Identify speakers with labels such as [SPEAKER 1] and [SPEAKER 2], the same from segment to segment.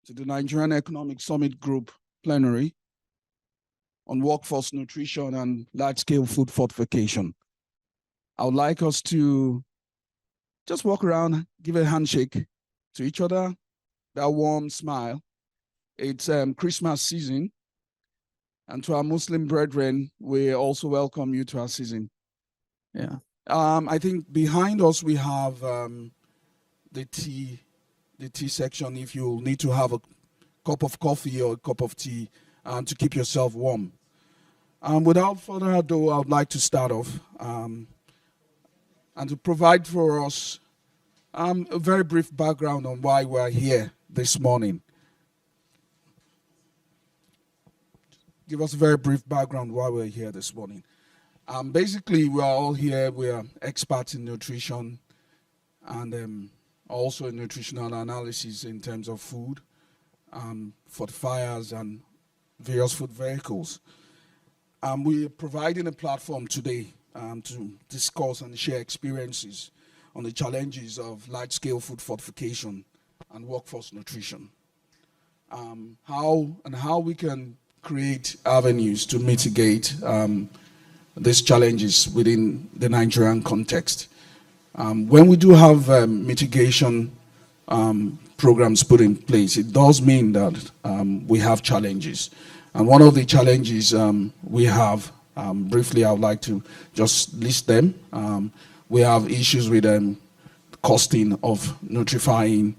[SPEAKER 1] to the Nigerian Economic Summit Group plenary on workforce nutrition and large-scale food fortification. I would like us to just walk around, give a handshake to each other, that warm smile. It's Christmas season, and to our Muslim brethren, we also welcome you to our season. Yeah. I think behind us we have the tea section if you need to have a cup of coffee or a cup of tea to keep yourself warm. Without further ado, I would like to start off and to provide for us a very brief background on why we're here this morning. Give us a very brief background why we're here this morning. Basically, we're all here. We are experts in nutrition and also in nutritional analysis in terms of food, fortifiers, and various food vehicles. We're providing a platform today to discuss and share experiences on the challenges of large-scale food fortification and workforce nutrition. How we can create avenues to mitigate these challenges within the Nigerian context. When we do have mitigation programs put in place, it does mean that we have challenges. And one of the challenges we have, briefly I would like to just list them. We have issues with costing of nutrifying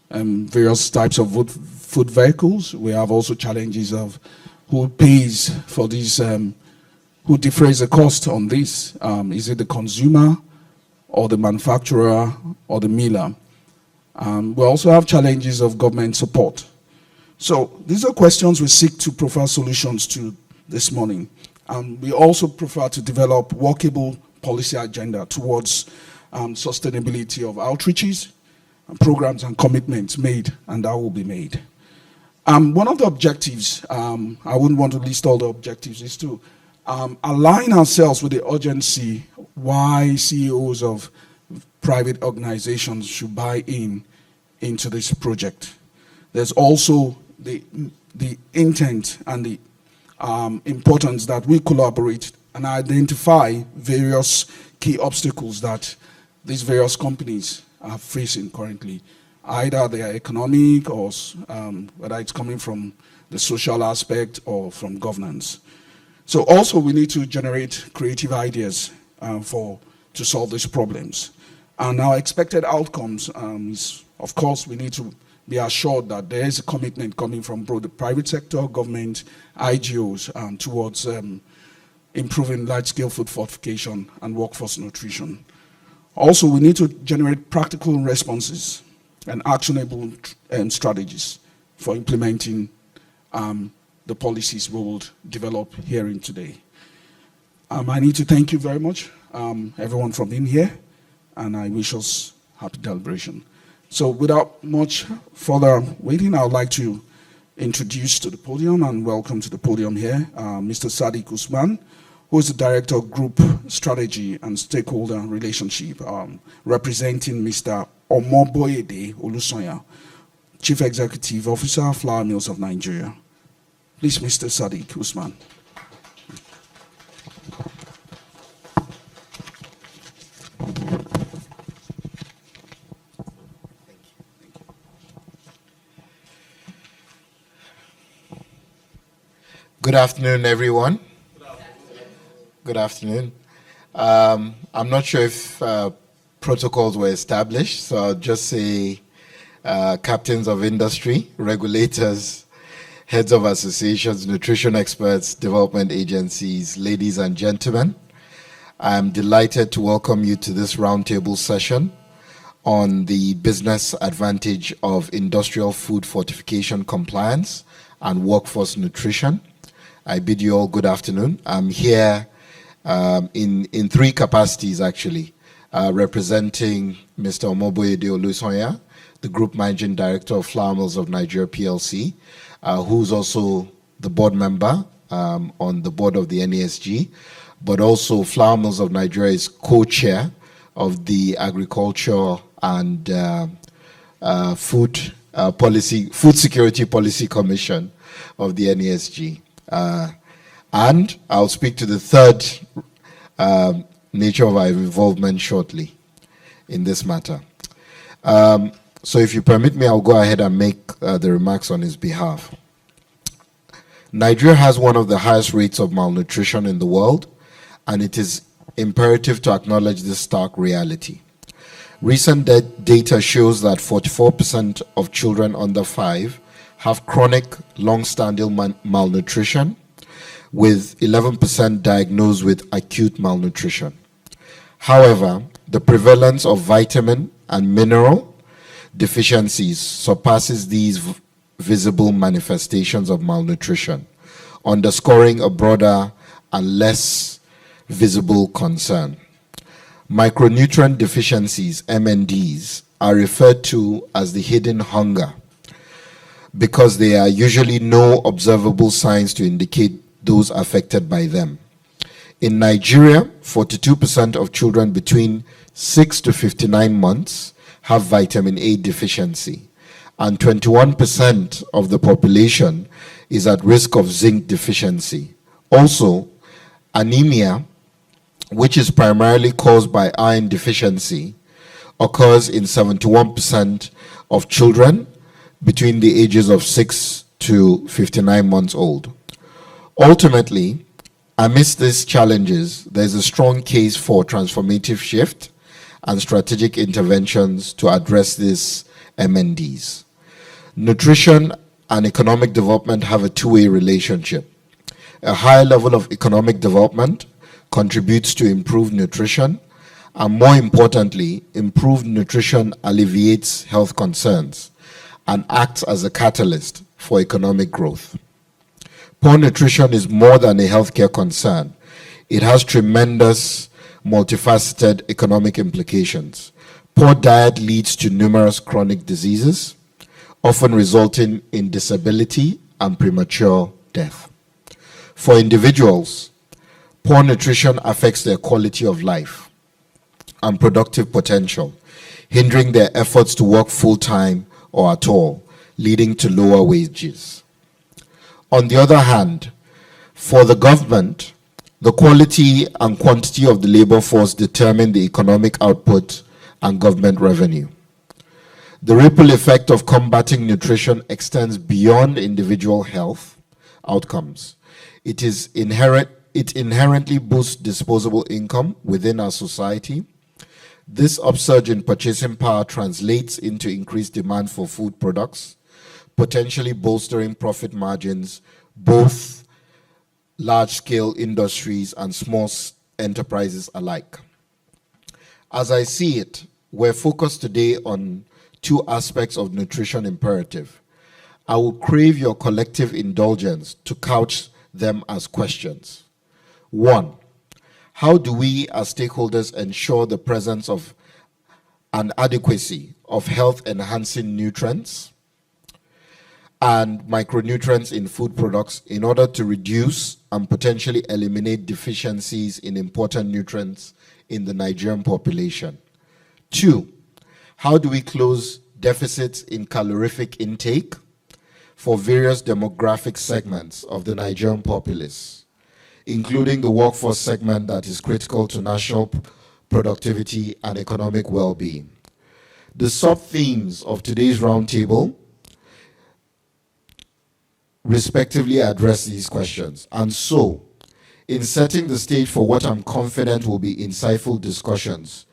[SPEAKER 1] various types of food vehicles. We have also challenges of who pays for these, who defrays the cost on this. Is it the consumer or the manufacturer or the miller? We also have challenges of government support. So these are questions we seek to provide solutions to this morning. We also prefer to develop workable policy agenda towards sustainability of outreaches, and programs and commitments made, and that will be made. One of the objectives, I wouldn't want to list all the objectives, is to align ourselves with the urgency why CEOs of private organizations should buy into this project. There's also the intent and the importance that we collaborate and identify various key obstacles that these various companies are facing currently. Either they are economic or whether it's coming from the social aspect or from governance. So also we need to generate creative ideas to solve these problems. And our expected outcomes is, of course, we need to be assured that there is a commitment coming from both the private sector, government, IGOs towards improving large-scale food fortification and workforce nutrition. Also, we need to generate practical responses and actionable strategies for implementing the policies we will develop herein today. I need to thank you very much, everyone from in here, and I wish us happy deliberation. So without much further waiting, I would like to introduce to the podium and welcome to the podium here, Mr. Sadiq Usman, who is the Director of Group Strategy and Stakeholder Relationship, representing Mr. Omoboyede Olusonya, Chief Executive Officer, Flour Mills of Nigeria. Please, Mr. Sadiq Usman.
[SPEAKER 2] Good afternoon, everyone. Good afternoon. I'm not sure if protocols were established, so I'll just say captains of industry, regulators, heads of associations, nutrition experts, development agencies, ladies and gentlemen. I'm delighted to welcome you to this roundtable session on the business advantage of industrial food fortification compliance and workforce nutrition. I bid you all good afternoon. I'm here in three capacities, actually, representing Mr. Omoboyede Olusonya, the Group Managing Director of Flour Mills of Nigeria PLC, who's also the board member on the board of the NASG, but also Flour Mills of Nigeria is co-chair of the Agriculture and Food Food Security Policy Commission of the NESG. And I'll speak to the third nature of our involvement shortly in this matter. So if you permit me, I'll go ahead and make the remarks on his behalf. Nigeria has one of the highest rates of malnutrition in the world, and it is imperative to acknowledge this stark reality. Recent data shows that 44% of children under 5 have chronic, long-standing malnutrition, with 11% diagnosed with acute malnutrition. However, the prevalence of vitamin and mineral deficiencies surpasses these visible manifestations of malnutrition, underscoring a broader and less visible concern. Micronutrient deficiencies, MNDs, are referred to as the hidden hunger because there are usually no observable signs to indicate those affected by them. In Nigeria, 42% of children between 6 to 59 months have vitamin A deficiency, and 21% of the population is at risk of zinc deficiency. Also, anemia, which is primarily caused by iron deficiency, occurs in 71% of children between the ages of 6 to 59 months old. Ultimately, amidst these challenges, there is a strong case for transformative shift and strategic interventions to address these MNDs. Nutrition and economic development have a two-way relationship. A high level of economic development contributes to improved nutrition, and more importantly, improved nutrition alleviates health concerns and acts as a catalyst for economic growth. Poor nutrition is more than a healthcare concern. It has tremendous multifaceted economic implications. Poor diet leads to numerous chronic diseases, often resulting in disability and premature death. For individuals, poor nutrition affects their quality of life and productive potential, hindering their efforts to work full-time or at all, leading to lower wages. On the other hand, for the government, the quality and quantity of the labor force determine the economic output and government revenue. The ripple effect of combating nutrition extends beyond individual health outcomes. It inherently boosts disposable income within our society. This upsurge in purchasing power translates into increased demand for food products, potentially bolstering profit margins, both large-scale industries and small enterprises alike. As I see it, we're focused today on two aspects of nutrition imperative. I will crave your collective indulgence to couch them as questions. 1, how do we as stakeholders ensure the presence of and adequacy of health-enhancing nutrients and micronutrients in food products in order to reduce and potentially eliminate deficiencies in important nutrients in the Nigerian population? 2, how do we close deficits in calorific intake for various demographic segments of the Nigerian populace, including the workforce segment that is critical to national productivity and economic well-being? The sub-themes of today's roundtable respectively address these questions. And so, in setting the stage for what I'm confident will be insightful discussions,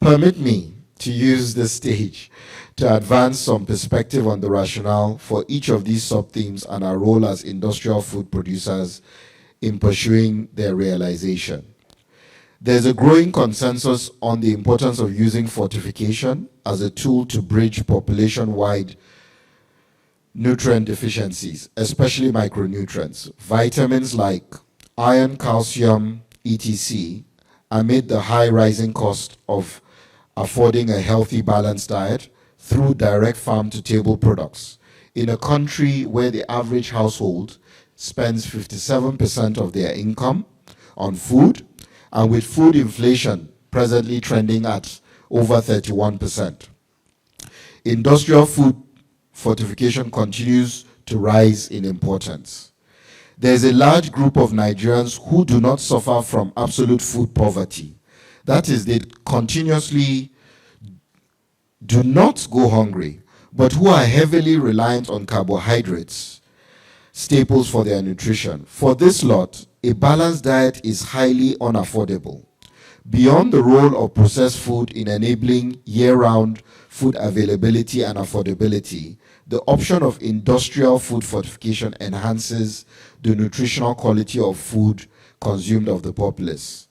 [SPEAKER 2] permit me to use this stage to advance some perspective on the rationale for each of these sub-themes and our role as industrial food producers in pursuing their realization. There's a growing consensus on the importance of using fortification as a tool to bridge population-wide nutrient deficiencies, especially micronutrients. Vitamins like iron, calcium, etc., amid the high rising cost of affording a healthy, balanced diet through direct farm-to-table products. In a country where the average household spends 57% of their income on food, and with food inflation presently trending at over 31%. Industrial food fortification continues to rise in importance. There is a large group of Nigerians who do not suffer from absolute food poverty. That is, they continuously do not go hungry, but who are heavily reliant on carbohydrates, staples for their nutrition. For this lot, a balanced diet is highly unaffordable. Beyond the role of processed food in enabling year-round food availability and affordability, the option of industrial food fortification enhances the nutritional quality of food consumed of the populace.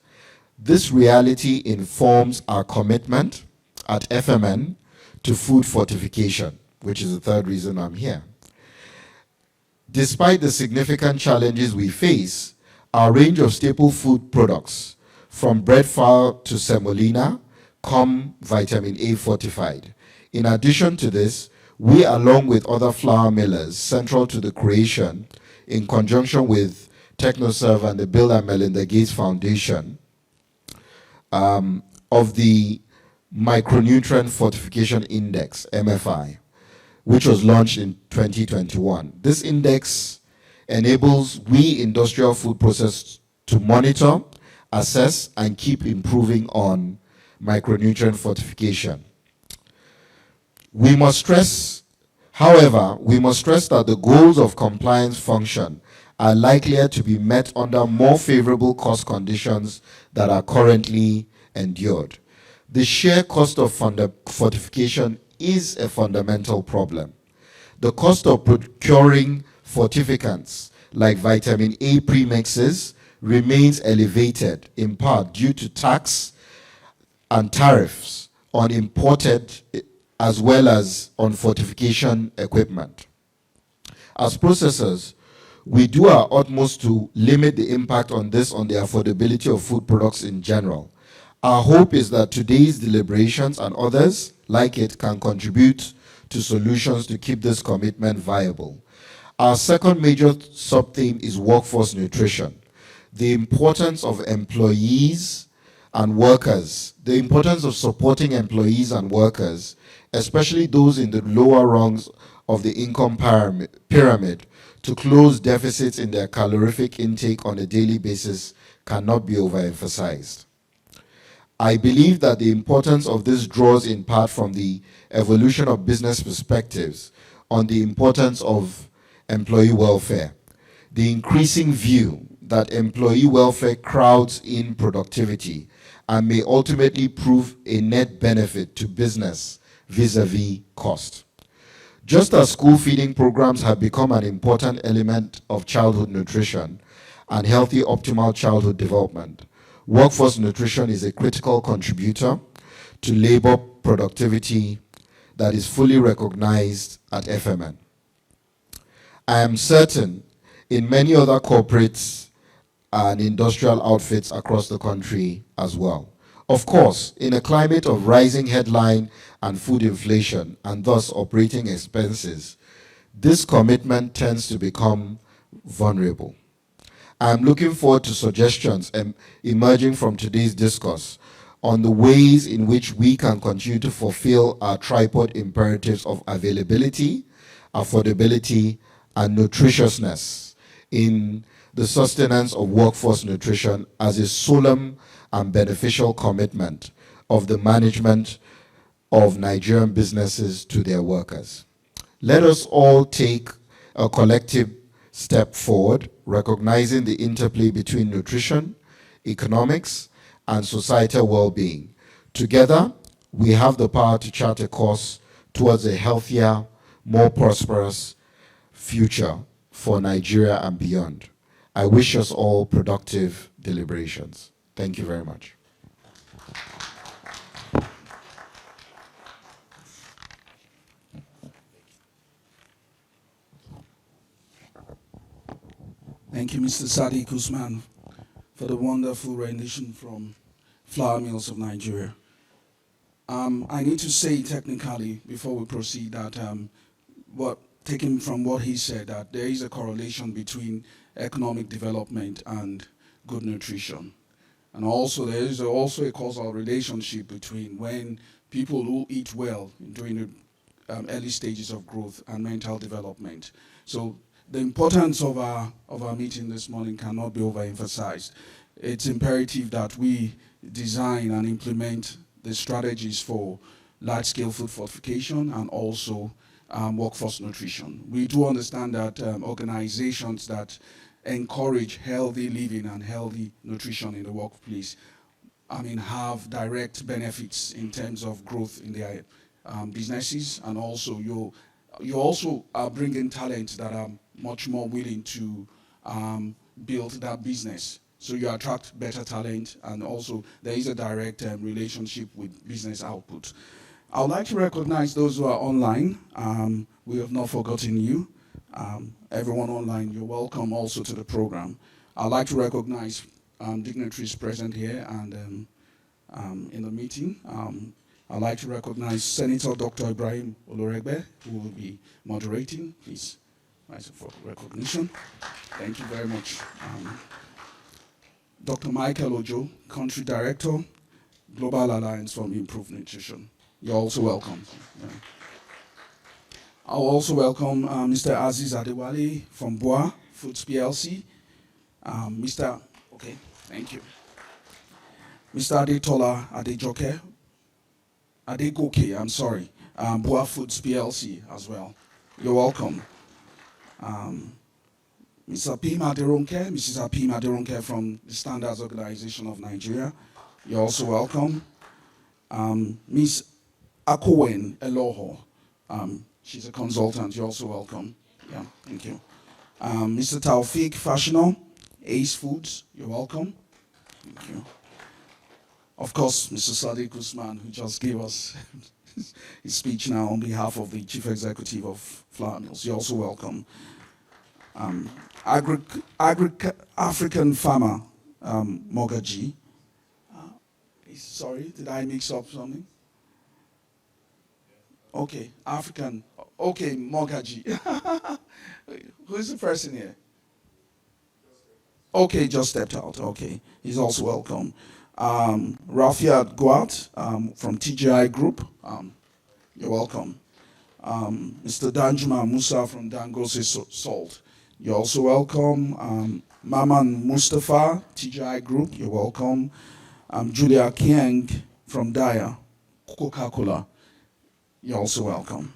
[SPEAKER 2] This reality informs our commitment at FMN to food fortification, which is the third reason I'm here. Despite the significant challenges we face, our range of staple food products, from bread flour to semolina, come vitamin A fortified. In addition to this, we, along with other flour millers central to the creation, in conjunction with TechnoServe and the Bill and Melinda Gates Foundation, of the Micronutrient Fortification Index, MFI, which was launched in 2021. This index enables we industrial food processors to monitor, assess, and keep improving on micronutrient fortification. We must stress, however, that the goals of compliance function are likelier to be met under more favorable cost conditions that are currently endured. The sheer cost of fortification is a fundamental problem. The cost of procuring fortificants like vitamin A premixes remains elevated, in part due to tax and tariffs on imported as well as on fortification equipment. As processors, we do our utmost to limit the impact on this on the affordability of food products in general. Our hope is that today's deliberations and others like it can contribute to solutions to keep this commitment viable. Our second major sub-theme is workforce nutrition. The importance of employees and workers, the importance of supporting employees and workers, especially those in the lower rungs of the income pyramid, to close deficits in their calorific intake on a daily basis cannot be overemphasized. I believe that the importance of this draws in part from the evolution of business perspectives on the importance of employee welfare. The increasing view that employee welfare crowds in productivity and may ultimately prove a net benefit to business vis-a-vis cost. Just as school feeding programs have become an important element of childhood nutrition and healthy optimal childhood development, workforce nutrition is a critical contributor to labor productivity that is fully recognized at FMN. I am certain in many other corporates and industrial outfits across the country as well. Of course, in a climate of rising headline and food inflation and thus operating expenses, this commitment tends to become vulnerable. I'm looking forward to suggestions emerging from today's discourse on the ways in which we can continue to fulfill our tripod imperatives of availability, affordability, and nutritiousness in the sustenance of workforce nutrition as a solemn and beneficial commitment of the management of Nigerian businesses to their workers. Let us all take a collective step forward, recognizing the interplay between nutrition, economics, and societal well-being. Together, we have the power to chart a course towards a healthier, more prosperous future for Nigeria and beyond. I wish us all productive deliberations. Thank you very much.
[SPEAKER 1] Thank you, Mr. Sadiq Usman, for the wonderful rendition from Flour Mills of Nigeria. I need to say technically before we proceed that taken from what he said, that there is a correlation between economic development and good nutrition. And also there is also a causal relationship between when people who eat well during early stages of growth and mental development. So the importance of our meeting this morning cannot be overemphasized. It's imperative that we design and implement the strategies for large-scale food fortification and also workforce nutrition. We do understand that organizations that encourage healthy living and healthy nutrition in the workplace, have direct benefits in terms of growth in their businesses, and also you also are bringing talent that are much more willing to build that business. So you attract better talent, and also there is a direct relationship with business output. I would like to recognize those who are online. We have not forgotten you. Everyone online, you're welcome also to the program. I'd like to recognize dignitaries present here and in the meeting. I'd like to recognize Senator Dr. Ibrahim Oloregbe, who will be moderating. Please rise for recognition. Thank you very much. Dr. Michael Ojo, Country Director, Global Alliance for Improved Nutrition. You're also welcome. Yeah. I'll also welcome Mr. Aziz Adewale from Boa Foods PLC. Okay, thank you. Mr. Adetola Adegoke, I'm sorry, Boa Foods PLC as well. You're welcome. Mr. Apim Aderonke, Mrs. Apim Aderonke from the Standards Organization of Nigeria. You're also welcome. Ms. Akowen Eloho, she's a consultant. You're also welcome. Yeah, thank you. Mr. Taufik Fashino, Ace Foods, you're welcome. Thank you. Of course, Mr. Sadiq Usman, who just gave us his speech now on behalf of the Chief Executive of Flour Mills. You're also welcome. African farmer, Mogaji. Sorry, did I mix up something? Okay, African. Okay, Mogaji. Who is the person here? Okay, just stepped out. Okay, he's also welcome. Rafiat Guat from TGI Group. You're welcome. Mr. Danjuma Musa from Dangote Salt. You're also welcome. Maman Mustafa, TGI Group. You're welcome. Julia Kieng from Daya, Coca-Cola. You're also welcome.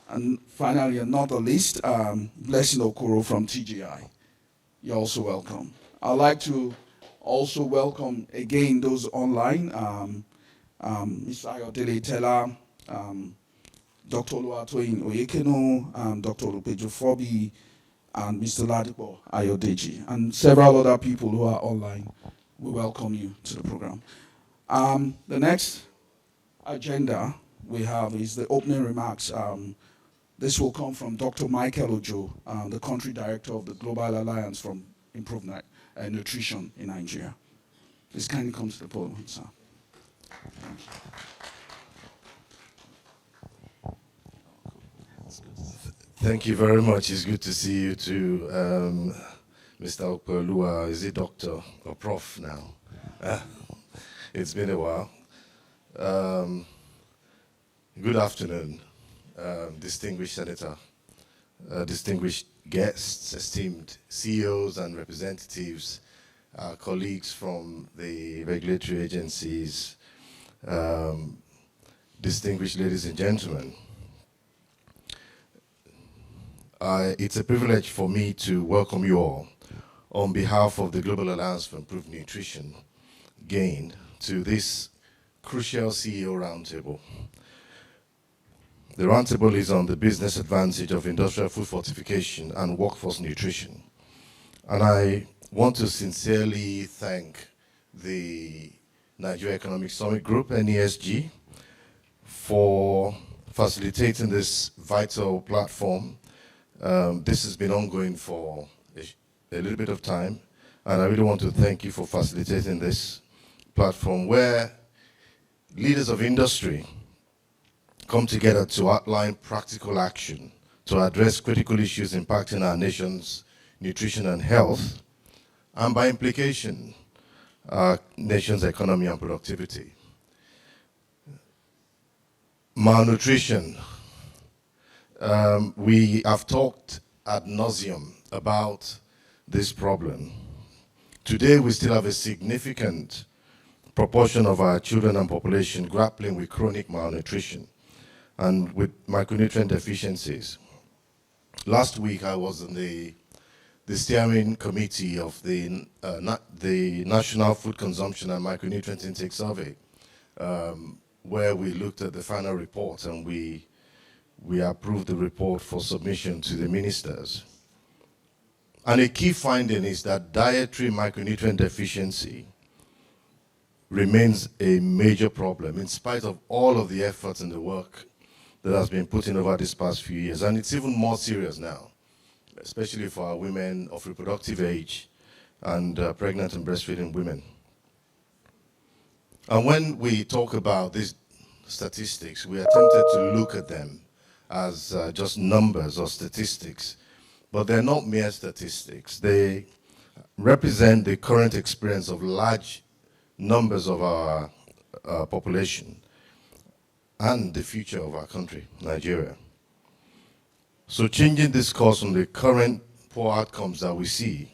[SPEAKER 1] And finally, and not the least, Blessing Okoro from TGI. You're also welcome. I'd like to also welcome again those online, Ms. Ayodele Tella, Dr. Oluwatoyin Oyekeno, Dr. Lupejo Fobi, and Mr. Ladipo Ayodeji, and several other people who are online. We welcome you to the program. The next agenda we have is the opening remarks. This will come from Dr. Michael Ojo, the Country Director of the Global Alliance for Improved Nutrition in Nigeria. Please kindly come to the podium, sir. Thank you.
[SPEAKER 3] Thank you very much. It's good to see you too, Mr. Okpelua. Is he doctor or prof now? It's been a while. Good afternoon, distinguished senator, distinguished guests, esteemed CEOs and representatives, colleagues from the regulatory agencies, distinguished ladies and gentlemen. It's a privilege for me to welcome you all on behalf of the Global Alliance for Improved Nutrition, GAIN, to this crucial CEO Roundtable. The Roundtable is on the business advantage of industrial food fortification and workforce nutrition. And I want to sincerely thank the Nigeria Economic Summit Group, NESG, for facilitating this vital platform. This has been ongoing for a little bit of time, and I really want to thank you for facilitating this platform where leaders of industry come together to outline practical action to address critical issues impacting our nation's nutrition and health, and by implication, our nation's economy and productivity. Malnutrition We have talked ad nauseum about this problem. Today, we still have a significant proportion of our children and population grappling with chronic malnutrition and with micronutrient deficiencies. Last week, I was in the steering committee of the National Food Consumption and Micronutrient Intake Survey, where we looked at the final report and we approved the report for submission to the ministers. And a key finding is that dietary micronutrient deficiency remains a major problem in spite of all of the efforts and the work that has been put in over these past few years. And it's even more serious now, especially for our women of reproductive age and pregnant and breastfeeding women. And when we talk about these statistics, we are tempted to look at them as just numbers or statistics, but they're not mere statistics. They represent the current experience of large numbers of our population and the future of our country, Nigeria. So changing this course from the current poor outcomes that we see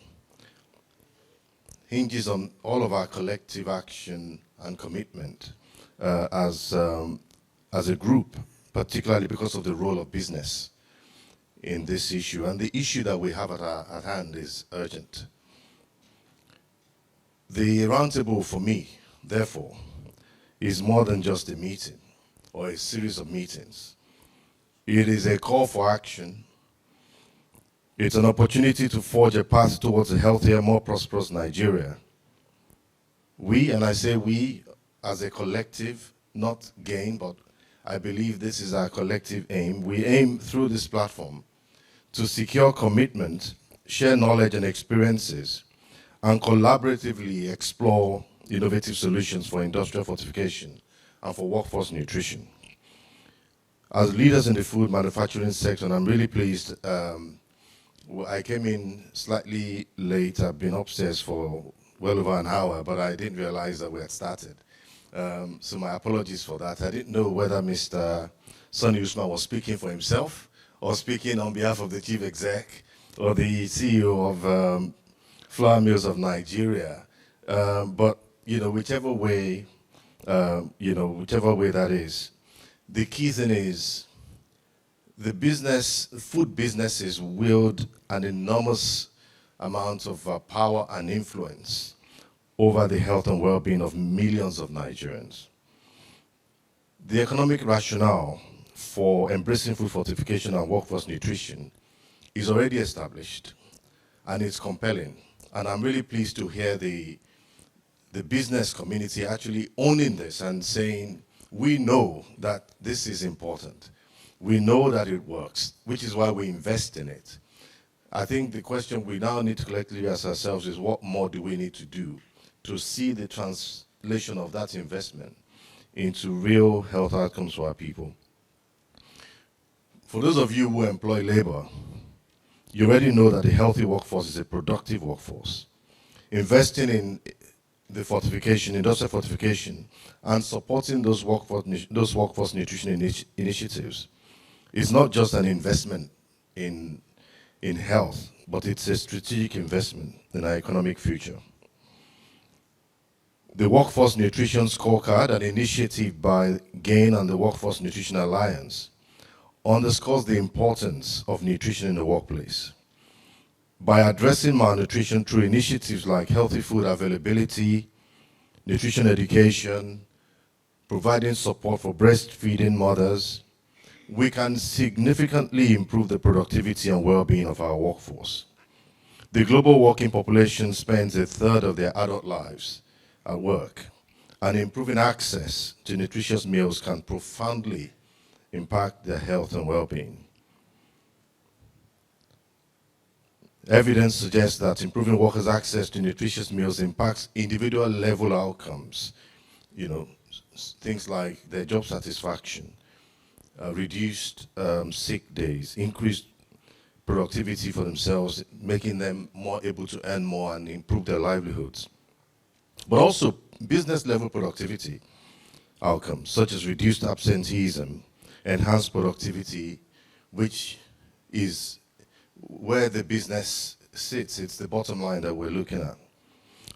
[SPEAKER 3] hinges on all of our collective action and commitment as a group, particularly because of the role of business in this issue. And the issue that we have at hand is urgent. The roundtable for me, therefore, is more than just a meeting or a series of meetings. It is a call for action. It's an opportunity to forge a path towards a healthier, more prosperous Nigeria. We, and I say we as a collective, not gain, but I believe this is our collective aim. We aim through this platform to secure commitment, share knowledge and experiences, and collaboratively explore innovative solutions for industrial fortification and for workforce nutrition. As leaders in the food manufacturing sector, and I'm really pleased, I came in slightly late. I've been upstairs for well over an hour, but I didn't realize that we had started. So my apologies for that. I didn't know whether Mr. Sonny Usman was speaking for himself or speaking on behalf of the chief exec or the CEO of Flour Mills of Nigeria. But whichever way that is, the key thing is food businesses wield an enormous amount of power and influence over the health and well-being of millions of Nigerians. The economic rationale for embracing food fortification and workforce nutrition is already established, and it's compelling. And I'm really pleased to hear the business community actually owning this and saying, we know that this is important. We know that it works, which is why we invest in it. I think the question we now need to collectively ask ourselves is, what more do we need to do to see the translation of that investment into real health outcomes for our people? For those of you who employ labor, you already know that a healthy workforce is a productive workforce. Investing in the fortification, industrial fortification, and supporting those workforce nutrition initiatives is not just an investment in health, but it's a strategic investment in our economic future. The Workforce Nutrition Scorecard, an initiative by GAIN and the Workforce Nutrition Alliance, underscores the importance of nutrition in the workplace. By addressing malnutrition through initiatives like healthy food availability, nutrition education, providing support for breastfeeding mothers, we can significantly improve the productivity and well-being of our workforce. The global working population spends a third of their adult lives at work, and improving access to nutritious meals can profoundly impact their health and well-being. Evidence suggests that improving workers' access to nutritious meals impacts individual level outcomes, things like their job satisfaction, reduced sick days, increased productivity for themselves, making them more able to earn more and improve their livelihoods. But also business level productivity outcomes, such as reduced absenteeism, enhanced productivity which is where the business sits. It's the bottom line that we're looking at.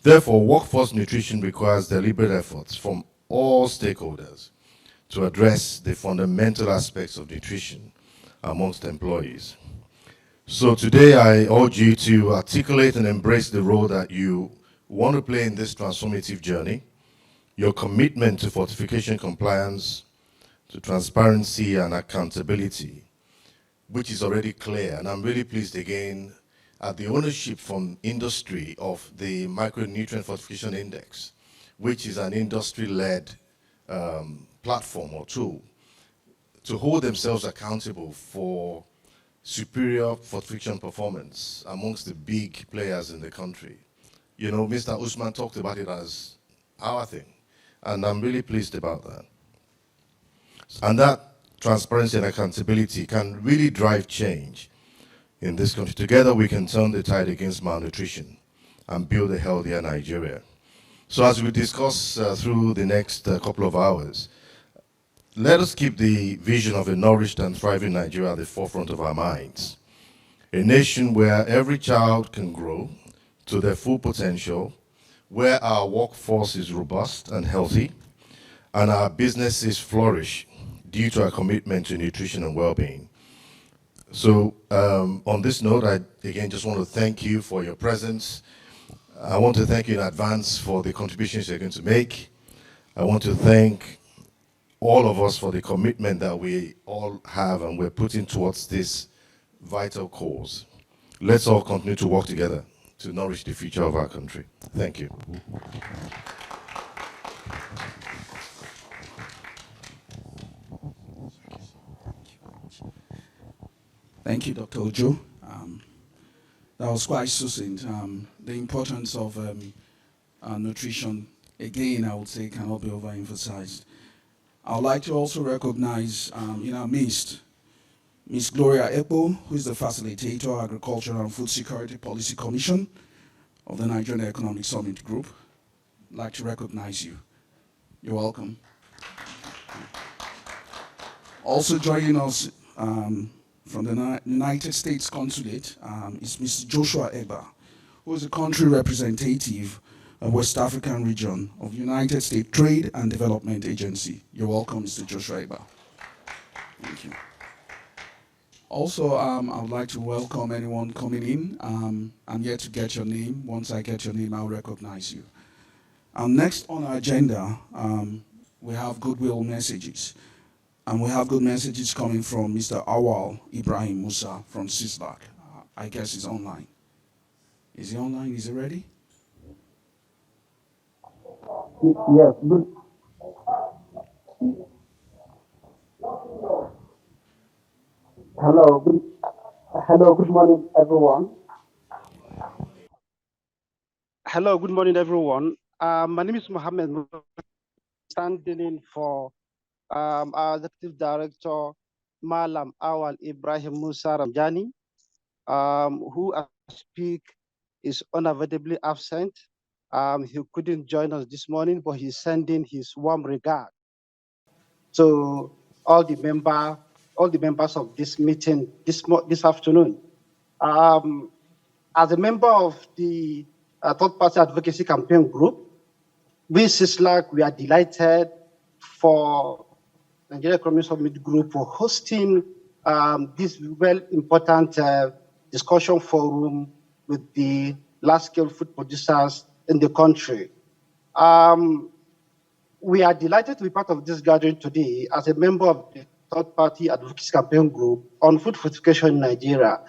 [SPEAKER 3] Therefore, workforce nutrition requires deliberate efforts from all stakeholders to address the fundamental aspects of nutrition amongst employees. So today I urge you to articulate and embrace the role that you want to play in this transformative journey, your commitment to fortification compliance, to transparency and accountability, which is already clear. And I'm really pleased again at the ownership from industry of the Micronutrient Fortification Index, which is an industry-led platform or tool to hold themselves accountable for superior fortification performance amongst the big players in the country. You know, Mr. Usman talked about it as our thing, and I'm really pleased about that. And that transparency and accountability can really drive change in this country. Together we can turn the tide against malnutrition and build a healthier Nigeria. So as we discuss through the next couple of hours, let us keep the vision of a nourished and thriving Nigeria at the forefront of our minds. A nation where every child can grow to their full potential, where our workforce is robust and healthy, and our businesses flourish due to our commitment to nutrition and well-being. So on this note, I again just want to thank you for your presence. I want to thank you in advance for the contributions you're going to make. I want to thank all of us for the commitment that we all have and we're putting towards this vital cause. Let's all continue to work together to nourish the future of our country. Thank you.
[SPEAKER 1] Thank you, Dr. Ojo. That was quite succinct. The importance of nutrition, again, I would say, cannot be overemphasized. I would like to also recognize in our midst Ms. Gloria Ekpo, who is the facilitator, Agricultural and Food Security Policy Commission of the Nigerian Economic Summit Group. I'd like to recognize you. You're welcome. Also joining us from the United States Consulate is Mr. Joshua Eba, who is the country representative of West African region of United States Trade and Development Agency. You're welcome, Mr. Joshua Eba. Thank you. Also, I would like to welcome anyone coming in. I'm yet to get your name. Once I get your name, I'll recognize you. Next on our agenda, we have goodwill messages. And we have good messages coming from Mr. Awal Ibrahim Musa from CISLAC. I guess he's online. Is he online? Is he ready?
[SPEAKER 4] Yes. Hello. Good morning, everyone. Hello. Good morning, everyone. My name is Mohammed, standing in for our Executive Director, Malam Awal Ibrahim Musa Ramjani, who, as I speak, is unavoidably absent. He couldn't join us this morning, but he's sending his warm regard to all the members of this meeting this afternoon. As a member of the third-party advocacy campaign group, we CISLAC, we are delighted for Nigeria Economic Summit Group for hosting this very important discussion forum with the large-scale food producers in the country. We are delighted to be part of this gathering today as a member of the third-party advocacy campaign group on food fortification in Nigeria.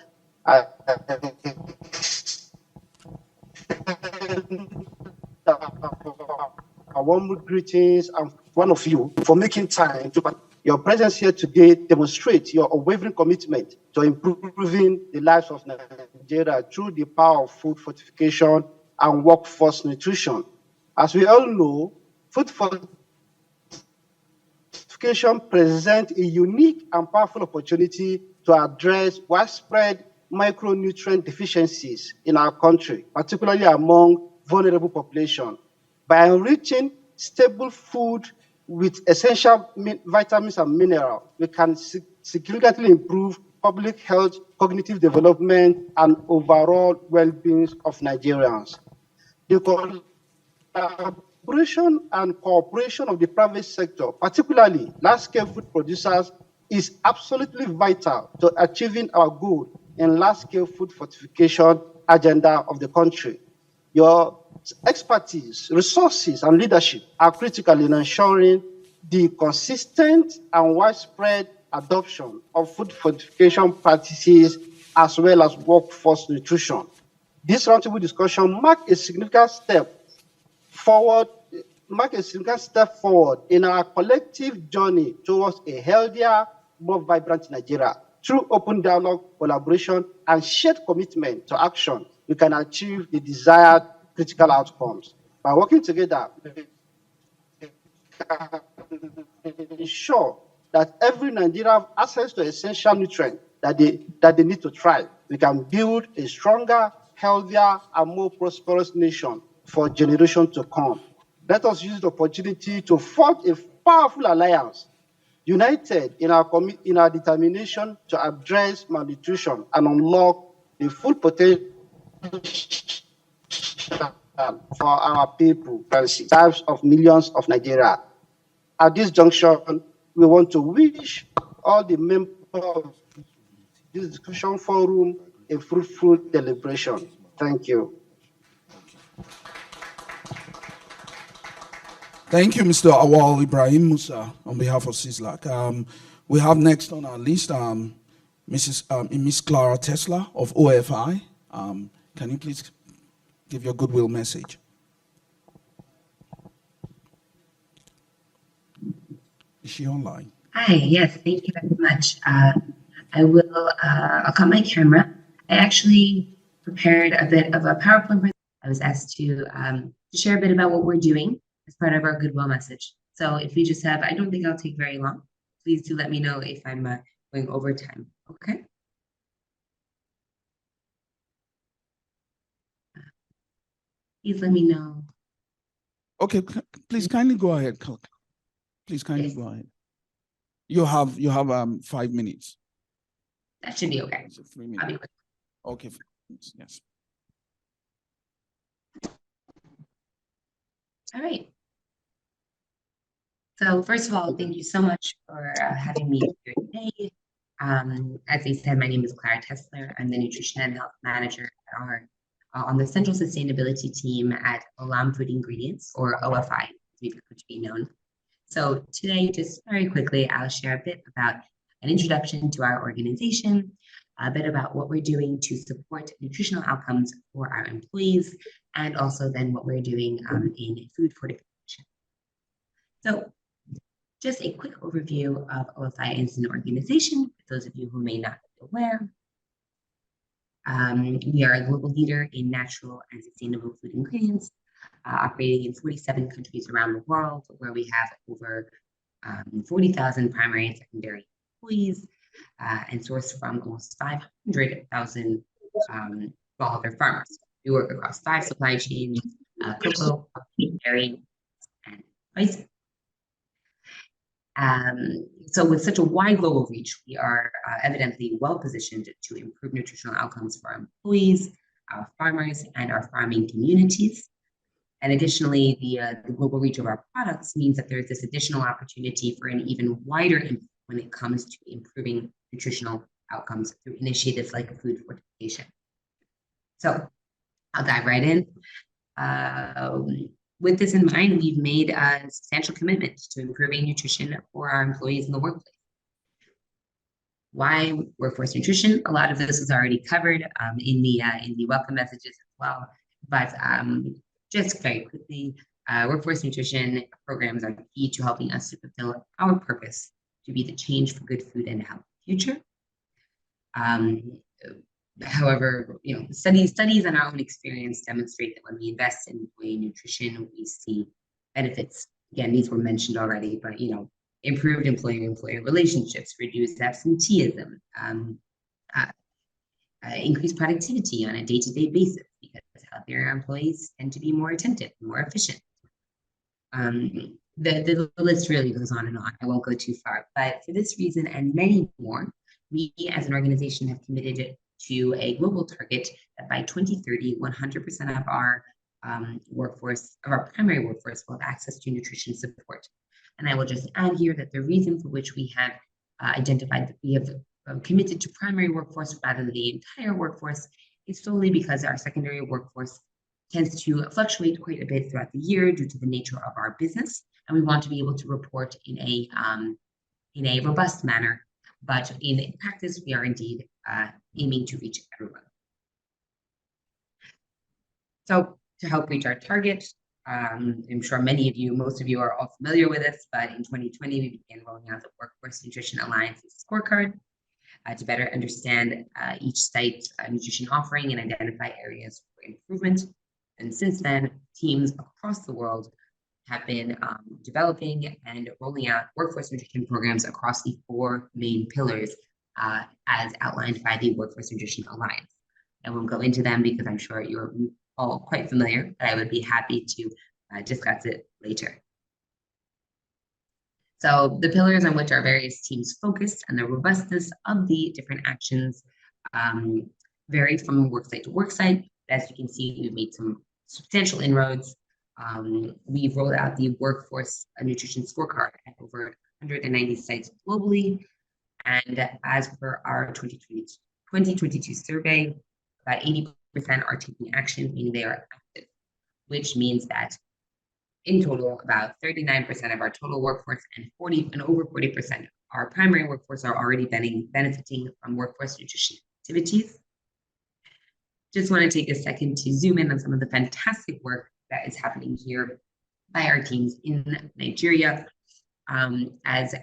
[SPEAKER 4] Warm greetings and one of you for making time to your presence here today demonstrates your unwavering commitment to improving the lives of Nigeria through the power of food fortification and workforce nutrition. As we all know, food fortification presents a unique and powerful opportunity to address widespread micronutrient deficiencies in our country, particularly among vulnerable population, by enriching stable food with essential vitamins and minerals. We can significantly improve public health, cognitive development, and overall well-being of Nigerians. The collaboration and cooperation of the private sector, particularly large-scale food producers, is absolutely vital to achieving our goal in large-scale food fortification agenda of the country. Your expertise, resources, and leadership are critical in ensuring the consistent and widespread adoption of food fortification practices as well as workforce nutrition. This roundtable discussion marks a significant step forward in our collective journey towards a healthier, more vibrant Nigeria. Through open dialogue, collaboration, and shared commitment to action, we can achieve the desired critical outcomes. By working together, we can ensure that every Nigerian has access to essential nutrients that they need to thrive. We can build a stronger, healthier, and more prosperous nation for generations to come. Let us use the opportunity to forge a powerful alliance, united in our determination to address malnutrition and unlock the full potential for our people and lives of millions of Nigeria. At this junction, we want to wish all the members of this discussion forum a fruitful deliberation. Thank you.
[SPEAKER 1] Thank you, Mr. Awal Ibrahim Musa, on behalf of CISLAC. We have next on our list Miss Clara Tesla of OFI. Can you please give your goodwill message? Is she online?
[SPEAKER 5] Hi, yes, thank you very much. I'll cut my camera. I actually prepared a bit of a PowerPoint presentation. I was asked to share a bit about what we're doing as part of our goodwill message. So if we just have, I don't think I'll take very long. Please do let me know if I'm going over time, okay? Please let me know.
[SPEAKER 1] Okay, please kindly go ahead. Please kindly go ahead. You have 5 minutes.
[SPEAKER 5] That should be okay.
[SPEAKER 1] 3 minutes.
[SPEAKER 5] I'll be quick.
[SPEAKER 1] Okay, yes.
[SPEAKER 5] All right. So first of all, thank you so much for having me here today. As I said, my name is Clara Tesler. I'm the Nutrition and Health Manager on the Central Sustainability Team at Olam Food Ingredients, or OFI, as we prefer to be known. So today, just very quickly, I'll share a bit about an introduction to our organization, a bit about what we're doing to support nutritional outcomes for our employees, and also then what we're doing in food fortification. So just a quick overview of OFI as an organization, for those of you who may not be aware. We are a global leader in natural and sustainable food ingredients, operating in 47 countries around the world, where we have over 40,000 primary and secondary employees, and source from almost 500,000 smallholder farmers. We work across 5 supply chains: cocoa, dairy, and spices. So with such a wide global reach, we are evidently well positioned to improve nutritional outcomes for our employees, our farmers, and our farming communities. And additionally, the global reach of our products means that there's this additional opportunity for an even wider impact when it comes to improving nutritional outcomes through initiatives like food fortification. So I'll dive right in. With this in mind, we've made a substantial commitment to improving nutrition for our employees in the workplace. Why workforce nutrition? A lot of this is already covered in the welcome messages as well. But just very quickly, workforce nutrition programs are key to helping us to fulfill our purpose to be the change for good food and health future. However, studies and our own experience demonstrate that when we invest in employee nutrition, we see benefits. Again, these were mentioned already, but improved employer-employee relationships, reduced absenteeism, increased productivity on a day-to-day basis, because healthier employees tend to be more attentive, more efficient. The list really goes on and on. I won't go too far, but for this reason and many more, We as an organization have committed to a global target that by 2030, 100% of our workforce, of our primary workforce, will have access to nutrition support. And I will just add here that the reason for which we have identified that we have committed to primary workforce rather than the entire workforce is solely because our secondary workforce tends to fluctuate quite a bit throughout the year due to the nature of our business, and we want to be able to report in a robust manner. But in practice, we are indeed aiming to reach everyone. So to help reach our target, I'm sure many of you, most of you are all familiar with this, but in 2020, we began rolling out the Workforce Nutrition Alliance's scorecard to better understand each site's nutrition offering and identify areas for improvement. And since then, teams across the world have been developing and rolling out workforce nutrition programs across the 4 main pillars as outlined by the Workforce Nutrition Alliance. I won't go into them because I'm sure you're all quite familiar, but I would be happy to discuss it later. So the pillars on which our various teams focus and the robustness of the different actions vary from worksite to worksite. As you can see, we've made some substantial inroads. We've rolled out the Workforce Nutrition Scorecard at over 190 sites globally. And as per our 2022 survey, about 80% are taking action, meaning they are active, which means that in total, about 39% of our total workforce and over 40% of our primary workforce are already benefiting from workforce nutrition activities. Just want to take a second to zoom in on some of the fantastic work that is happening here by our teams in Nigeria. As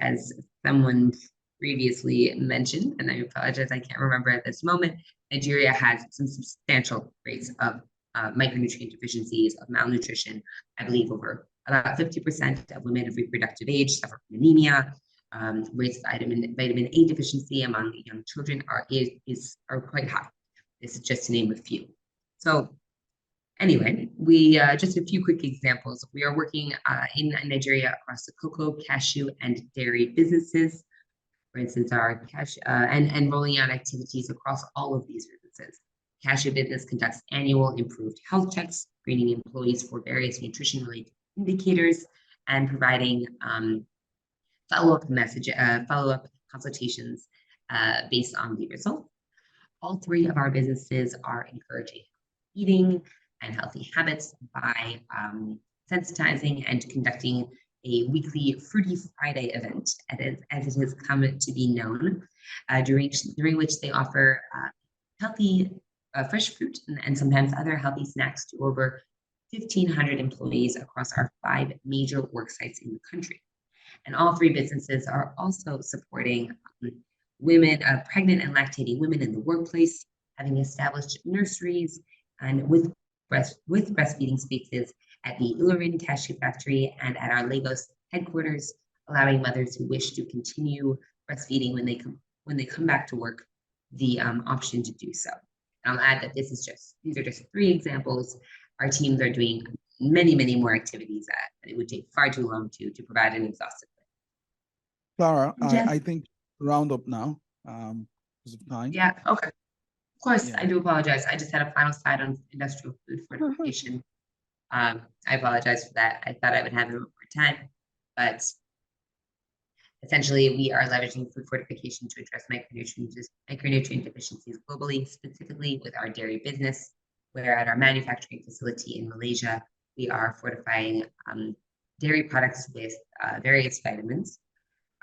[SPEAKER 5] someone previously mentioned, and I apologize, I can't remember at this moment, Nigeria has some substantial rates of micronutrient deficiencies, of malnutrition. I believe over about 50% of women of reproductive age suffer from anemia. Rates of vitamin A deficiency among young children are quite high. This is just to name a few. So anyway, we just a few quick examples. We are working in Nigeria across the cocoa, cashew, and dairy businesses. For instance, our and rolling out activities across all of these businesses. Cashew business conducts annual improved health checks, screening employees for various nutrition-related indicators, and providing follow-up consultations based on the results. All 3 of our businesses are encouraging eating and healthy habits by sensitizing and conducting a weekly Fruity Friday event, as it has come to be known, during which they offer healthy fresh fruit and sometimes other healthy snacks to over 1,500 employees across our 5 major work sites in the country. And all 3 businesses are also supporting women, pregnant and lactating women in the workplace, having established nurseries and with breastfeeding spaces at the Ilorin Cashew Factory and at our Lagos headquarters, allowing mothers who wish to continue breastfeeding when they come back to work the option to do so. And I'll add that these are just 3 examples. Our teams are doing many, many more activities that it would take far too long to provide an exhaustive list.
[SPEAKER 1] Clara, I think round up now because of time.
[SPEAKER 5] Yeah, okay. Of course,
[SPEAKER 1] Yeah.
[SPEAKER 5] I do apologize. I just had a final slide on industrial food fortification. I apologize for that. I thought I would have a little more time, but essentially we are leveraging food fortification to address micronutrient deficiencies globally, specifically with our dairy business, where at our manufacturing facility in Malaysia, we are fortifying dairy products with various vitamins.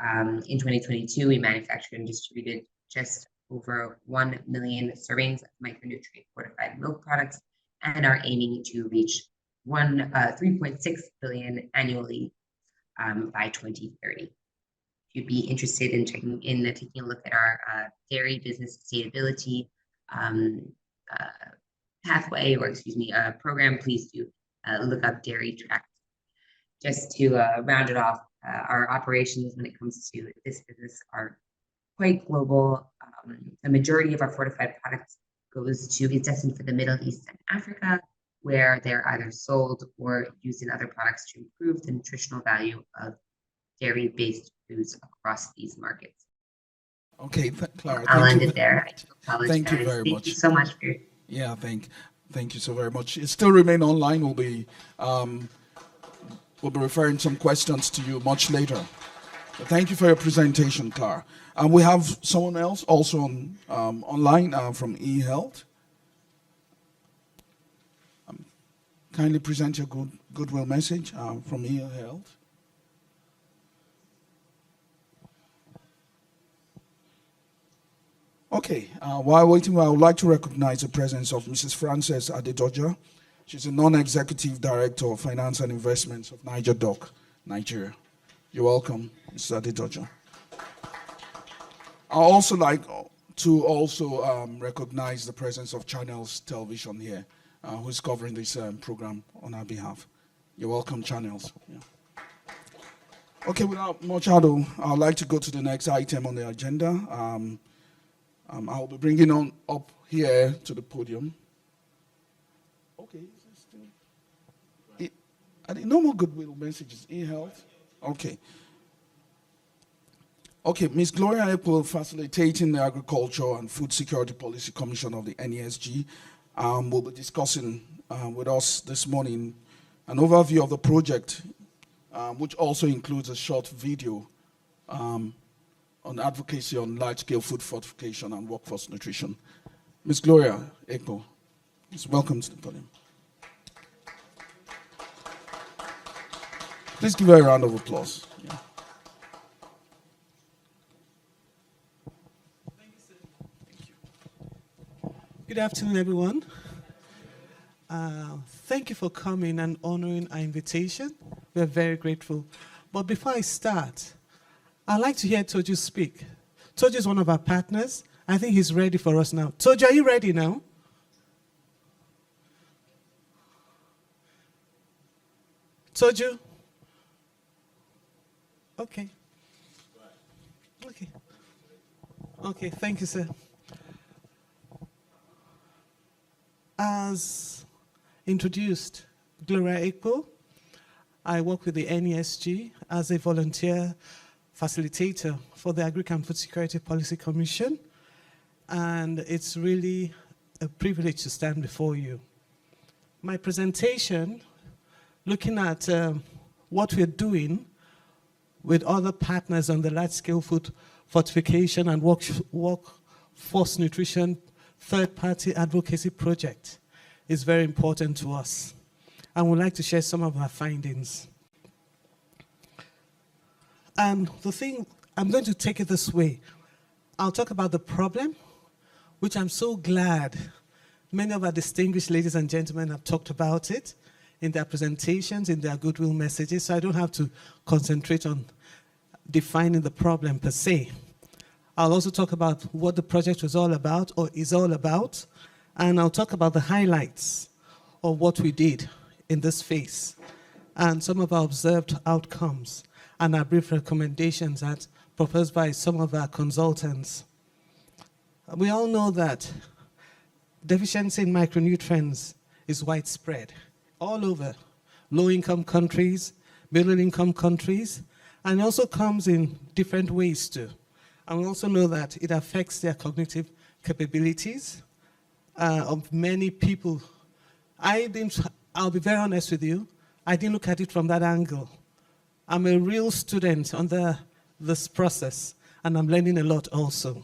[SPEAKER 5] In 2022, we manufactured and distributed just over 1 million servings of micronutrient fortified milk products and are aiming to reach 3.6 billion annually by 2030. If you'd be interested in taking a look at our dairy business sustainability pathway, or program, please do look up Dairy Track. Just to round it off, our operations when it comes to this business are quite global. The majority of our fortified products is destined for the Middle East and Africa, where they're either sold or used in other products to improve the nutritional value of dairy-based foods across these markets.
[SPEAKER 1] Okay, Clara,
[SPEAKER 5] I'll
[SPEAKER 1] thank
[SPEAKER 5] end
[SPEAKER 1] you.
[SPEAKER 5] it there. I do apologize.
[SPEAKER 1] Thank you very
[SPEAKER 5] Thank
[SPEAKER 1] much.
[SPEAKER 5] you so much for your
[SPEAKER 1] Yeah, thank you so very much. It still remain online. We'll be referring some questions to you much later. But thank you for your presentation, Clara. And we have someone else also on online from eHealth. Kindly present your goodwill message from eHealth. Okay, while waiting, I would like to recognize the presence of Mrs. Frances Adedoja. She's a non-executive director of finance and investments of Niger Doc, Nigeria. You're welcome, Mrs. Adedoja. I also like to recognize the presence of Channels Television here, who's covering this program on our behalf. You're welcome, Channels. Yeah. Okay, without much ado, I'd like to go to the next item on the agenda. I'll be bringing on up here to the podium. Okay, is this still? No more goodwill messages. eHealth. Okay. Okay, Ms. Gloria Ekpo, facilitating the Agriculture and Food Security Policy Commission of the NESG, will be discussing with us this morning an overview of the project, which also includes a short video on advocacy on large-scale food fortification and workforce nutrition. Ms. Gloria Ekpo, welcome to the podium. Please give her a round of applause. Yeah.
[SPEAKER 6] Thank you, sir. Thank you. Good afternoon, everyone. Thank you for coming and honoring our invitation. We're very grateful. But before I start, I'd like to hear Toju speak. Toju is one of our partners. I think he's ready for us now. Toju, are you ready now? Toju? Okay. Okay. Okay, thank you, sir. As introduced, Gloria Ekpo. I work with the NESG as a volunteer facilitator for the Agriculture and Food Security Policy Commission, and it's really a privilege to stand before you. My presentation, looking at what we're doing with other partners on the large-scale food fortification and workforce nutrition third-party advocacy project, is very important to us, and we'd like to share some of our findings. And the thing, I'm going to take it this way. I'll talk about the problem, which I'm so glad many of our distinguished ladies and gentlemen have talked about it in their presentations, in their goodwill messages, so I don't have to concentrate on defining the problem per se. I'll also talk about what the project was all about or is all about, and I'll talk about the highlights of what we did in this phase and some of our observed outcomes and our brief recommendations as proposed by some of our consultants. We all know that deficiency in micronutrients is widespread all over low-income countries, middle-income countries, and it also comes in different ways too. And we also know that it affects their cognitive capabilities of many people. I'll be very honest with you, I didn't look at it from that angle. I'm a real student under this process, and I'm learning a lot also.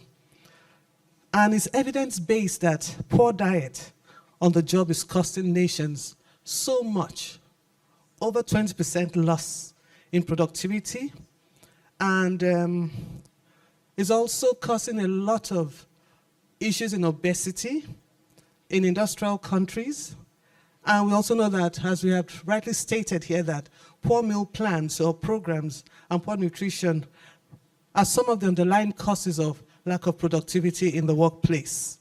[SPEAKER 6] And it's evidence-based that poor diet on the job is costing nations so much, over 20% loss in productivity, and is also causing a lot of issues in obesity in industrial countries. And we also know that, as we have rightly stated here, that poor meal plans or programs and poor nutrition are some of the underlying causes of lack of productivity in the workplace.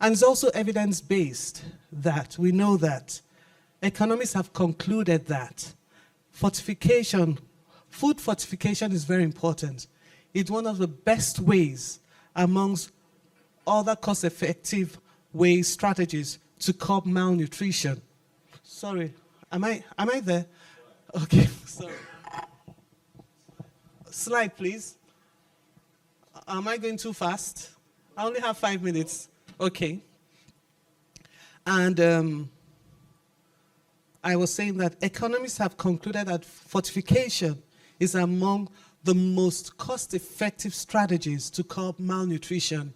[SPEAKER 6] And it's also evidence-based that we know that economists have concluded that fortification, food fortification is very important. It's one of the best ways amongst other cost-effective ways, strategies to curb malnutrition. Sorry, am I there? Okay, sorry. Slide, please. Am I going too fast? I only have 5 minutes. Okay. And I was saying that economists have concluded that fortification is among the most cost-effective strategies to curb malnutrition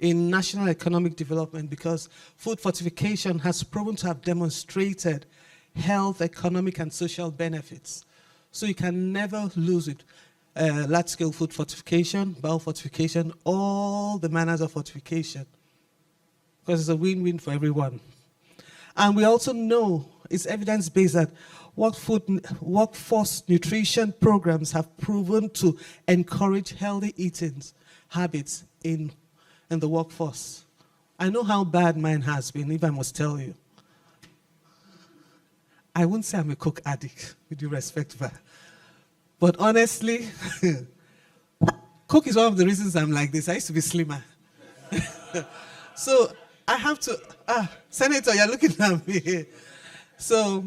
[SPEAKER 6] in national economic development, because food fortification has proven to have demonstrated health, economic, and social benefits. So you can never lose it. Large-scale food fortification, biofortification, all the manners of fortification, because it's a win-win for everyone. And we also know it's evidence-based that workforce nutrition programs have proven to encourage healthy eating habits in the workforce. I know how bad mine has been, if I must tell you. I wouldn't say I'm a Coke addict, with due respect, but honestly, Coke is one of the reasons I'm like this. I used to be slimmer. So I have to, Senator, you're looking at me. So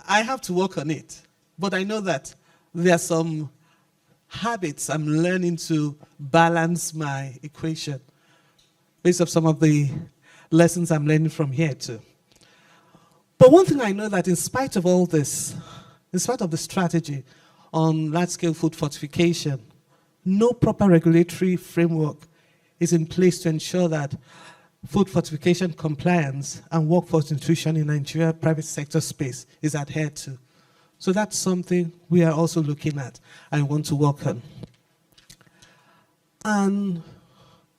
[SPEAKER 6] I have to work on it. But I know that there are some habits I'm learning to balance my equation based on some of the lessons I'm learning from here too. But one thing I know, that in spite of all this, in spite of the strategy on large-scale food fortification, no proper regulatory framework is in place to ensure that food fortification compliance and workforce nutrition in Nigeria private sector space is adhered to. So that's something we are also looking at and want to work on. And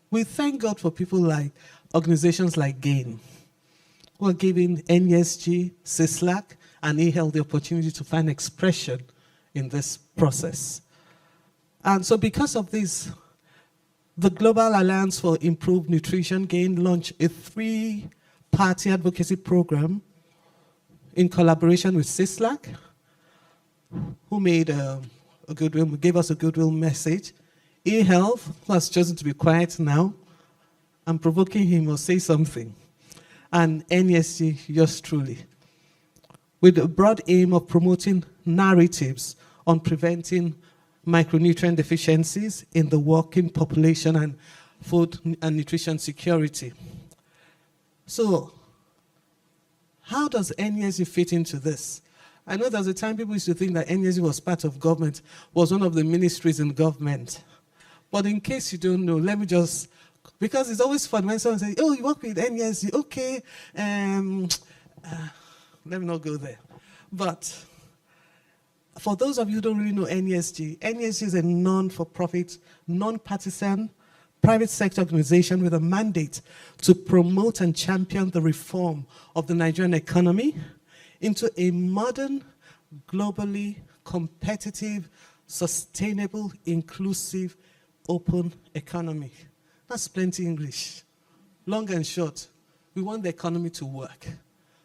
[SPEAKER 6] we thank God for people like organizations like GAIN, who are giving NESG, CISLAC, and eHealth the opportunity to find expression in this process. And so because of this, the Global Alliance for Improved Nutrition, GAIN, launched a 3-party advocacy program in collaboration with CISLAC, who made gave us a goodwill message. eHealth, who has chosen to be quiet now, I'm provoking him or say something. And NESG, yours truly, with a broad aim of promoting narratives on preventing micronutrient deficiencies in the working population and food and nutrition security. So, how does NESG fit into this? I know there's a time people used to think that NESG was part of government, was one of the ministries in government. But in case you don't know, let me just, because it's always fun when someone says, oh, you work with NESG, okay. Let me not go there. But for those of you who don't really know NESG, NESG is a non-for-profit, non-partisan, private sector organization with a mandate to promote and champion the reform of the Nigerian economy into a modern, globally competitive, sustainable, inclusive, open economy. That's plenty English. Long and short, we want the economy to work.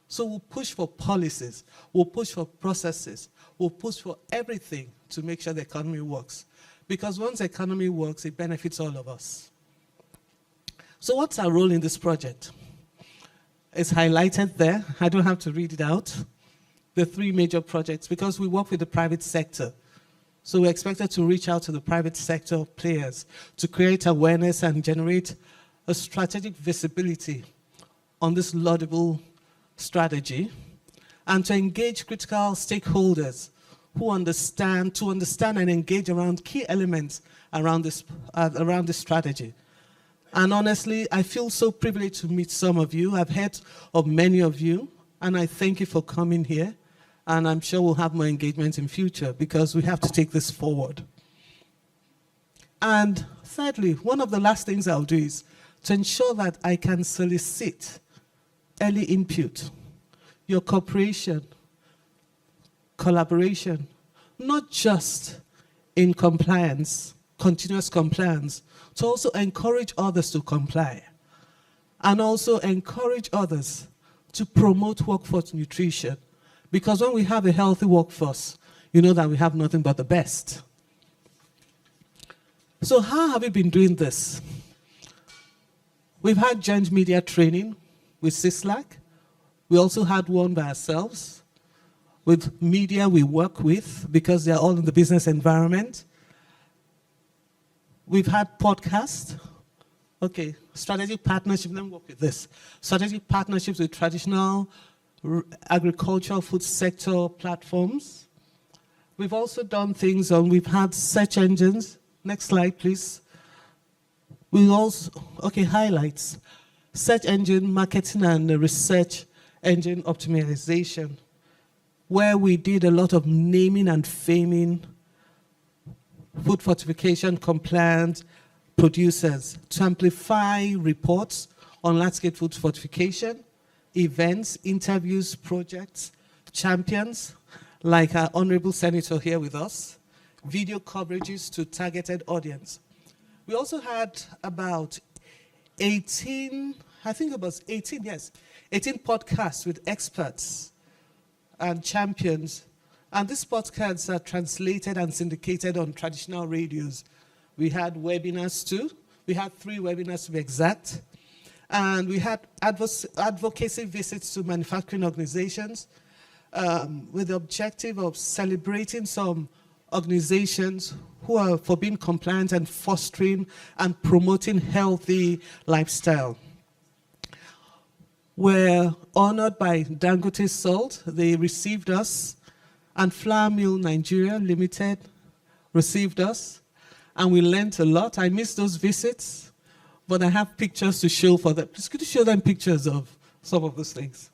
[SPEAKER 6] So we'll push for policies, we'll push for processes, we'll push for everything to make sure the economy works. Because once the economy works, it benefits all of us. So what's our role in this project? It's highlighted there. I don't have to read it out. The 3 major projects, because we work with the private sector. So we're expected to reach out to the private sector players to create awareness and generate a strategic visibility on this laudable strategy, and to engage critical stakeholders who understand and engage around key elements around this strategy. And honestly, I feel so privileged to meet some of you. I've heard of many of you, and I thank you for coming here. And I'm sure we'll have more engagement in future, because we have to take this forward. And thirdly, one of the last things I'll do is to ensure that I can solicit early input, your cooperation, collaboration, not just in compliance, continuous compliance, to also encourage others to comply, and also encourage others to promote workforce nutrition. Because when we have a healthy workforce, you know that we have nothing but the best. So how have we been doing this? We've had joint media training with CISLAC. We also had one by ourselves with media we work with, because they're all in the business environment. We've had podcasts. Okay, strategic partnership, let me work with this. Strategic partnerships with traditional agricultural food sector platforms. We've also done things on, we've had search engines. Next slide, please. We also, okay, highlights. Search engine marketing and research engine optimization, where we did a lot of naming and faming food fortification compliant producers to amplify reports on large-scale food fortification, events, interviews, projects, champions, like our honorable senator here with us, video coverages to targeted audience. We also had about 18, I think it was 18, yes, 18 podcasts with experts and champions. And these podcasts are translated and syndicated on traditional radios. We had webinars too. We had 3 webinars to be exact. And we had advocacy visits to manufacturing organizations with the objective of celebrating some organizations who are for being compliant and fostering and promoting healthy lifestyle. We're honored by Dangote Salt. They received us, and Flour Mill Nigeria Limited received us, and we learned a lot. I missed those visits, but I have pictures to show for them. Please, could you show them pictures of some of those things?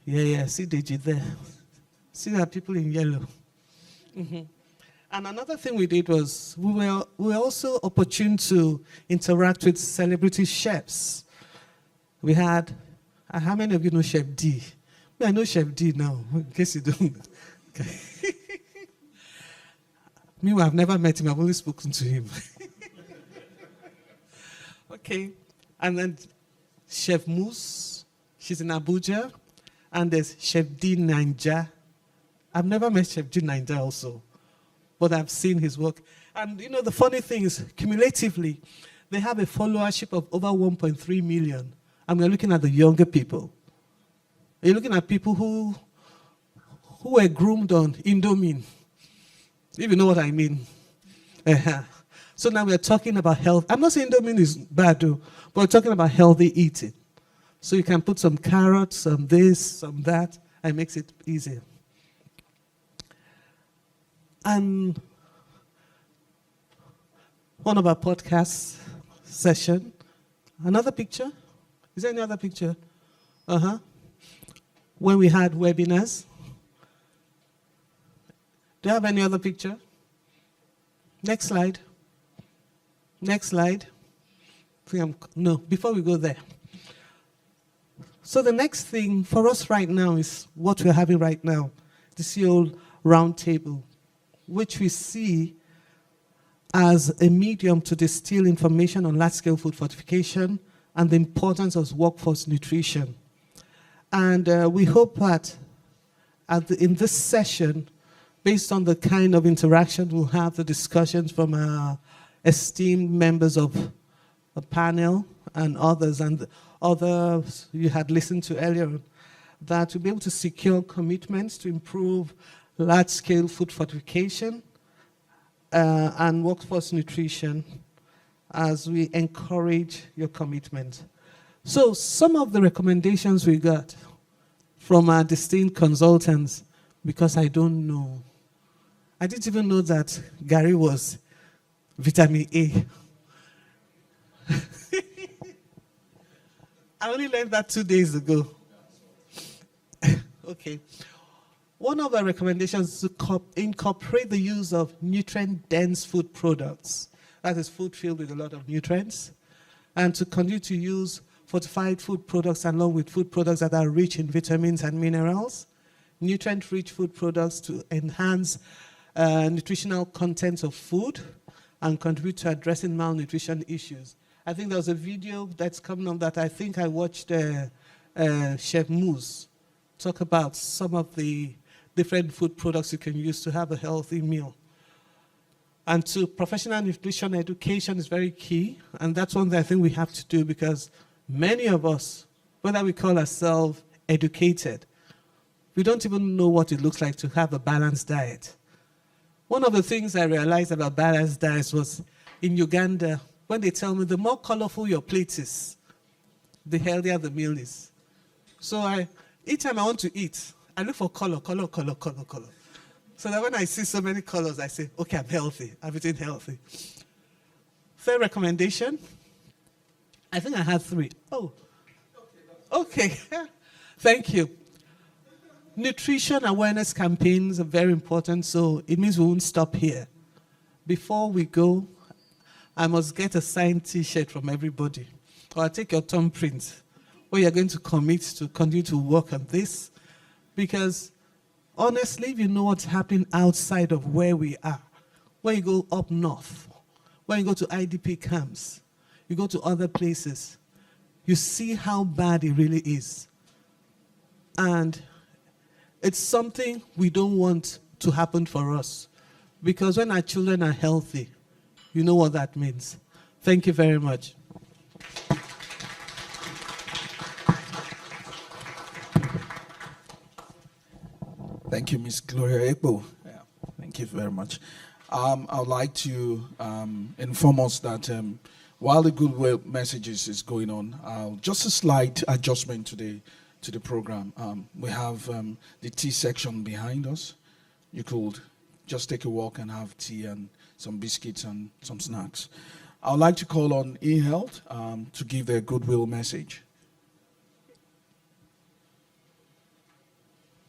[SPEAKER 6] Yeah, see Deji there. See that people in yellow. Mm-hmm. And another thing we did was we were also opportune to interact with celebrity chefs. We had, how many of you know Chef D? I know Chef D now, in case you don't. Okay. Meanwhile, I've never met him, I've only spoken to him. Okay, and then Chef Moose, she's in Abuja, and there's Chef D Ninja. I've never met Chef D Ninja also, but I've seen his work. And you know, the funny thing is, cumulatively, they have a followership of over 1.3 million, and we're looking at the younger people. You're looking at people who were groomed on Indomie, if you know what I mean. So now we're talking about health. I'm not saying Indomie is bad, though, but we're talking about healthy eating. So you can put some carrots, some this, some that, and it makes it easier. And one of our podcast session, another picture? Is there any other picture? When we had webinars. Do you have any other picture? Next slide. Next slide. No, before we go there. So the next thing for us right now is what we're having right now, the CEO Roundtable, which we see as a medium to distill information on large-scale food fortification and the importance of workforce nutrition. And we hope that in this session, based on the kind of interaction we'll have, the discussions from our esteemed members of the panel and others you had listened to earlier, that we'll be able to secure commitments to improve large-scale food fortification and workforce nutrition as we encourage your commitment. So some of the recommendations we got from our distinct consultants, because I don't know. I didn't even know that Gary was vitamin A. I only learned that 2 days ago. Okay. One of our recommendations is to incorporate the use of nutrient-dense food products. That is food filled with a lot of nutrients. And to continue to use fortified food products along with food products that are rich in vitamins and minerals. Nutrient-rich food products to enhance nutritional content of food and contribute to addressing malnutrition issues. I think there was a video that's coming on that I think I watched Chef Moose talk about some of the different food products you can use to have a healthy meal. And to professional nutrition education is very key, and that's one that I think we have to do because many of us, whether we call ourselves educated, we don't even know what it looks like to have a balanced diet. One of the things I realized about balanced diets was in Uganda, when they tell me the more colorful your plate is, the healthier the meal is. So each time I want to eat, I look for color. So that when I see so many colors, I say, okay, I'm healthy. I'm eating healthy. Third recommendation, I think I had 3. Oh, okay. Thank you. Nutrition awareness campaigns are very important, so it means we won't stop here. Before we go, I must get a signed T-shirt from everybody, or I'll take your thumbprint, where you're going to commit to continue to work on this, because honestly, if you know what's happening outside of where we are, when you go up north, when you go to IDP camps, you go to other places, you see how bad it really is. And it's something we don't want to happen for us. Because when our children are healthy, you know what that means. Thank you very much.
[SPEAKER 1] Thank you, Ms. Gloria Ekbo. Yeah, thank you very much. I would like to inform us that while the goodwill messages is going on, just a slight adjustment to the program. We have the tea section behind us. You could just take a walk and have tea and some biscuits and some snacks. I would like to call on eHealth to give their goodwill message.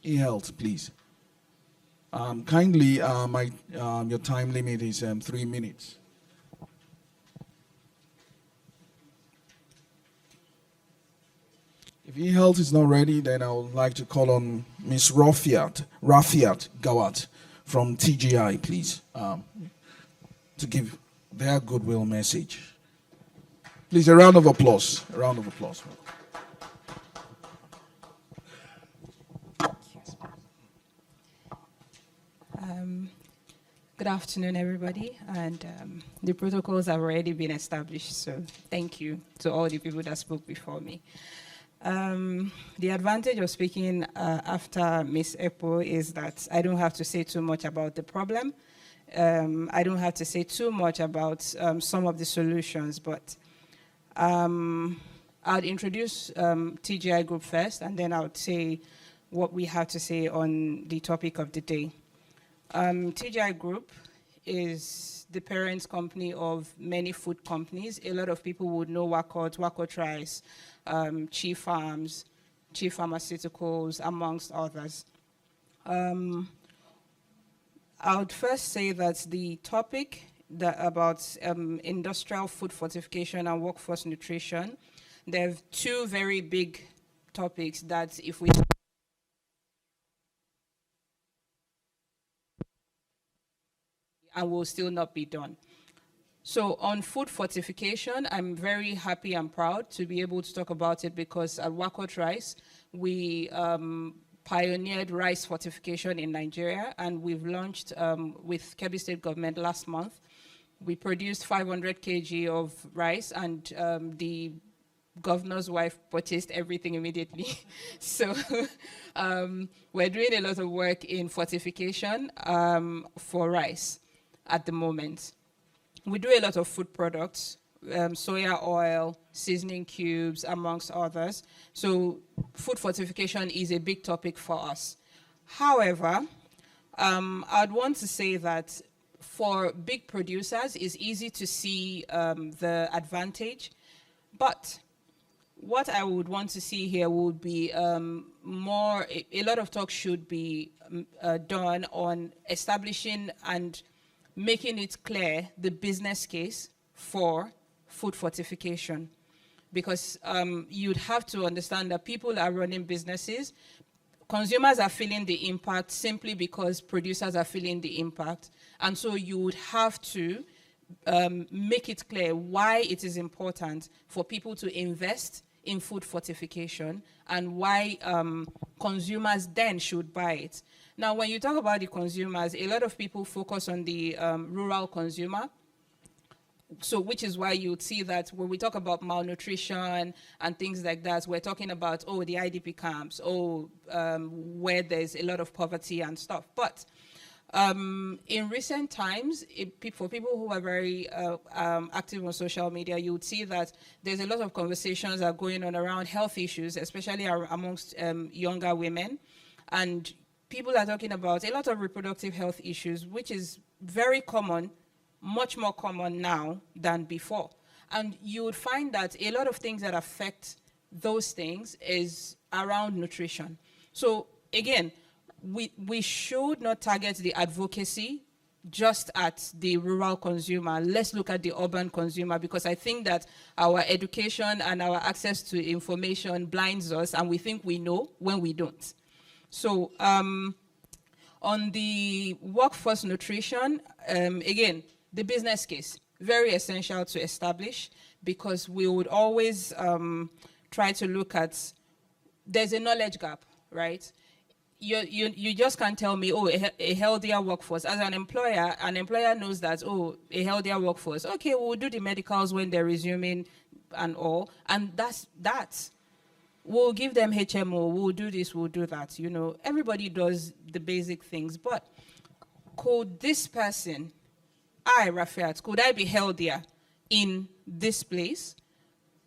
[SPEAKER 1] eHealth, please. Kindly, your time limit is 3 minutes. If eHealth is not ready, then I would like to call on Ms. Rafiat Gawat from TGI, please, to give their goodwill message. Please, a round of applause. A round of applause.
[SPEAKER 7] Good afternoon, everybody, and the protocols have already been established, so thank you to all the people that spoke before me. The advantage of speaking after Ms. Epo is that I don't have to say too much about the problem. I don't have to say too much about some of the solutions, but I'll introduce TGI Group first, and then I'll say what we have to say on the topic of the day. TGI Group is the parent company of many food companies. A lot of people would know Wakot Rice, Chief Farms, Chief Pharmaceuticals, amongst others. I would first say that the topic about industrial food fortification and workforce nutrition, there are 2 very big topics that if we and will still not be done. So on food fortification, I'm very happy and proud to be able to talk about it because at Wakot Rice, we pioneered rice fortification in Nigeria, and we've launched with Kebbi State government last month. We produced 500 kg of rice, and the governor's wife purchased everything immediately. So we're doing a lot of work in fortification for rice at the moment. We do a lot of food products, soya oil, seasoning cubes, amongst others. So food fortification is a big topic for us. However, I'd want to say that for big producers, it's easy to see the advantage, but what I would want to see here would be a lot of talk should be done on establishing and making it clear the business case for food fortification. Because you'd have to understand that people are running businesses. Consumers are feeling the impact simply because producers are feeling the impact. And so you would have to make it clear why it is important for people to invest in food fortification and why consumers then should buy it. Now, when you talk about the consumers, a lot of people focus on the rural consumer. So, which is why you would see that when we talk about malnutrition and things like that, we're talking about, the IDP camps, where there's a lot of poverty and stuff. But In recent times, for people who are very active on social media, you would see that there's a lot of conversations that are going on around health issues, especially amongst younger women. And people are talking about a lot of reproductive health issues, which is very common, much more common now than before. And you would find that a lot of things that affect those things is around nutrition. So again, we should not target the advocacy just at the rural consumer. Let's look at the urban consumer, because I think that our education and our access to information blinds us, and we think we know when we don't. So on the workforce nutrition, again, the business case, very essential to establish, because we would always try to look at, there's a knowledge gap, right? You just can't tell me, oh, a healthier workforce. As an employer knows that, oh, a healthier workforce. Okay, we'll do the medicals when they're resuming and all. And that's that. We'll give them HMO, we'll do this, we'll do that. You know, everybody does the basic things. But could this person, Rafiat, could I be healthier in this place?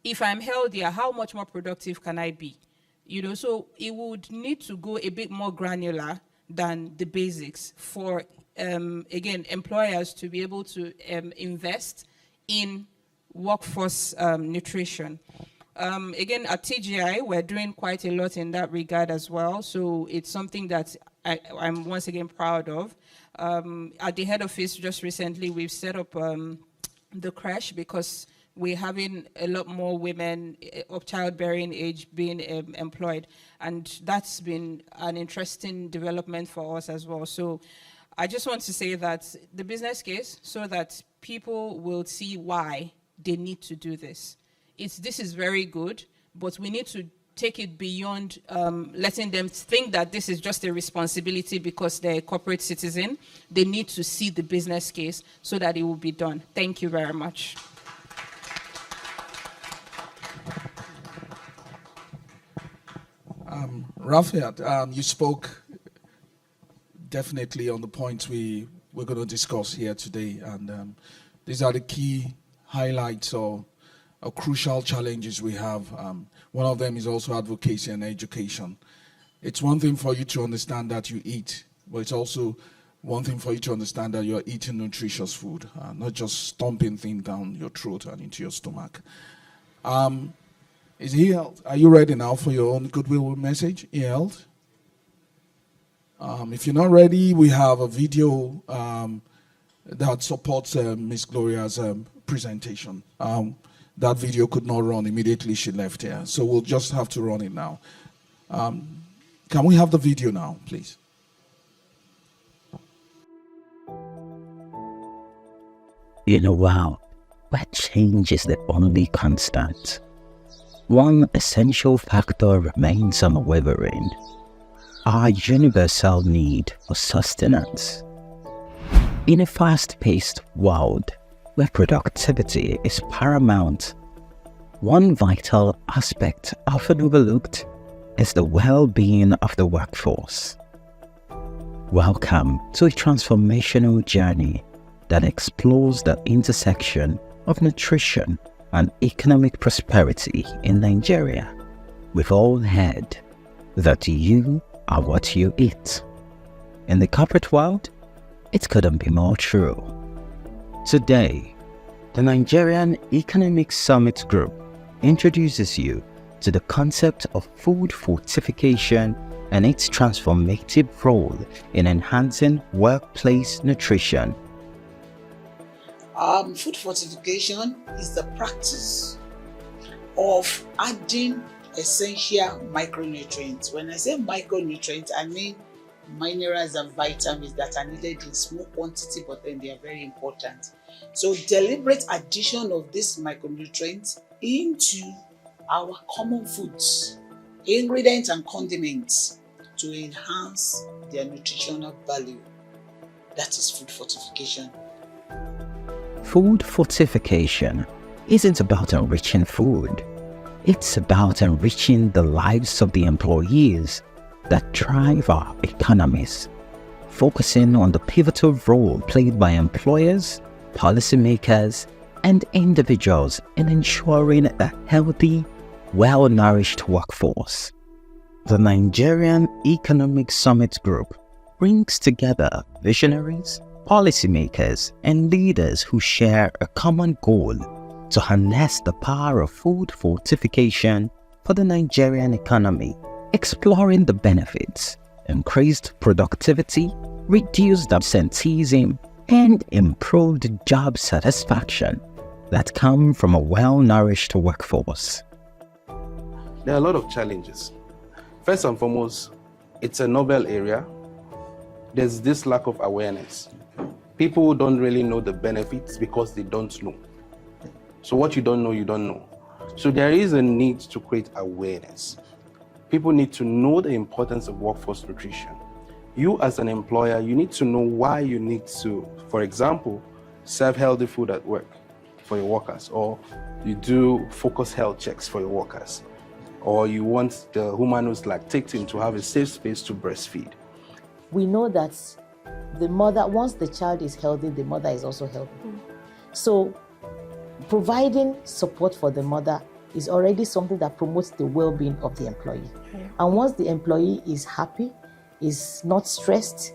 [SPEAKER 7] If I'm healthier, how much more productive can I be? You know, so it would need to go a bit more granular than the basics for, again, employers to be able to invest in workforce nutrition. Again, at TGI, we're doing quite a lot in that regard as well. So it's something that I'm once again proud of. At the head office, just recently, we've set up the creche, because we're having a lot more women of childbearing age being employed. And that's been an interesting development for us as well. So I just want to say that the business case, so that people will see why they need to do this. This is very good, but we need to take it beyond letting them think that this is just a responsibility because they're a corporate citizen. They need to see the business case so that it will be done. Thank you very much.
[SPEAKER 1] Rafiat, you spoke definitely on the points we're going to discuss here today, and these are the key highlights or crucial challenges we have. One of them is also advocacy and education. It's one thing for you to understand that you eat, but it's also one thing for you to understand that you're eating nutritious food, not just stomping things down your throat and into your stomach. Is he held? Are you ready now for your own goodwill message? He held? If you're not ready, we have a video that supports Miss Gloria's presentation. That video could not run immediately she left here, so we'll just have to run it now. Can we have the video now, please?
[SPEAKER 8] In a world where change is the only constant, one essential factor remains unwavering: our universal need for sustenance. In a fast-paced world where productivity is paramount, one vital aspect often overlooked is the well-being of the workforce. Welcome to a transformational journey that explores the intersection of nutrition and economic prosperity in Nigeria. We've all heard that you are what you eat. In the corporate world, it couldn't be more true. Today, the Nigerian Economic Summit Group introduces you to the concept of food fortification and its transformative role in enhancing workplace nutrition.
[SPEAKER 9] Food fortification is the practice of adding essential micronutrients. When I say micronutrients, I mean minerals and vitamins that are needed in small quantity, but then they are very important. So deliberate addition of these micronutrients into our common foods, ingredients and condiments to enhance their nutritional value. That is food fortification.
[SPEAKER 8] Food fortification isn't about enriching food. It's about enriching the lives of the employees that drive our economies. focusing on the pivotal role played by employers, policymakers, and individuals in ensuring a healthy, well-nourished workforce. The Nigerian Economic Summit Group brings together visionaries, policymakers, and leaders who share a common goal to harness the power of food fortification for the Nigerian economy, exploring the benefits, increased productivity, reduced absenteeism, and improved job satisfaction that come from a well-nourished workforce.
[SPEAKER 10] There are a lot of challenges. First and foremost, it's a novel area. There's this lack of awareness. People don't really know the benefits because they don't know. So what you don't know, you don't know. So there is a need to create awareness. People need to know the importance of workforce nutrition. You as an employer, you need to know why you need to, for example, serve healthy food at work for your workers, or you do focus health checks for your workers, or you want the woman who's lactating to have a safe space to breastfeed.
[SPEAKER 11] We know that the mother, once the child is healthy, the mother is also healthy. So providing support for the mother is already something that promotes the well-being of the employee. And once the employee is happy, is not stressed,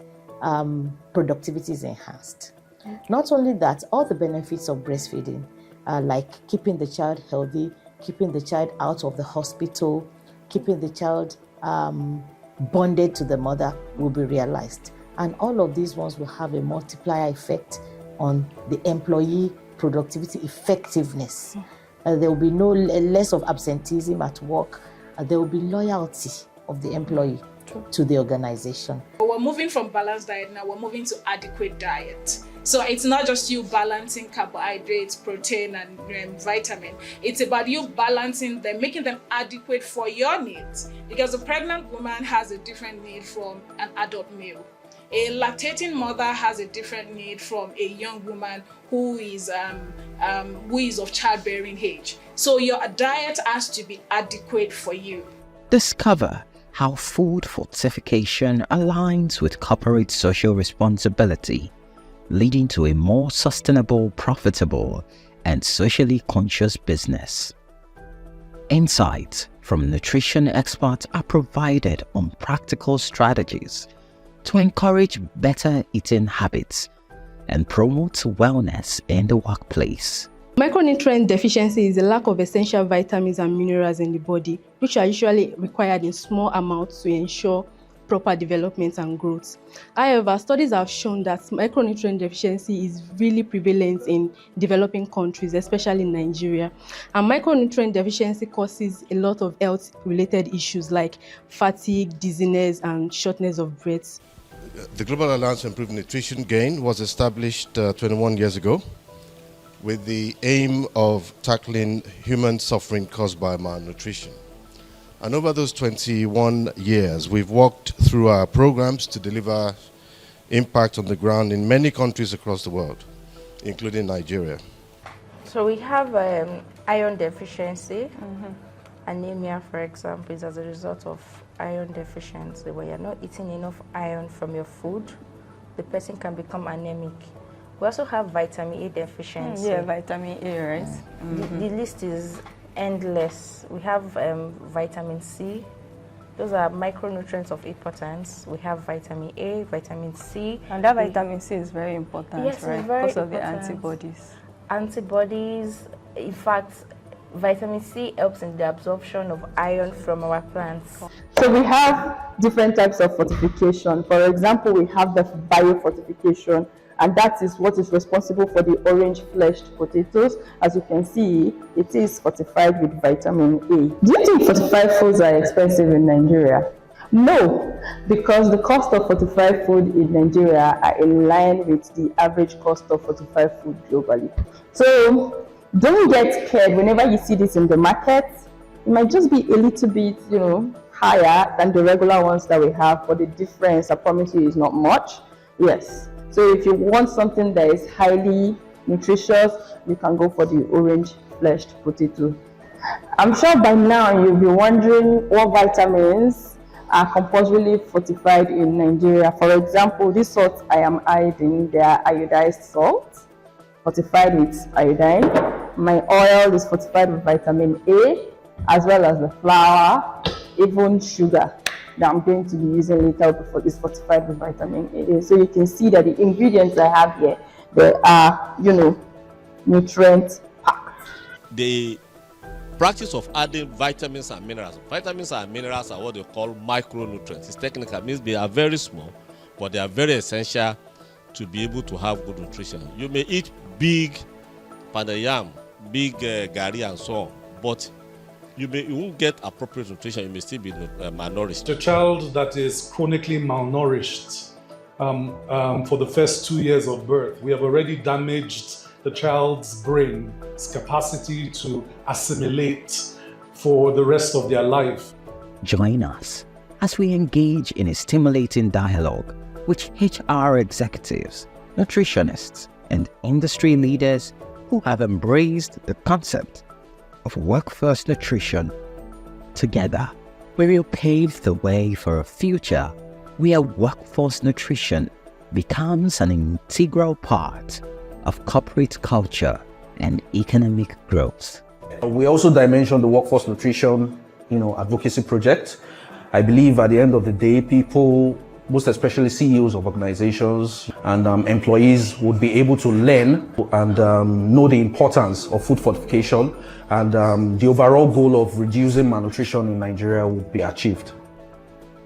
[SPEAKER 11] productivity is enhanced. Not only that, all the benefits of breastfeeding, like keeping the child healthy, keeping the child out of the hospital, keeping the child bonded to the mother, will be realized. And all of these ones will have a multiplier effect on the employee productivity effectiveness. There will be less of absenteeism at work. There will be loyalty of the employee to the organization.
[SPEAKER 12] We're moving from balanced diet now, we're moving to adequate diet. So it's not just you balancing carbohydrates, protein, and vitamin. It's about you balancing them, making them adequate for your needs. Because a pregnant woman has a different need from an adult male. A lactating mother has a different need from a young woman who is of childbearing age. So your diet has to be adequate for you.
[SPEAKER 8] Discover how food fortification aligns with corporate social responsibility, leading to a more sustainable, profitable, and socially conscious business. Insights from nutrition experts are provided on practical strategies to encourage better eating habits and promote wellness in the workplace.
[SPEAKER 13] Micronutrient deficiency is a lack of essential vitamins and minerals in the body, which are usually required in small amounts to ensure proper development and growth. However, studies have shown that micronutrient deficiency is really prevalent in developing countries, especially in Nigeria. And micronutrient deficiency causes a lot of health-related issues like fatigue, dizziness, and shortness of breath.
[SPEAKER 3] The Global Alliance for Improved Nutrition GAIN was established 21 years ago with the aim of tackling human suffering caused by malnutrition. And over those 21 years, we've walked through our programs to deliver impact on the ground in many countries across the world, including Nigeria.
[SPEAKER 14] So we have iron deficiency. Anemia, for example, is as a result of iron deficiency. When you're not eating enough iron from your food, the person can become anemic. We also have vitamin A deficiency.
[SPEAKER 15] Yeah, vitamin A, right?
[SPEAKER 14] The list is endless. We have vitamin C. Those are micronutrients of importance. We have vitamin A, vitamin C.
[SPEAKER 15] And that vitamin C is very important,
[SPEAKER 14] yes,
[SPEAKER 15] right?
[SPEAKER 14] It's very
[SPEAKER 15] because of
[SPEAKER 14] important.
[SPEAKER 15] the antibodies.
[SPEAKER 14] Antibodies, in fact, vitamin C helps in the absorption of iron from our plants.
[SPEAKER 16] So we have different types of fortification. For example, we have the biofortification, and that is what is responsible for the orange-fleshed potatoes. As you can see, it is fortified with vitamin A. Do you think fortified foods are expensive in Nigeria? No, because the cost of fortified food in Nigeria are in line with the average cost of fortified food globally. So don't get scared whenever you see this in the market. It might just be a little bit, higher than the regular ones that we have, but the difference, I promise you, is not much. Yes. So if you want something that is highly nutritious, you can go for the orange-fleshed potato. I'm sure by now you'll be wondering what vitamins are compulsorily fortified in Nigeria. For example, these salts I am adding, they are iodized salts, fortified with iodine. My oil is fortified with vitamin A, as well as the flour, even sugar that I'm going to be using later is fortified with vitamin A. So you can see that the ingredients I have here, they are, nutrient packed.
[SPEAKER 17] The practice of adding vitamins and minerals. Vitamins and minerals are what they call micronutrients. It's technical, means they are very small, but they are very essential to be able to have good nutrition. You may eat big pounded yam, big gari and so on, but you won't get appropriate nutrition. You may still be malnourished.
[SPEAKER 18] A child that is chronically malnourished for the first 2 years of birth, we have already damaged the child's brain's capacity to assimilate for the rest of their life.
[SPEAKER 8] Join us as we engage in a stimulating dialogue with HR executives, nutritionists, and industry leaders who have embraced the concept of workforce nutrition. Together, we will pave the way for a future where workforce nutrition becomes an integral part of corporate culture and economic growth.
[SPEAKER 19] We also dimension the workforce nutrition, advocacy project. I believe at the end of the day, people, most especially CEOs of organizations and employees, would be able to learn and know the importance of food fortification, and the overall goal of reducing malnutrition in Nigeria would be achieved.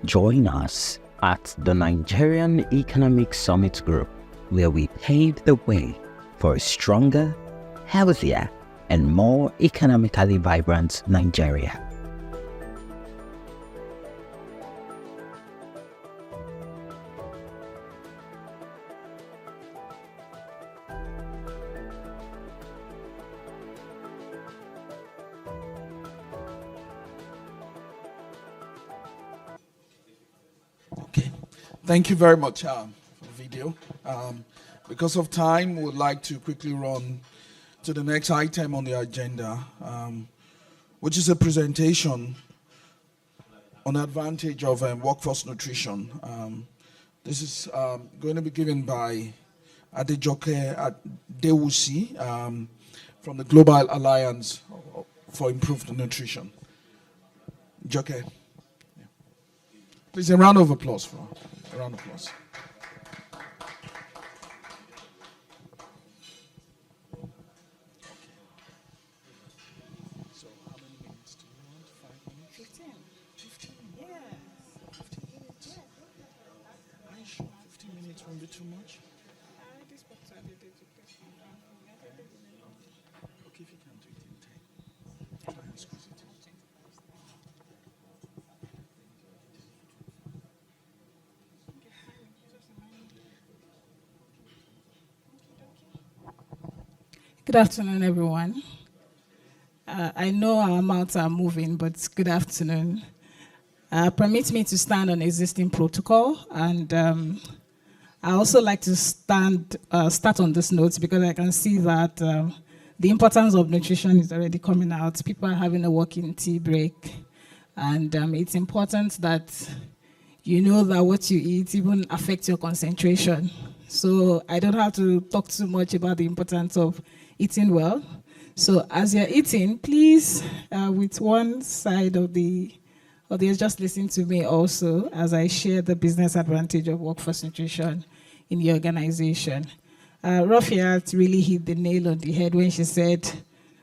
[SPEAKER 8] Join us at the Nigerian Economic Summit Group, where we pave the way for a stronger, healthier, and more economically vibrant Nigeria.
[SPEAKER 1] Thank you very much for the video. Because of time, we would like to quickly run to the next item on the agenda, which is a presentation on the advantage of workforce nutrition. This is going to be given by Adejoke Dewusi from the Global Alliance for Improved Nutrition. Joke. Please, a round of applause for her. A round of applause. So, how many minutes do you want? 5 minutes? 15. 15? Yes. 15 minutes? Yeah. Are you sure 15 minutes won't be too much? Okay, if you can do it in 10. Try and squeeze it in.
[SPEAKER 12] Good afternoon, everyone. I know our mouths are moving, but good afternoon. Permit me to stand on existing protocol, and I also like to start on this note because I can see that the importance of nutrition is already coming out. People are having a working tea break, and it's important that you know that what you eat even affects your concentration. So I don't have to talk too much about the importance of eating well. So as you're eating, please, with one side of the audience, just listen to me also as I share the business advantage of workforce nutrition in the organization. Rafiat really hit the nail on the head when she said,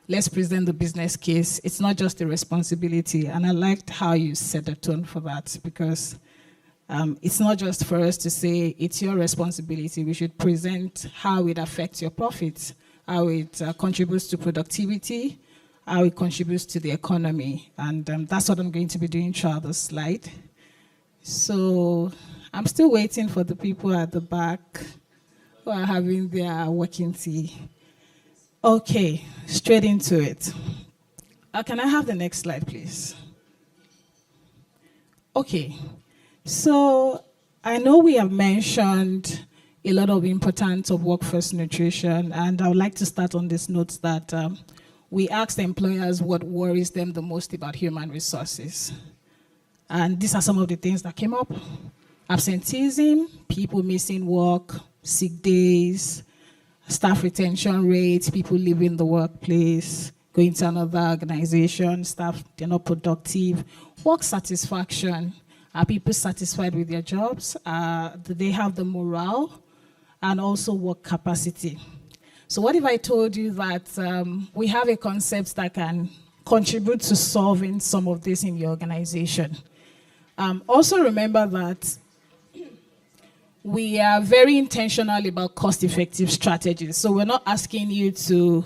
[SPEAKER 12] let's present the business case. It's not just a responsibility. And I liked how you set the tone for that, because it's not just for us to say it's your responsibility. We should present how it affects your profits, how it contributes to productivity, how it contributes to the economy. And that's what I'm going to be doing throughout the slide. So I'm still waiting for the people at the back who are having their working tea. Okay, straight into it. Can I have the next slide, please? Okay, so I know we have mentioned a lot of importance of workforce nutrition, and I would like to start on this note that we asked employers what worries them the most about human resources.
[SPEAKER 20] And these are some of the things that came up. Absenteeism, people missing work, sick days, staff retention rates, people leaving the workplace, going to another organization, staff, they're not productive. Work satisfaction, are people satisfied with their jobs? Do they have the morale? And also work capacity. So what if I told you that we have a concept that can contribute to solving some of this in your organization? Also remember that we are very intentional about cost-effective strategies. So we're not asking you to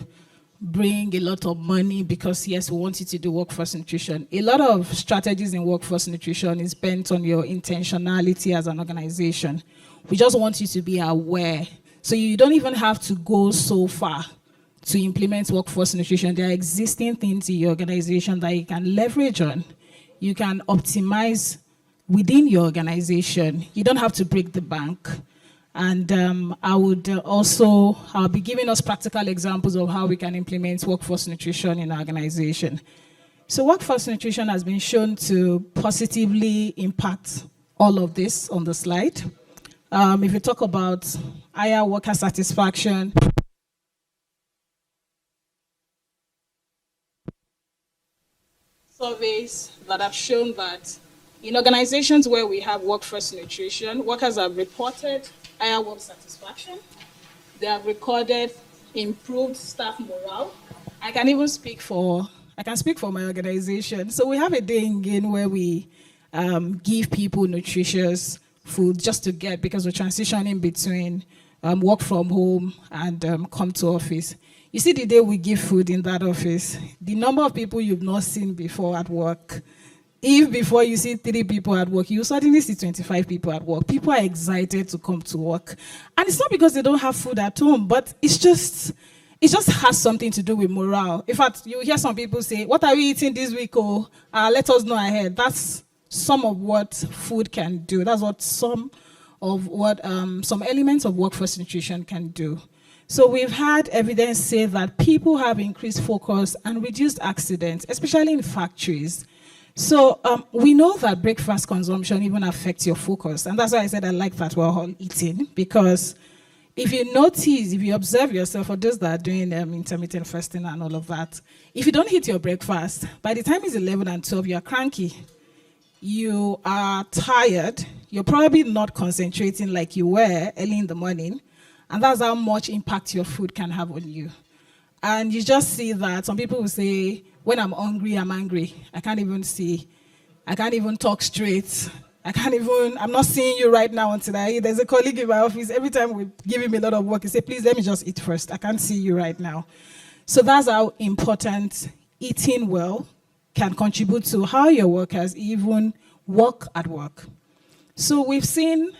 [SPEAKER 20] bring a lot of money because, yes, we want you to do workforce nutrition. A lot of strategies in workforce nutrition is bent on your intentionality as an organization. We just want you to be aware. So you don't even have to go so far to implement workforce nutrition. There are existing things in your organization that you can leverage on. You can optimize within your organization. You don't have to break the bank. And I'll be giving us practical examples of how we can implement workforce nutrition in our organization. So workforce nutrition has been shown to positively impact all of this on the slide. If you talk about higher worker satisfaction, surveys that have shown that in organizations where we have workforce nutrition, workers have reported higher work satisfaction. They have recorded improved staff morale. I can speak for my organization. So we have a day in Gain where we give people nutritious food just to get, because we're transitioning between work from home and come to office. You see, the day we give food in that office, the number of people you've not seen before at work, if before you see 3 people at work, you suddenly see 25 people at work. People are excited to come to work. And it's not because they don't have food at home, but it just has something to do with morale. In fact, you hear some people say, what are we eating this week? Oh, let us know ahead. That's some of what food can do. That's what some elements of workforce nutrition can do. So we've had evidence say that people have increased focus and reduced accidents, especially in factories. So we know that breakfast consumption even affects your focus. And that's why I said I like that we're all eating, because if you notice, if you observe yourself, for those that are doing intermittent fasting and all of that, if you don't eat your breakfast, by the time it's 11 and 12, you're cranky. You are tired. You're probably not concentrating like you were early in the morning. And that's how much impact your food can have on you. And you just see that some people will say, when I'm hungry, I'm angry. I can't even talk straight. I'm not seeing you right now until I eat. There's a colleague in my office, every time we give him a lot of work, he say, please let me just eat first. I can't see you right now. So that's how important eating well can contribute to how your workers even work at work. So we've seen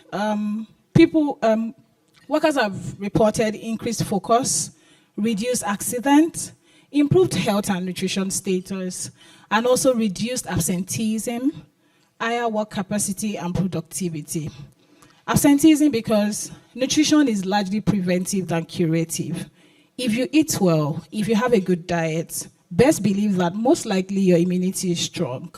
[SPEAKER 20] workers have reported increased focus, reduced accident, improved health and nutrition status, and also reduced absenteeism, higher work capacity and productivity. Absenteeism, because nutrition is largely preventive than curative. If you eat well, if you have a good diet, best believe that most likely your immunity is strong.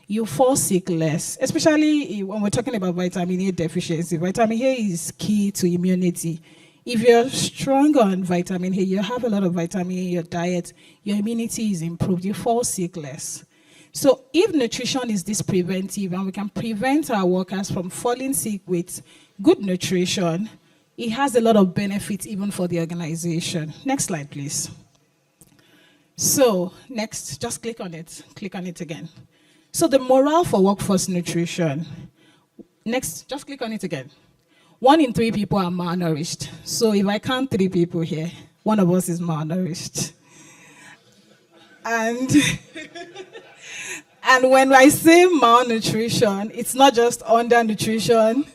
[SPEAKER 20] You fall sick less, especially when we're talking about vitamin A deficiency. Vitamin A is key to immunity. If you're strong on vitamin A, you have a lot of vitamin A in your diet, your immunity is improved, you fall sick less. So if nutrition is this preventive and we can prevent our workers from falling sick with good nutrition, it has a lot of benefits even for the organization. Next slide, please. So next, just click on it again. So the morale for workforce nutrition. Next, just click on it again. 1 in 3 people are malnourished. So if I count 3 people here, one of us is malnourished. And when I say malnutrition, it's not just undernutrition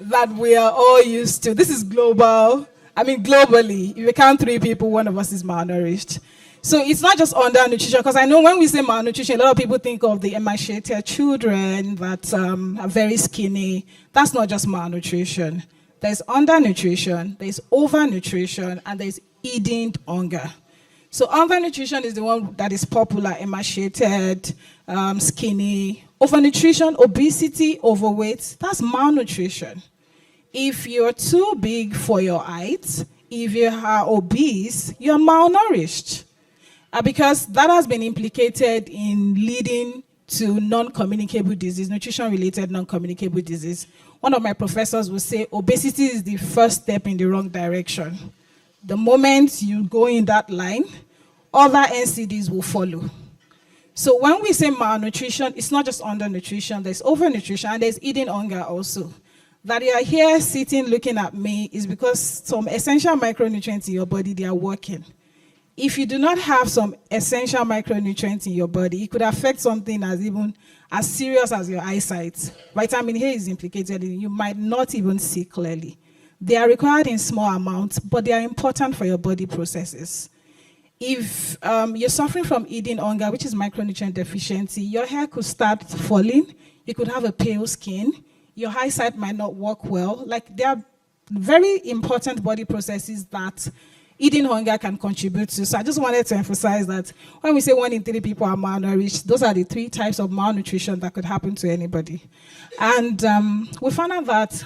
[SPEAKER 20] that we are all used to. This is global. Globally, if you count 3 people, one of us is malnourished. So it's not just undernutrition, because I know when we say malnutrition, a lot of people think of the emaciated children that are very skinny. That's not just malnutrition. There's undernutrition, there's overnutrition, and there's eating hunger. So undernutrition is the one that is popular: emaciated, skinny. Overnutrition, obesity, overweight, that's malnutrition. If you're too big for your height, if you are obese, you're malnourished. Because that has been implicated in leading to non-communicable disease, nutrition-related non-communicable disease. One of my professors would say obesity is the first step in the wrong direction. The moment you go in that line, other NCDs will follow. So when we say malnutrition, it's not just undernutrition, there's overnutrition, and there's eating hunger also. That you are here sitting looking at me is because some essential micronutrients in your body, they are working. If you do not have some essential micronutrients in your body, it could affect something even as serious as your eyesight. Vitamin A is implicated in it. You might not even see clearly. They are required in small amounts, but they are important for your body processes. If you're suffering from eating hunger, which is micronutrient deficiency, your hair could start falling, you could have a pale skin, your eyesight might not work well. Like, there are very important body processes that eating hunger can contribute to. So I just wanted to emphasize that when we say 1 in 3 people are malnourished, those are the 3 types of malnutrition that could happen to anybody. And we found out that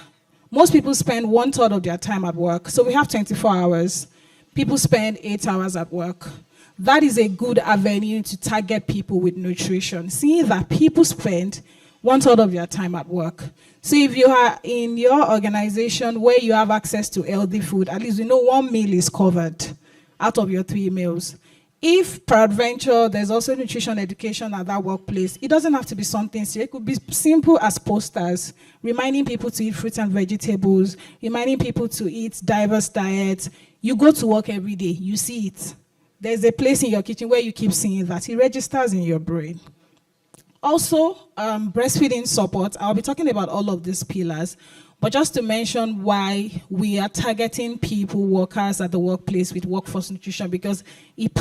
[SPEAKER 20] most people spend 1/3 of their time at work. So we have 24 hours. People spend 8 hours at work. That is a good avenue to target people with nutrition, seeing that people spend 1/3 of their time at work. So if you are in your organization where you have access to healthy food, at least you know 1 meal is covered out of your 3 meals. If peradventure there's also nutrition education at that workplace, it doesn't have to be something serious. It could be simple as posters, reminding people to eat fruits and vegetables, reminding people to eat diverse diets. You go to work every day, you see it. There's a place in your kitchen where you keep seeing that. It registers in your brain. Also, breastfeeding support. I'll be talking about all of these pillars, but just to mention why we are targeting people, workers at the workplace with workforce nutrition, because it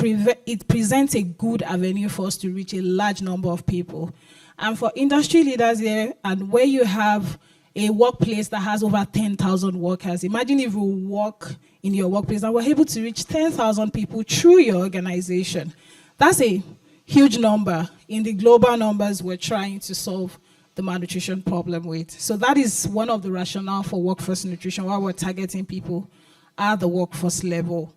[SPEAKER 20] presents a good avenue for us to reach a large number of people. And for industry leaders here, and where you have a workplace that has over 10,000 workers, imagine if you work in your workplace and we're able to reach 10,000 people through your organization. That's a huge number in the global numbers we're trying to solve the malnutrition problem with. So that is one of the rationale for workforce nutrition, why we're targeting people at the workforce level.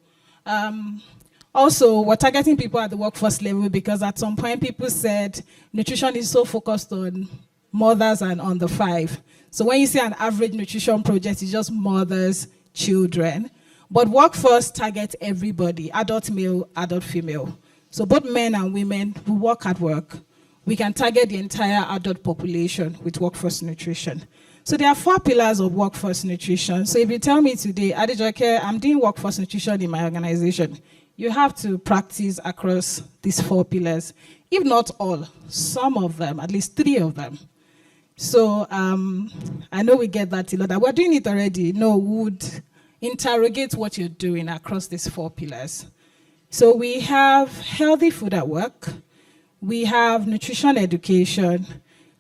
[SPEAKER 20] Also, we're targeting people at the workforce level because at some point people said nutrition is so focused on mothers and on the 5. So when you see an average nutrition project, it's just mothers, children. But workforce targets everybody, adult male, adult female. So both men and women who work at work, we can target the entire adult population with workforce nutrition. So there are 4 pillars of workforce nutrition. So if you tell me today, Adejoke, I'm doing workforce nutrition in my organization, you have to practice across these 4 pillars. If not all, some of them, at least 3 of them. So I know we get that a lot. We're doing it already. No, we would interrogate what you're doing across these 4 pillars. So we have healthy food at work. We have nutrition education,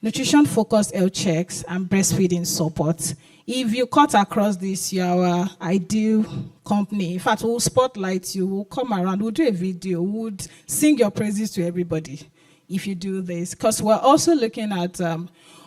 [SPEAKER 20] nutrition-focused health checks, and breastfeeding support. If you cut across this, you're our ideal company. In fact, we'll spotlight you, we'll come around, we'll do a video, we'll sing your praises to everybody if you do this. Because we're also looking at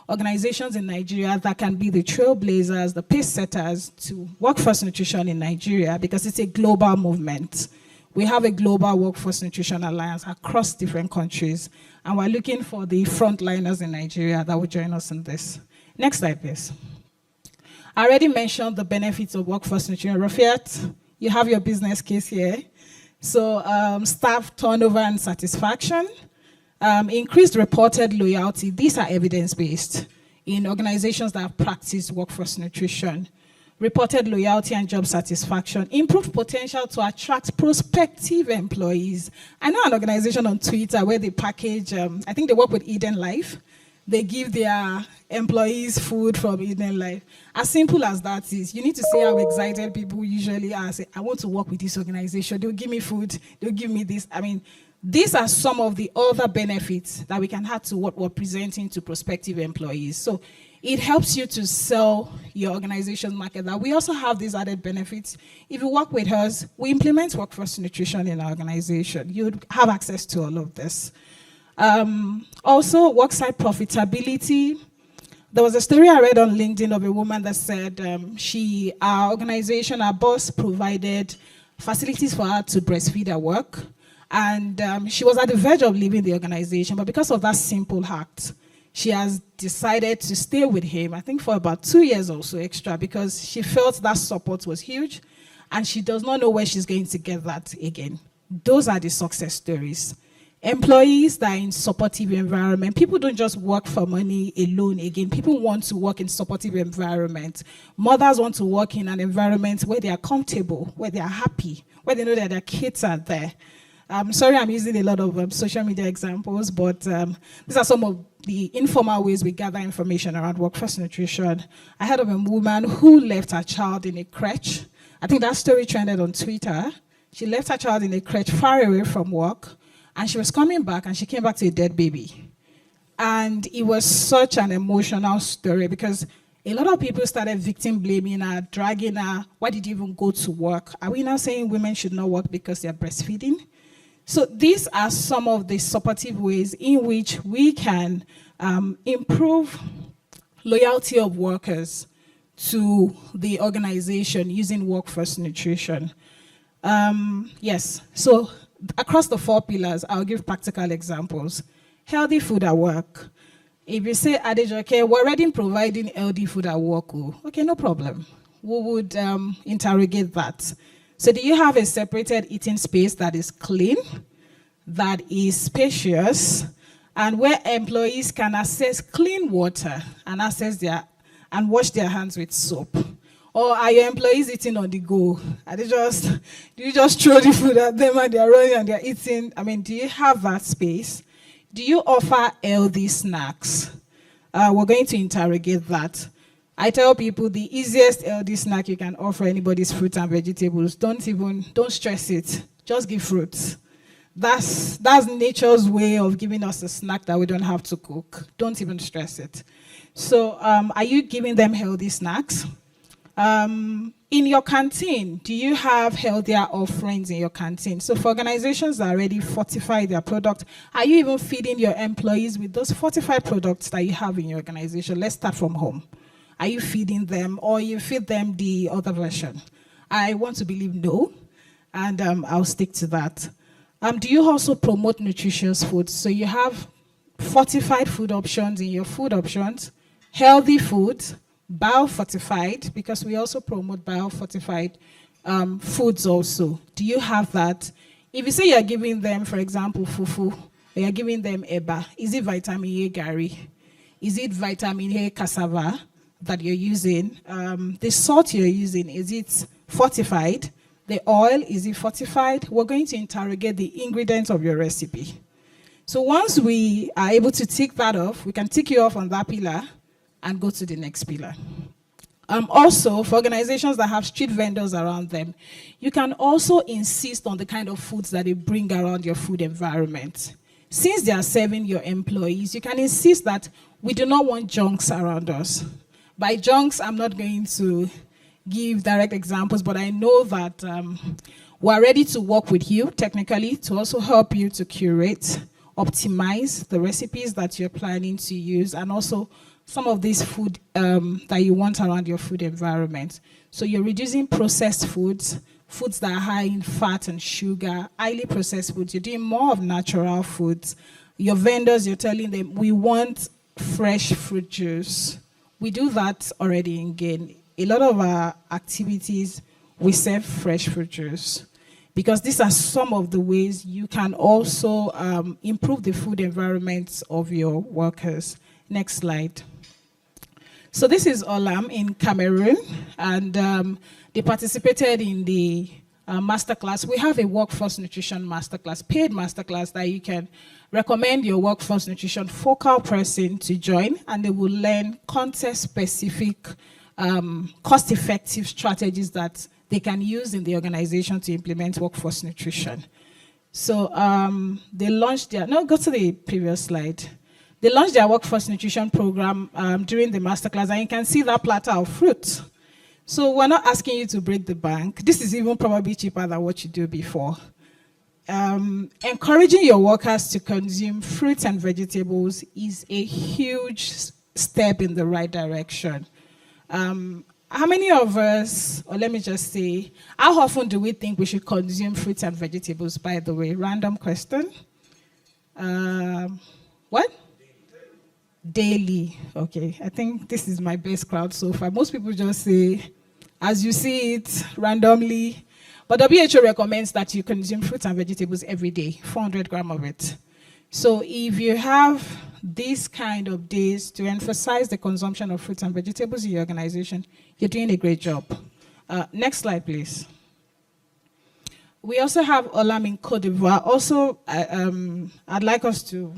[SPEAKER 20] organizations in Nigeria that can be the trailblazers, the pace setters to workforce nutrition in Nigeria, because it's a global movement. We have a global workforce nutrition alliance across different countries, and we're looking for the frontliners in Nigeria that will join us in this. Next slide, please. I already mentioned the benefits of workforce nutrition. Rafiat, you have your business case here. So staff turnover and satisfaction, increased reported loyalty. These are evidence-based in organizations that have practiced workforce nutrition. Reported loyalty and job satisfaction, improved potential to attract prospective employees. I know an organization on Twitter where they package, I think they work with Eden Life. They give their employees food from Eden Life. As simple as that is, you need to see how excited people usually are. Say, I want to work with this organization. They'll give me food. They'll give me this. I mean, these are some of the other benefits that we can have to what we're presenting to prospective employees. So It helps you to sell your organization's market. That we also have these added benefits. If you work with us, we implement workforce nutrition in our organization. You'd have access to all of this. Also, worksite profitability. There was a story I read on LinkedIn of a woman that said our organization, our boss provided facilities for her to breastfeed at work. And she was at the verge of leaving the organization, but because of that simple act, she has decided to stay with him, I think for about 2 years or so extra, because she felt that support was huge, and she does not know where she's going to get that again. Those are the success stories. Employees that are in supportive environment. People don't just work for money alone again. People want to work in supportive environment. Mothers want to work in an environment where they are comfortable, where they are happy, where they know that their kids are there. I'm sorry I'm using a lot of social media examples, but these are some of the informal ways we gather information around workforce nutrition. I heard of a woman who left her child in a crèche. I think that story trended on Twitter. She left her child in a crèche far away from work, and she was coming back, and she came back to a dead baby. And it was such an emotional story because a lot of people started victim blaming her, dragging her. Why did you even go to work? Are we now saying women should not work because they're breastfeeding? So these are some of the supportive ways in which we can improve loyalty of workers to the organization using workforce nutrition. Yes, so across the 4 pillars, I'll give practical examples. Healthy food at work. If you say, Adejoke, we're already providing healthy food at work, okay, no problem. We would interrogate that. So do you have a separated eating space that is clean, that is spacious, and where employees can access clean water and and wash their hands with soap? Or are your employees eating on the go? Do you just throw the food at them and they're running and they're eating? I mean, do you have that space? Do you offer healthy snacks? We're going to interrogate that. I tell people the easiest healthy snack you can offer anybody is fruit and vegetables. Don't stress it. Just give fruits. That's nature's way of giving us a snack that we don't have to cook. Don't even stress it. So are you giving them healthy snacks? In your canteen, do you have healthier offerings in your canteen? So for organizations that already fortify their product, are you even feeding your employees with those fortified products that you have in your organization? Let's start from home. Are you feeding them, or you feed them the other version? I want to believe no, and I'll stick to that. Do you also promote nutritious foods? So you have fortified food options in your food options, healthy foods, biofortified, because we also promote biofortified foods also. Do you have that? If you say you're giving them, for example, fufu, or you're giving them eba, is it vitamin A gari? Is it vitamin A cassava that you're using? The salt you're using, is it fortified? The oil, is it fortified? We're going to interrogate the ingredients of your recipe. So once we are able to tick that off, we can tick you off on that pillar and go to the next pillar. Also, for organizations that have street vendors around them, you can also insist on the kind of foods that they bring around your food environment. Since they are serving your employees, you can insist that we do not want junks around us. By junks, I'm not going to give direct examples, but I know that we're ready to work with you technically to also help you to curate, optimize the recipes that you're planning to use, and also some of these food that you want around your food environment. So you're reducing processed foods, foods that are high in fat and sugar, highly processed foods. You're doing more of natural foods. Your vendors, you're telling them, we want fresh fruit juice. We do that already in Gain. A lot of our activities, we serve fresh fruit juice, because these are some of the ways you can also improve the food environment of your workers. Next slide. So this is Olam in Cameroon, and they participated in the masterclass. We have a workforce nutrition masterclass, paid masterclass, that you can recommend your workforce nutrition focal person to join, and they will learn context-specific, cost-effective strategies that they can use in the organization to implement workforce nutrition. So they launched their, no, go to the previous slide. They launched their workforce nutrition program during the masterclass, and you can see that platter of fruit. So we're not asking you to break the bank. This is even probably cheaper than what you do before. Encouraging your workers to consume fruits and vegetables is a huge step in the right direction. How many of us, or let me just say, how often do we think we should consume fruits and vegetables, by the way? Random question. What? Daily. Okay, I think this is my best crowd so far. Most people just say, as you see it, randomly. But WHO recommends that you consume fruits and vegetables every day, 400 grams of it. So if you have these kind of days to emphasize the consumption of fruits and vegetables in your organization, you're doing a great job. Next slide, please. We also have Olam in Cote d'Ivoire. Also, I'd like us to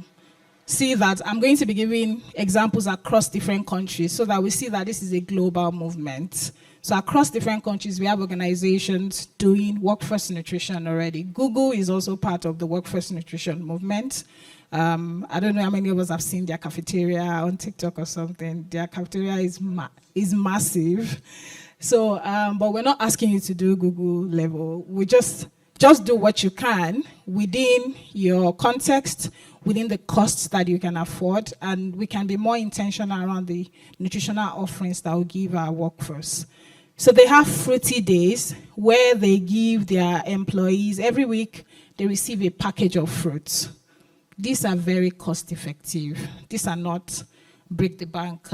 [SPEAKER 20] see that I'm going to be giving examples across different countries so that we see that this is a global movement. So across different countries, we have organizations doing workforce nutrition already. Google is also part of the workforce nutrition movement. I don't know how many of us have seen their cafeteria on TikTok or something. Their cafeteria is massive. So, but we're not asking you to do Google level. We just do what you can within your context, within the costs that you can afford, and we can be more intentional around the nutritional offerings that we give our workforce. So they have fruity days where they give their employees, every week, they receive a package of fruits. These are very cost effective. These are not break the bank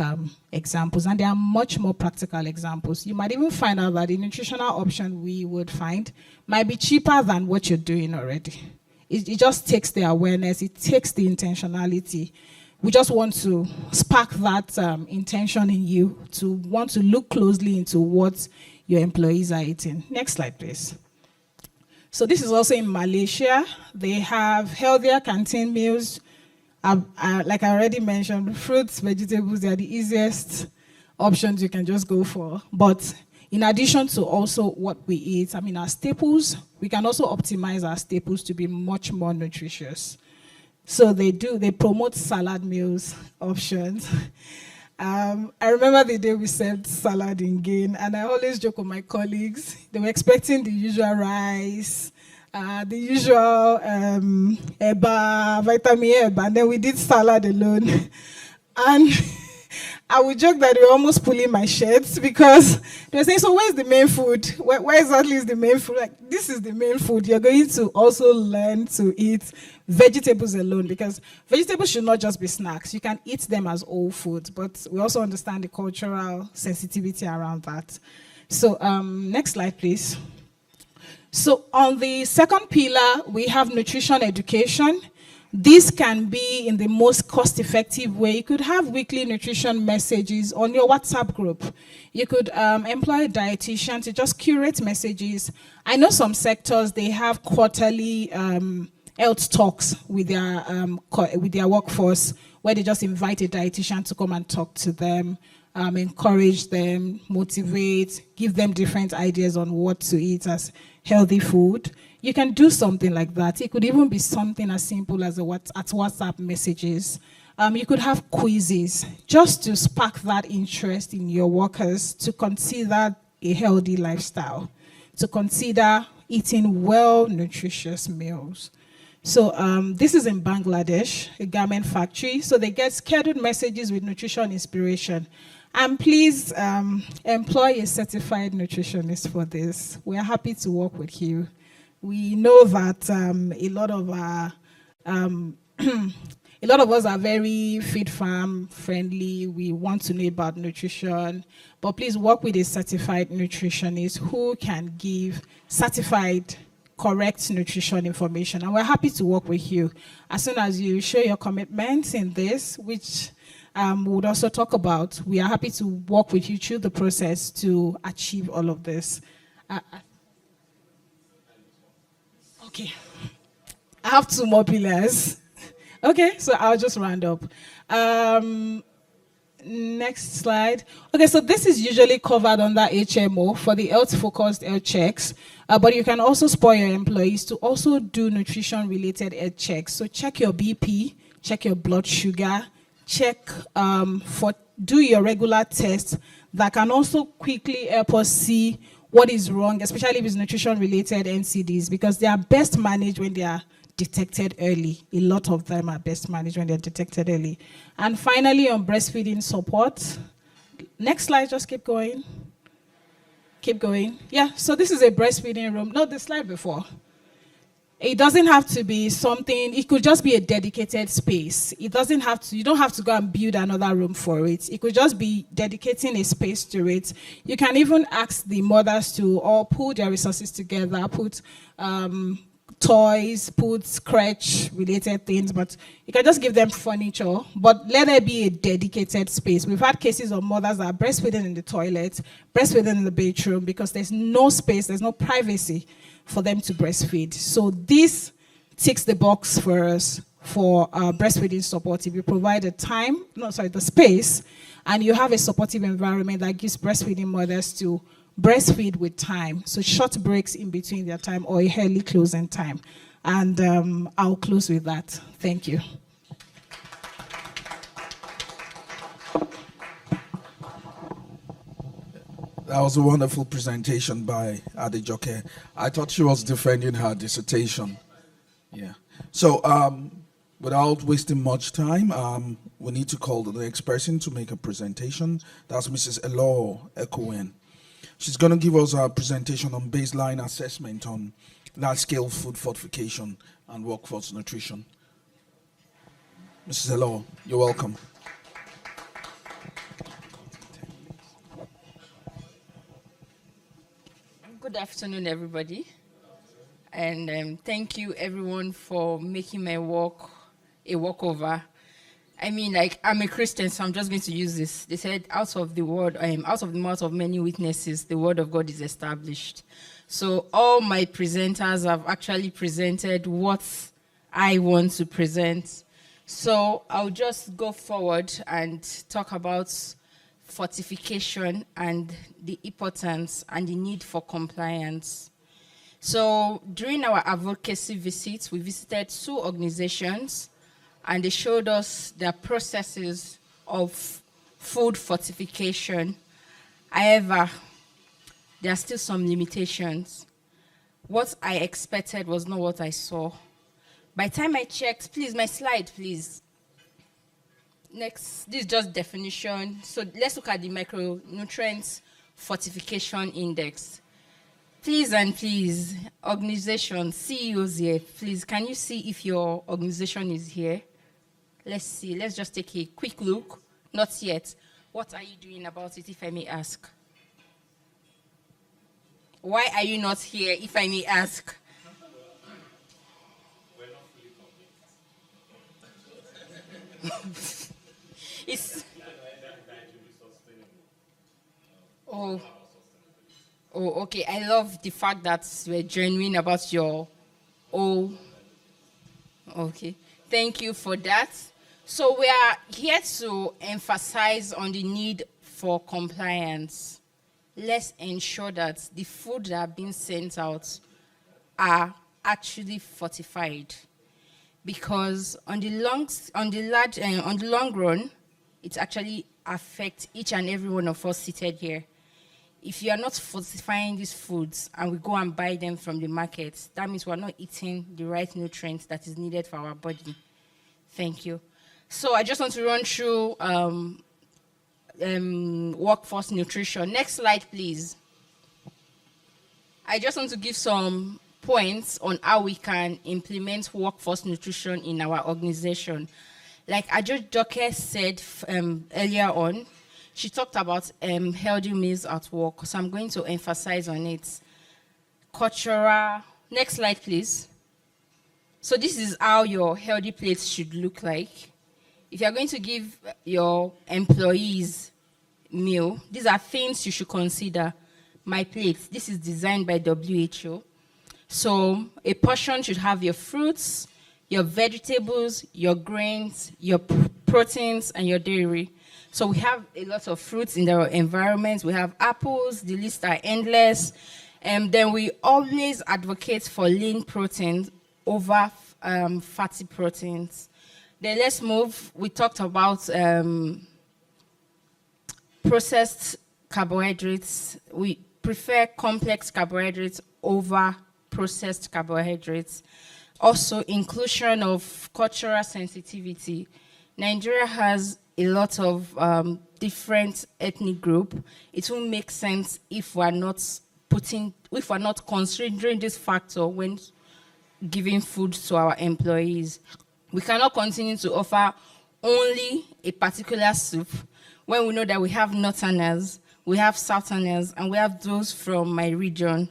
[SPEAKER 20] examples, and they are much more practical examples. You might even find out that the nutritional option we would find might be cheaper than what you're doing already. It just takes the awareness, it takes the intentionality. We just want to spark that intention in you to want to look closely into what your employees are eating. Next slide, please. So this is also in Malaysia. They have healthier canteen meals. Like I already mentioned, fruits, vegetables, they are the easiest options you can just go for. But in addition to also what we eat, our staples, we can also optimize our staples to be much more nutritious. So they promote salad meals options. I remember the day we served salad in Gain, and I always joke with my colleagues, they were expecting the usual rice, the usual vitamin eba, and then we did salad alone. And I would joke that they were almost pulling my shirts because they were saying, so where's the main food? Where exactly is the main food? Like, this is the main food. You're going to also learn to eat vegetables alone, because vegetables should not just be snacks. You can eat them as whole foods, but we also understand the cultural sensitivity around that. So next slide, please. So on the second pillar, we have nutrition education. This can be in the most cost-effective way. You could have weekly nutrition messages on your WhatsApp group. You could employ a dietitian to just curate messages. I know some sectors, they have quarterly health talks with their workforce, where they just invite a dietitian to come and talk to them, encourage them, motivate, give them different ideas on what to eat as healthy food. You can do something like that. It could even be something as simple as WhatsApp messages. You could have quizzes just to spark that interest in your workers to consider a healthy lifestyle, to consider eating well, nutritious meals. So this is in Bangladesh, a garment factory. So they get scheduled messages with nutrition inspiration. And please employ a certified nutritionist for this. We are happy to work with you. We know that a lot of us are very Fit Farm friendly. We want to know about nutrition, but please work with a certified nutritionist who can give certified, correct nutrition information. And we're happy to work with you as soon as you show your commitment in this, which we would also talk about. We are happy to work with you through the process to achieve all of this. Okay, I have 2 more pillars. Okay, so I'll just round up. Next slide. Okay, so this is usually covered under HMO for the health-focused health checks, but you can also spoil your employees to also do nutrition-related health checks. So check your BP, check your blood sugar, do your regular test that can also quickly help us see what is wrong, especially with nutrition-related NCDs, because they are best managed when they are detected early. A lot of them are best managed when they're detected early. And finally, on breastfeeding support. Next slide, just keep going. Keep going. Yeah, so this is a breastfeeding room. No, the slide before. It doesn't have to be something, it could just be a dedicated space. It doesn't have to, you don't have to go and build another room for it. It could just be dedicating a space to it. You can even ask the mothers to all pull their resources together, put toys, put crutch related things, but you can just give them furniture, but let there be a dedicated space. We've had cases of mothers that are breastfeeding in the toilet, breastfeeding in the bedroom, because there's no space, there's no privacy for them to breastfeed. So this ticks the box for us for breastfeeding support. If you provide the space, and you have a supportive environment that gives breastfeeding mothers to breastfeed with time, so short breaks in between their time or a early closing time. And I'll close with that. Thank you.
[SPEAKER 1] That was a wonderful presentation by Adejoke. I thought she was defending her dissertation. Yeah. So without wasting much time, we need to call the next person to make a presentation. That's Mrs. Elo Ekowen. She's going to give us a presentation on baseline assessment on large-scale food fortification and workforce nutrition. Mrs. Elo, you're welcome.
[SPEAKER 21] Good afternoon, everybody. And thank you, everyone, for making my walk a walkover. I mean, like, I'm a Christian, so I'm just going to use this. They said, out of the mouth of many witnesses, the word of God is established. So all my presenters have actually presented what I want to present. So I'll just go forward and talk about fortification and the importance and the need for compliance. So during our advocacy visits, we visited 2 organizations, and they showed us their processes of food fortification. However, there are still some limitations. What I expected was not what I saw. By the time I checked, please, my slide, please. Next, this is just definition. So let's look at the Micronutrient Fortification Index. Please and please, organizations, CEOs here, please, can you see if your organization is here? Let's see, let's just take a quick look. Not yet. What are you doing about it, if I may ask? Why are you not here, if I may ask?
[SPEAKER 22] We're not fully
[SPEAKER 21] It's... Oh, okay. I love the fact that we're genuine about your... Oh, okay. Thank you for that. So we are here to emphasize on the need for compliance. Let's ensure that the food that are being sent out are actually fortified, because on the long run, it actually affects each and every one of us seated here. If you are not fortifying these foods and we go and buy them from the market, that means we're not eating the right nutrients that is needed for our body. Thank you. So I just want to run through workforce nutrition. Next slide, please. I just want to give some points on how we can implement workforce nutrition in our organization. Like Adejoke said earlier on, she talked about healthy meals at work, so I'm going to emphasize on it. Cultural, next slide, please. So this is how your healthy plates should look like. If you're going to give your employees meal, these are things you should consider. My plate, this is designed by WHO. So a portion should have your fruits, your vegetables, your grains, your proteins, and your dairy. So we have a lot of fruits in our environment. We have apples, the list are endless. And then we always advocate for lean proteins over fatty proteins. Then let's move. We talked about processed carbohydrates. We prefer complex carbohydrates over processed carbohydrates. Also, inclusion of cultural sensitivity. Nigeria has a lot of different ethnic groups. It won't make sense if we're not considering this factor when giving food to our employees. We cannot continue to offer only a particular soup when we know that we have Northerners, we have Southerners, and we have those from my region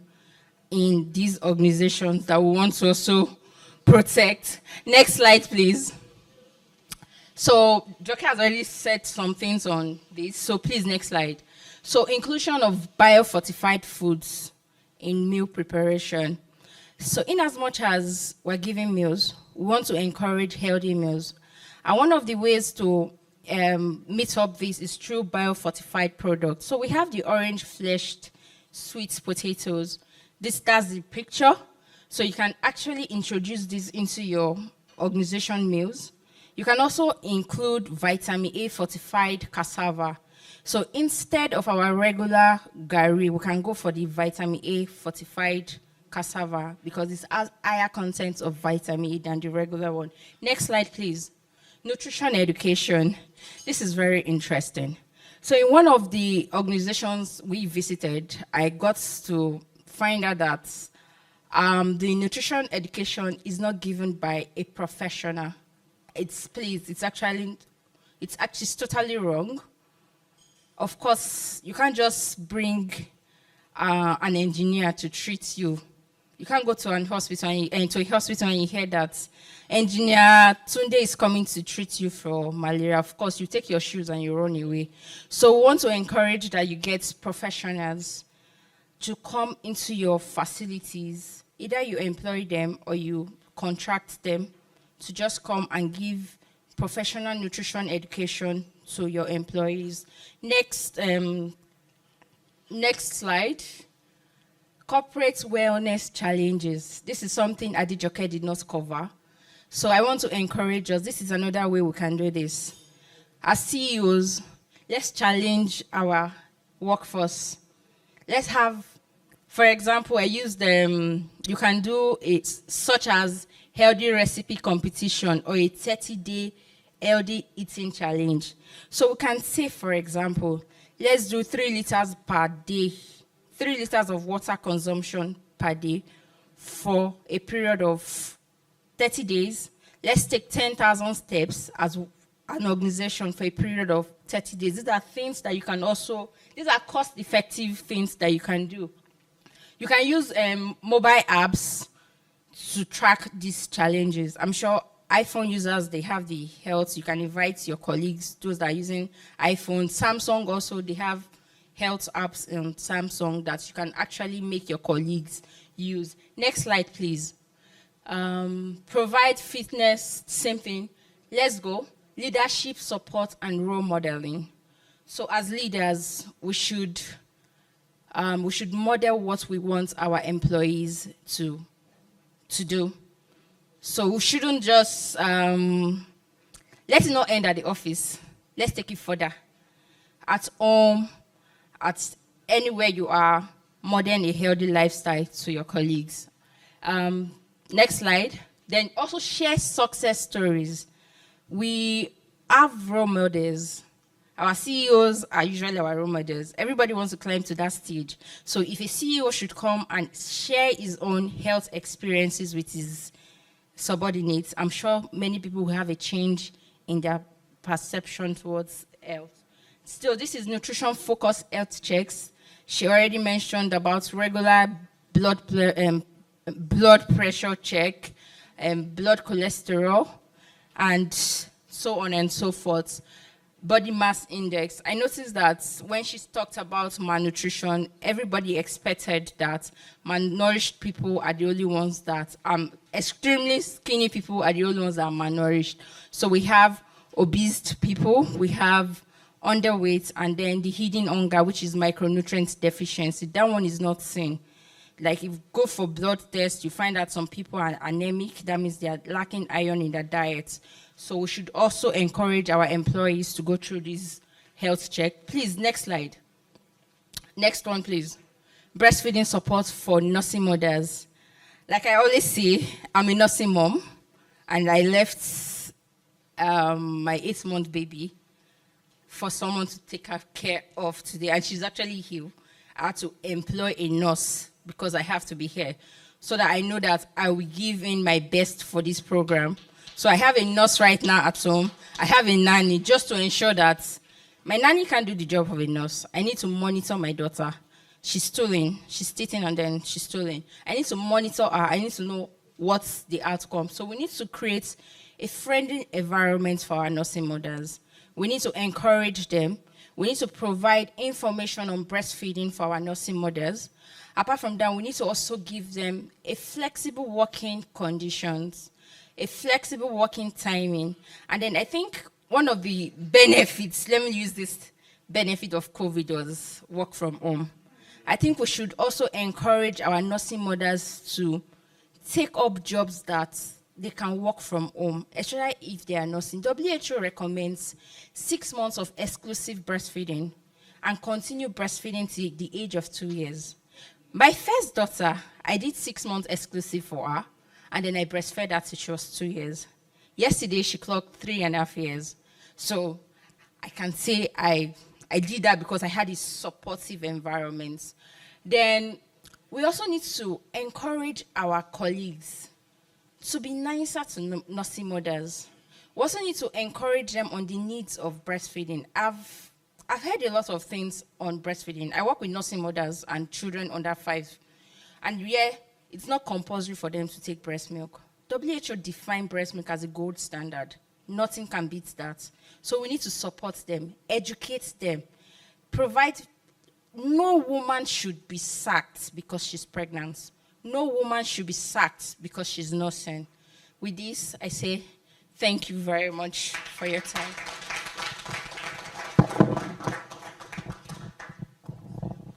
[SPEAKER 21] in these organizations that we want to also protect. Next slide, please. So Joke has already said some things on this, so please, next slide. So inclusion of biofortified foods in meal preparation. So in as much as we're giving meals, we want to encourage healthy meals. And one of the ways to meet up this is through biofortified products. So we have the orange fleshed sweet potatoes. That's the picture. So you can actually introduce this into your organization meals. You can also include vitamin A fortified cassava. So instead of our regular gari, we can go for the vitamin A fortified cassava because it has higher content of vitamin A than the regular one. Next slide, please. Nutrition education. This is very interesting. So in one of the organizations we visited, I got to find out that the nutrition education is not given by a professional. It's actually totally wrong. Of course, you can't just bring an engineer to treat you. You can't go to a hospital and you hear that engineer Tunde is coming to treat you for malaria. Of course, you take your shoes and you run away. So we want to encourage that you get professionals to come into your facilities. Either you employ them or you contract them to just come and give professional nutrition education to your employees. Next slide. Corporate wellness challenges. This is something Adijoke did not cover. So I want to encourage us. This is another way we can do this. As CEOs, let's challenge our workforce. Let's have, for example, I use you can do it such as healthy recipe competition or a 30-day healthy eating challenge. So we can say, for example, let's do 3 liters per day, 3 liters of water consumption per day for a period of 30 days. Let's take 10,000 steps as an organization for a period of 30 days. These are things that you can also, these are cost-effective things that you can do. You can use mobile apps to track these challenges. I'm sure iPhone users, they have the health. You can invite your colleagues, those that are using iPhone. Samsung also, they have health apps in Samsung that you can actually make your colleagues use. Next slide, please. Provide fitness, same thing. Let's go. Leadership, support, and role modeling. So as leaders, we should model what we want our employees to do. So we shouldn't just, let it not end at the office. Let's take it further. At home, at anywhere you are, model a healthy lifestyle to your colleagues. Next slide. Then also share success stories. We have role models. Our CEOs are usually our role models. Everybody wants to climb to that stage. So if a CEO should come and share his own health experiences with his subordinates, I'm sure many people will have a change in their perception towards health. Still, this is nutrition-focused health checks. She already mentioned about regular blood pressure check, blood cholesterol, and so on and so forth. Body mass index. I noticed that when she talked about malnutrition, everybody expected that malnourished people are the only ones that, extremely skinny people are the only ones that are malnourished. So we have obese people, we have underweight, and then the hidden hunger, which is micronutrient deficiency. That one is not seen. Like if you go for blood tests, you find that some people are anemic. That means they are lacking iron in their diet. So we should also encourage our employees to go through this health check. Please, next slide. Next one, please. Breastfeeding support for nursing mothers. Like I always say, I'm a nursing mom, and I left my 8-month baby for someone to take care of today, and she's actually here. I had to employ a nurse because I have to be here, so that I know that I will give in my best for this program. So I have a nurse right now at home. I have a nanny just to ensure that my nanny can't do the job of a nurse. I need to monitor my daughter. She's stooling, she's teething, and then she's stooling. I need to monitor her. I need to know what's the outcome. So we need to create a friendly environment for our nursing mothers. We need to encourage them. We need to provide information on breastfeeding for our nursing mothers. Apart from that, we need to also give them a flexible working conditions, a flexible working timing. And then I think one of the benefits, let me use this benefit of COVID, was work from home. I think we should also encourage our nursing mothers to take up jobs that they can work from home, especially if they are nursing. WHO recommends 6 months of exclusive breastfeeding and continue breastfeeding till the age of 2 years. My first daughter, I did 6 months exclusive for her, and then I breastfed her till she was 2 years. Yesterday, she clocked 3.5 years. So I can say I did that because I had a supportive environment. Then we also need to encourage our colleagues to be nicer to nursing mothers. We also need to encourage them on the needs of breastfeeding. I've heard a lot of things on breastfeeding. I work with nursing mothers and children under 5. And yeah, it's not compulsory for them to take breast milk. WHO defined breast milk as a gold standard. Nothing can beat that. So we need to support them, educate them, provide. No woman should be sacked because she's pregnant. No woman should be sacked because she's nursing. With this, I say thank you very much for your time.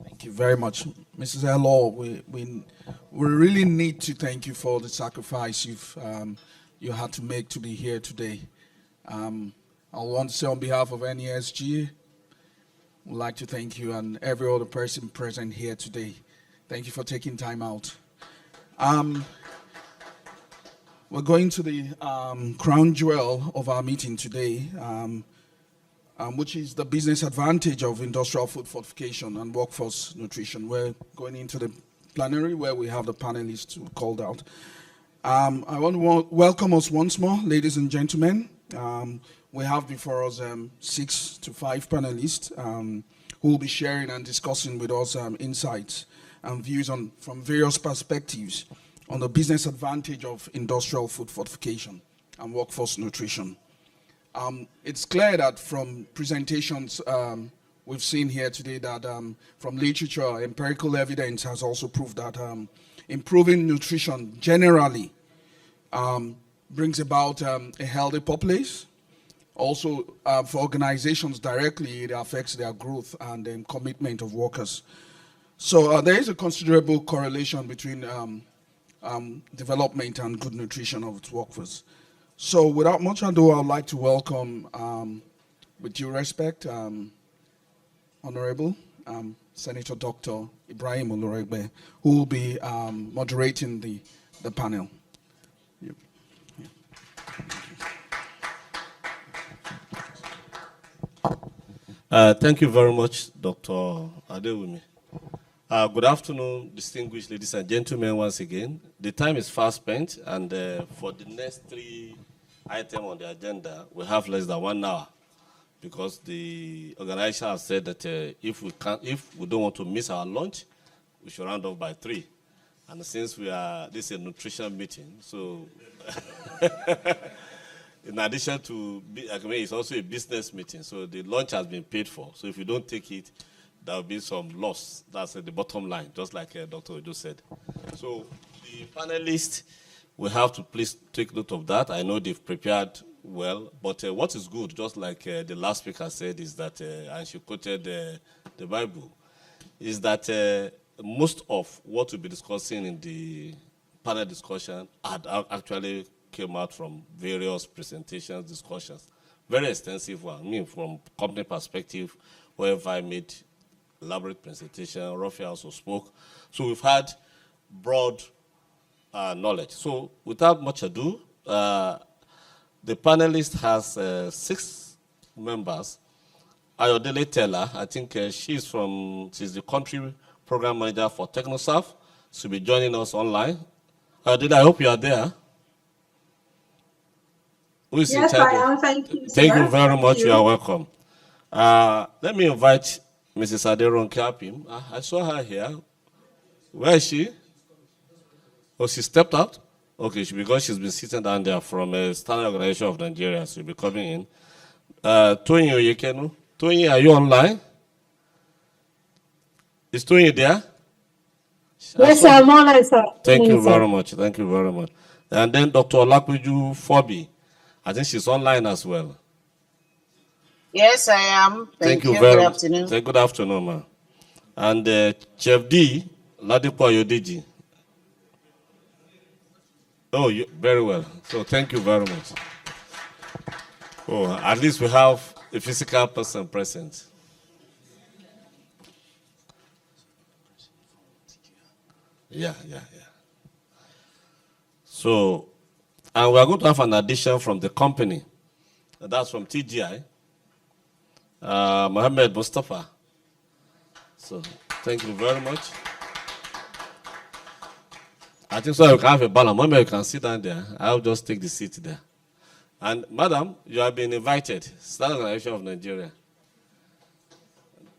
[SPEAKER 1] Thank you very much, Mrs. Elo. We really need to thank you for the sacrifice you had to make to be here today. I want to say on behalf of NESG, we'd like to thank you and every other person present here today. Thank you for taking time out. We're going to the crown jewel of our meeting today, which is the business advantage of industrial food fortification and workforce nutrition. We're going into the plenary where we have the panelists who called out. I want to welcome us once more, ladies and gentlemen. We have before us 6 to 5 panelists who will be sharing and discussing with us insights and views from various perspectives on the business advantage of industrial food fortification and workforce nutrition. It's clear that from presentations we've seen here today that from literature, empirical evidence has also proved that improving nutrition generally brings about a healthy populace. Also, for organizations directly, it affects their growth and commitment of workers. So there is a considerable correlation between development and good nutrition of its workforce. So without much ado, I would like to welcome, with due respect, Honorable Senator Dr. Ibrahim Oloregbe, who will be moderating the panel.
[SPEAKER 17] Thank you very much, Dr. Adewumi. Good afternoon, distinguished ladies and gentlemen, once again. The time is fast spent, and for the next 3 items on the agenda, we have less than 1 hour, because the organizer has said that if we don't want to miss our lunch, we should round off by 3. And since this is a nutrition meeting, so in addition to, it's also a business meeting, so the lunch has been paid for. So if you don't take it, there will be some loss. That's the bottom line, just like Dr. Ojo said. So the panelists, we have to please take note of that. I know they've prepared well, but what is good, just like the last speaker said, is that, and she quoted the Bible, is that most of what we'll be discussing in the panel discussion are actually came out from various presentations, discussions. Very extensive one. I mean, from company perspective, wherever I made elaborate presentation, Rafi also spoke. So we've had broad knowledge. So without much ado, the panelist has 6 members. Ayodele Taylor, I think she's the country program manager for TechnoServe. She'll be joining us online. Ayodele, I hope you are there. Who is
[SPEAKER 2] yes,
[SPEAKER 17] in charge?
[SPEAKER 2] I am. Thank you,
[SPEAKER 17] Thank
[SPEAKER 2] sir.
[SPEAKER 17] you very
[SPEAKER 2] Thank
[SPEAKER 17] much.
[SPEAKER 2] you.
[SPEAKER 17] You are welcome. Let me invite Mrs. Aderon Kapim. I saw her here. Where is she? Oh, she stepped out? Okay, because she's been sitting down there from a Standard Organization of Nigeria. She'll be coming in. Tony Oyekenu. Tony, are you online? Is Tony there?
[SPEAKER 2] Yes, sir, I'm online, sir.
[SPEAKER 17] Thank you
[SPEAKER 2] Sir.
[SPEAKER 17] very much. Thank you very much. And then Dr. Olapeju Fobi. I think she's online as well.
[SPEAKER 4] Yes, I am. Thank you.
[SPEAKER 17] Very
[SPEAKER 4] Good
[SPEAKER 17] much.
[SPEAKER 4] afternoon.
[SPEAKER 17] Good afternoon, ma'am. And Chef D, Ladipo Ayodeji. Oh, very well. So thank you very much. Oh, at least we have a physical person present. Yeah. So, and we are going to have an addition from the company. That's from TGI, Mohammed Mustafa. So, thank you very much. I think so. You can have a balance. Mohammed, you can sit down there. I'll just take the seat there. And, madam, you have been invited. Standard Organization of Nigeria.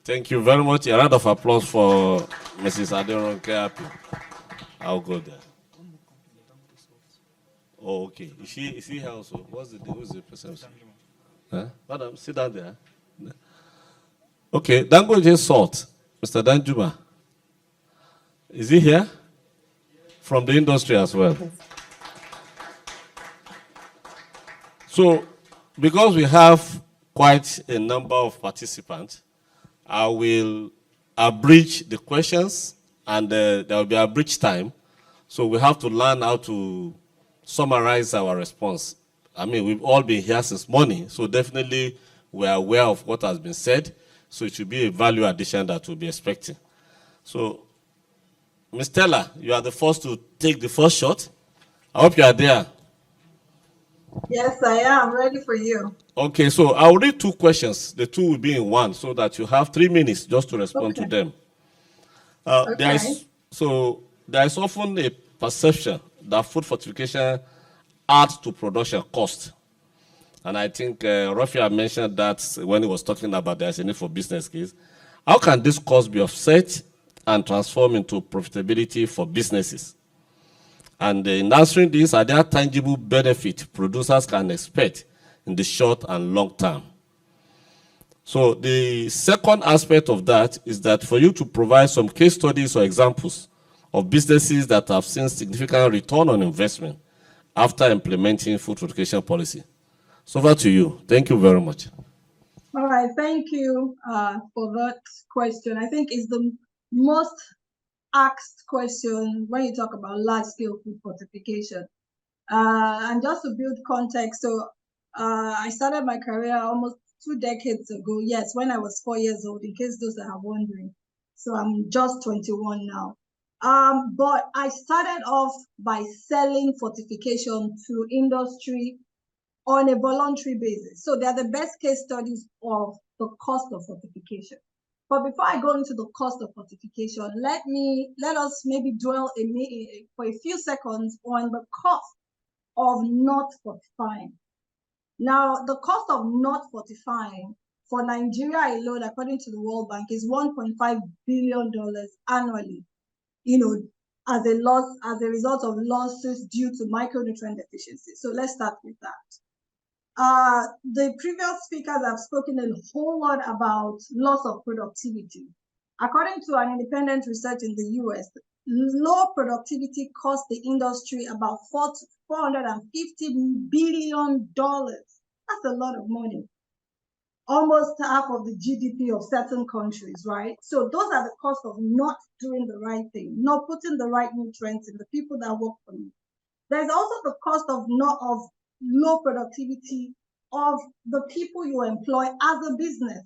[SPEAKER 17] Thank you very much. A round of applause for Mrs. Aderon Keapi. I'll go there. Oh, okay. Is she here also? Who's the person? Huh? Madam, sit down there. Okay, Dangote Salt, Mr. Danjuma. Is he here? From the industry as well. So, because we have quite a number of participants, I will abridge the questions, and there will be a bridge time. So we have to learn how to summarize our response. I mean, we've all been here since morning, so definitely we are aware of what has been said. So it should be a value addition that we'll be expecting. So, Ms. Stella, you are the first to take the first shot. I hope you are there.
[SPEAKER 2] Yes, I am ready for you.
[SPEAKER 17] Okay, so I'll read 2 questions. The 2 will be in one, so that you have 3 minutes just to respond to them. There is often a perception that food fortification adds to production cost. And I think Rafi mentioned that when he was talking about there's a need for business case. How can this cost be offset and transform into profitability for businesses? And in answering this, are there tangible benefits producers can expect in the short and long term? So the second aspect of that is that for you to provide some case studies or examples of businesses that have seen significant return on investment after implementing food fortification policy. So over to you. Thank you very much.
[SPEAKER 2] All right, thank you for that question. I think it's the most asked question when you talk about large-scale food fortification. And just to build context, so I started my career almost 2 decades ago. Yes, when I was 4 years old, in case those that are wondering. So I'm just 21 now. But I started off by selling fortification to industry on a voluntary basis. So they're the best case studies of the cost of fortification. But before I go into the cost of fortification, let us maybe dwell for a few seconds on the cost of not fortifying. Now, the cost of not fortifying for Nigeria alone, according to the World Bank, is $1.5 billion annually, as a result of losses due to micronutrient deficiency. So let's start with that. The previous speakers have spoken a whole lot about loss of productivity. According to an independent research in the US, low productivity cost the industry about $450 billion. That's a lot of money. Almost half of the GDP of certain countries, right? So those are the costs of not doing the right thing, not putting the right nutrients in the people that work for you. There's also the cost of low productivity of the people you employ as a business.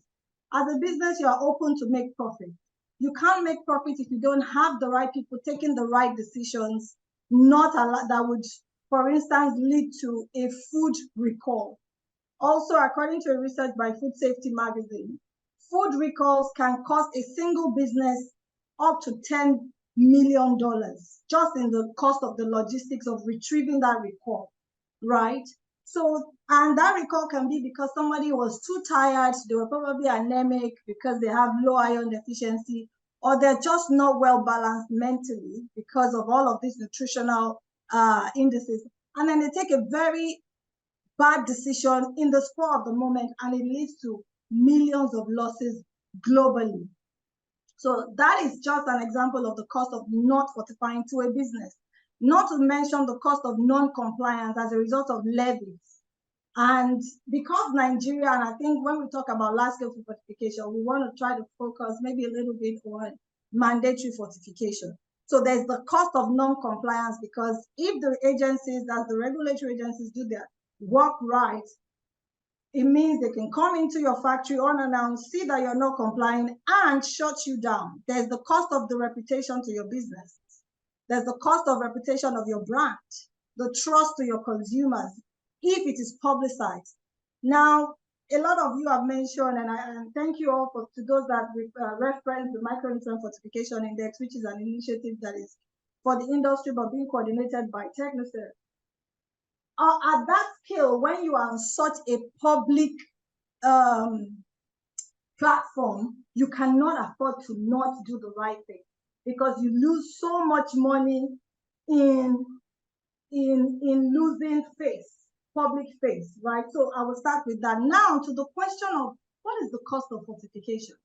[SPEAKER 2] As a business, you are open to make profit. You can't make profit if you don't have the right people taking the right decisions, that would, for instance, lead to a food recall. Also, according to a research by Food Safety Magazine, food recalls can cost a single business up to $10 million just in the cost of the logistics of retrieving that recall, right? So, and that recall can be because somebody was too tired, they were probably anemic because they have low iron deficiency, or they're just not well balanced mentally because of all of these nutritional indices. And then they take a very bad decision in the spur of the moment, and it leads to millions of losses globally. So that is just an example of the cost of not fortifying to a business. Not to mention the cost of non-compliance as a result of levies. And because Nigeria, and I think when we talk about large-scale food fortification, we want to try to focus maybe a little bit on mandatory fortification. So there's the cost of non-compliance, because if the agencies, as the regulatory agencies, do their work right, it means they can come into your factory unannounced, see that you're not complying, and shut you down. There's the cost of the reputation to your business. There's the cost of reputation of your brand, the trust to your consumers, if it is publicized. Now, a lot of you have mentioned, and thank you all to those that reference the Micronutrient Fortification Index, which is an initiative that is for the industry but being coordinated by Technoserve. At that scale, when you are on such a public platform, you cannot afford to not do the right thing, because you lose so much money in losing face, public face, right? So I will start with that. Now to the question of what is the cost of fortification?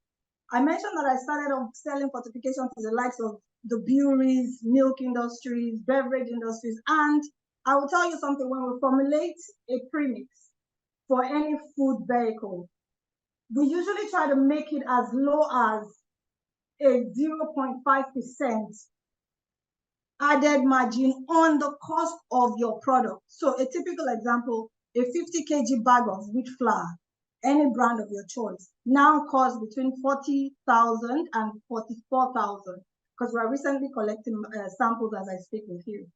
[SPEAKER 2] I mentioned that I started off selling fortification to the likes of the breweries, milk industries, beverage industries, and I will tell you something, when we formulate a premix for any food vehicle, we usually try to make it as low as a 0.5% added margin on the cost of your product. So a typical example, a 50 kg bag of wheat flour, any brand of your choice, now costs between 40,000 and 44,000, because we're recently collecting samples as I speak with you.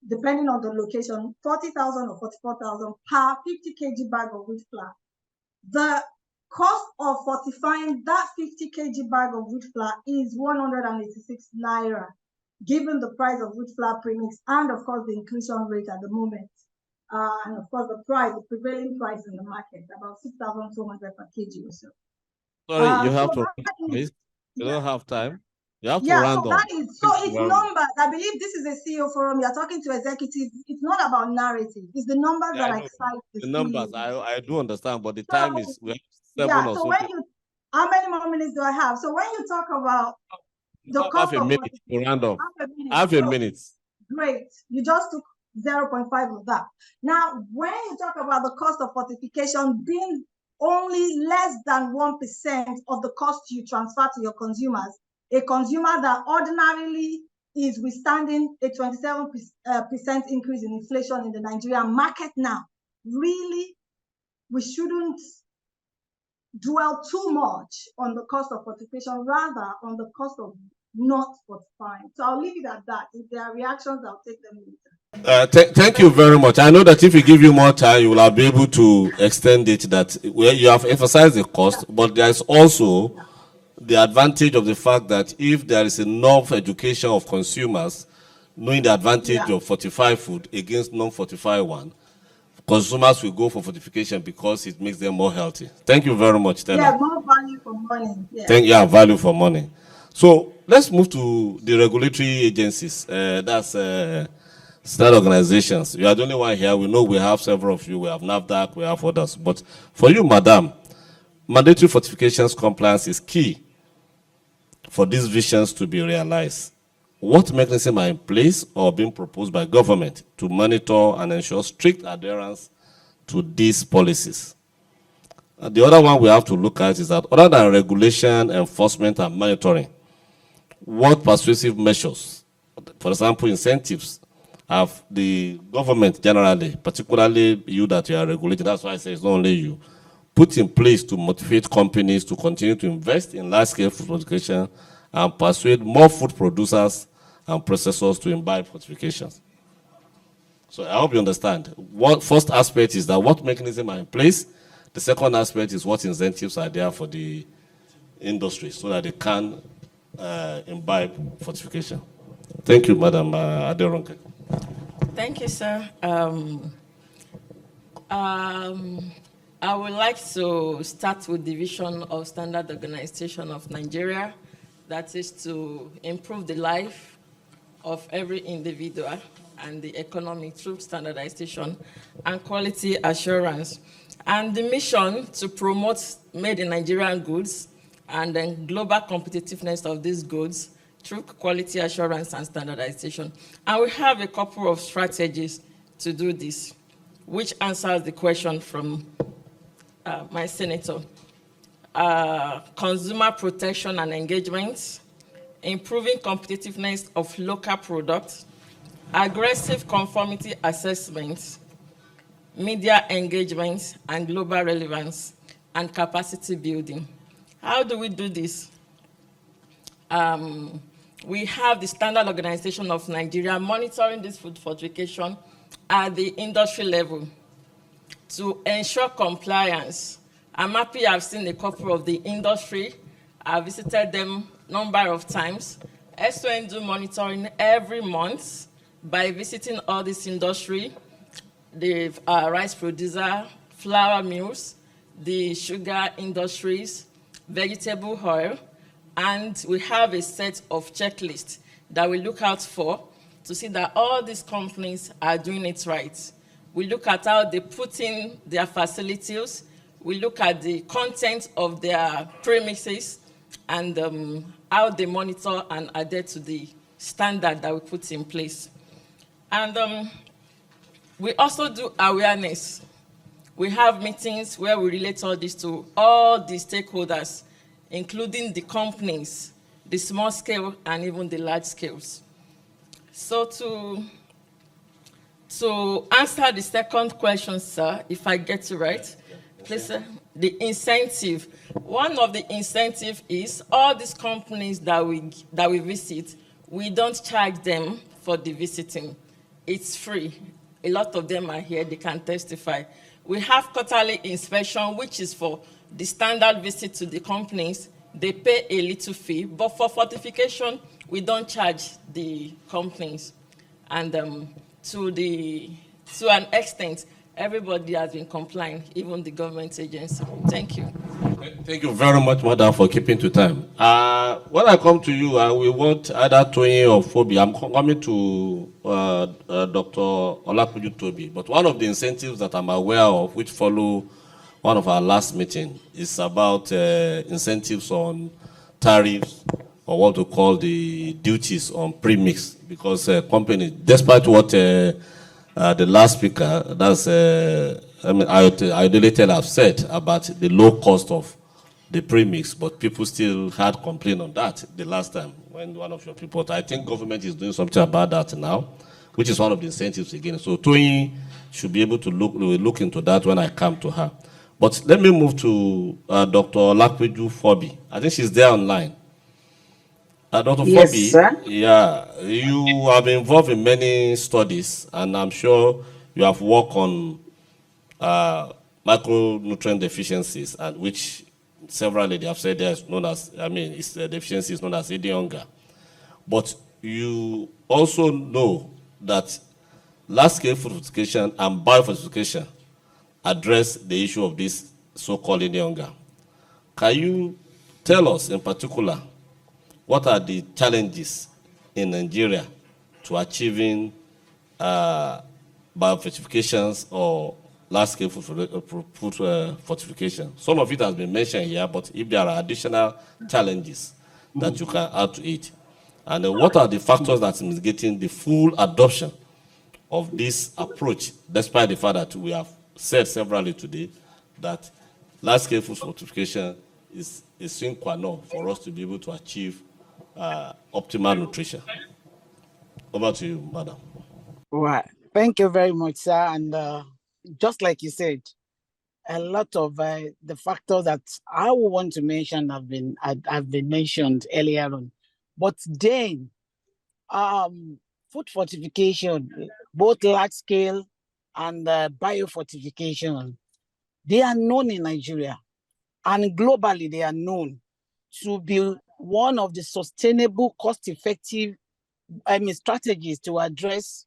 [SPEAKER 2] Depending on the location, 40,000 or 44,000 per 50 kg bag of wheat flour. The cost of fortifying that 50 kg bag of wheat flour is 186 naira, given the price of wheat flour premix and of course the inclusion rate at the moment. And of course the prevailing price in the market, about 6,200 per kg or so.
[SPEAKER 17] Sorry, you have
[SPEAKER 2] so
[SPEAKER 17] to. You don't have time. You have to
[SPEAKER 2] Yeah,
[SPEAKER 17] round
[SPEAKER 2] so
[SPEAKER 17] up.
[SPEAKER 2] that is, so it's numbers. I believe this is a CEO forum. You're talking to executives. It's not about narrative. It's the numbers
[SPEAKER 17] Yeah,
[SPEAKER 2] that
[SPEAKER 17] I know.
[SPEAKER 2] excite the
[SPEAKER 17] The numbers,
[SPEAKER 2] CEO.
[SPEAKER 17] I do understand, but the time is, we have 7
[SPEAKER 2] Yeah,
[SPEAKER 17] or
[SPEAKER 2] so
[SPEAKER 17] so.
[SPEAKER 2] when you, how many more minutes do I have? So when you talk about the cost
[SPEAKER 17] Half a
[SPEAKER 2] of
[SPEAKER 17] minute to round up.
[SPEAKER 2] half
[SPEAKER 17] Half a
[SPEAKER 2] so
[SPEAKER 17] minute.
[SPEAKER 2] great. You just took 0.5 of that. Now, when you talk about the cost of fortification being only less than 1% of the cost you transfer to your consumers, a consumer that ordinarily is withstanding a 27% increase in inflation in the Nigerian market now, really, we shouldn't dwell too much on the cost of fortification, rather on the cost of not fortifying. So I'll leave it at that. If there are reactions, I'll take them later.
[SPEAKER 17] Thank you very much. I know that if we give you more time, you will be able to extend it. That you have emphasized the cost, but there is also the advantage of the fact that if there is enough education of consumers, knowing the advantage of fortified food against non-fortified one, consumers will go for fortification because it makes them more healthy. Thank you very much, Stella.
[SPEAKER 2] Yeah, more value for money.
[SPEAKER 17] Value for money. So let's move to the regulatory agencies. That's state organizations. You are the only one here. We know we have several of you. We have NAFDAC, we have others. But for you, madam, mandatory fortifications compliance is key for these visions to be realized. What mechanisms are in place or being proposed by government to monitor and ensure strict adherence to these policies? The other one we have to look at is that other than regulation, enforcement, and monitoring, what persuasive measures, for example, incentives, have the government generally, particularly you that you are regulating, that's why I say it's not only you, put in place to motivate companies to continue to invest in large-scale food fortification and persuade more food producers and processors to imbibe fortifications? So I hope you understand. What first aspect is that what mechanisms are in place. The second aspect is what incentives are there for the industry so that they can imbibe fortification. Thank you, Madam Aderonke.
[SPEAKER 21] Thank you, sir. I would like to start with the vision of Standard Organization of Nigeria, that is to improve the life of every individual and the economy through standardization and quality assurance. And the mission to promote made in Nigerian goods and then global competitiveness of these goods through quality assurance and standardization. And we have a couple of strategies to do this, which answers the question from my senator. Consumer protection and engagement, improving competitiveness of local products, aggressive conformity assessments, media engagement and global relevance, and capacity building. How do we do this? We have the Standard Organization of Nigeria monitoring this food fortification at the industry level to ensure compliance. I'm happy I've seen a couple of the industry. I've visited them a number of times. SON do monitoring every month by visiting all this industry, the rice producer, flour mills, the sugar industries, vegetable oil, and we have a set of checklists that we look out for to see that all these companies are doing it right. We look at how they put in their facilities, we look at the content of their premises, and how they monitor and adhere to the standard that we put in place. And we also do awareness. We have meetings where we relate all this to all the stakeholders, including the companies, the small scale and even the large scales. So to answer the second question, sir, if I get it right, please, sir, the incentive. One of the incentive is all these companies that we visit, we don't charge them for the visiting. It's free. A lot of them are here, they can testify. We have quarterly inspection, which is for the standard visit to the companies. They pay a little fee, but for fortification, we don't charge the companies. And to an extent, everybody has been complying, even the government agency. Thank you.
[SPEAKER 17] Thank you very much, Madam, for keeping to time. When I come to you, we want either Tony or Phoebe. I'm coming to Dr. Olakunju Toby, but one of the incentives that I'm aware of, which follow one of our last meeting, is about incentives on tariffs, or what we call the duties on premix, because companies, despite what the last speaker, that's Iodelated have said about the low cost of the premix, but people still had complaint on that the last time when one of your people. I think government is doing something about that now, which is one of the incentives again. So Toyin should be able to look into that when I come to her. But let me move to Dr. Olakunju Phoebe. I think she's there online. Dr.
[SPEAKER 4] Yes,
[SPEAKER 17] Phoebe,
[SPEAKER 4] sir.
[SPEAKER 17] yeah, you have been involved in many studies, and I'm sure you have worked on micronutrient deficiencies, and which severally they have said there is known as, it's the deficiency is known as hunger. But you also know that large-scale food fortification and biofortification address the issue of this so-called hunger. Can you tell us in particular what are the challenges in Nigeria to achieving biofortifications or large-scale food fortification? Some of it has been mentioned here, but if there are additional challenges that you can add to it. And what are the factors that is getting the full adoption of this approach, despite the fact that we have said severally today that large-scale food fortification is a sine qua non for us to be able to achieve optimal nutrition. Over to you, Madam.
[SPEAKER 5] Well, thank you very much, sir. And just like you said, a lot of the factors that I would want to mention have been mentioned earlier on. But then, food fortification, both large scale and biofortification, they are known in Nigeria, and globally they are known to be one of the sustainable, cost-effective strategies to address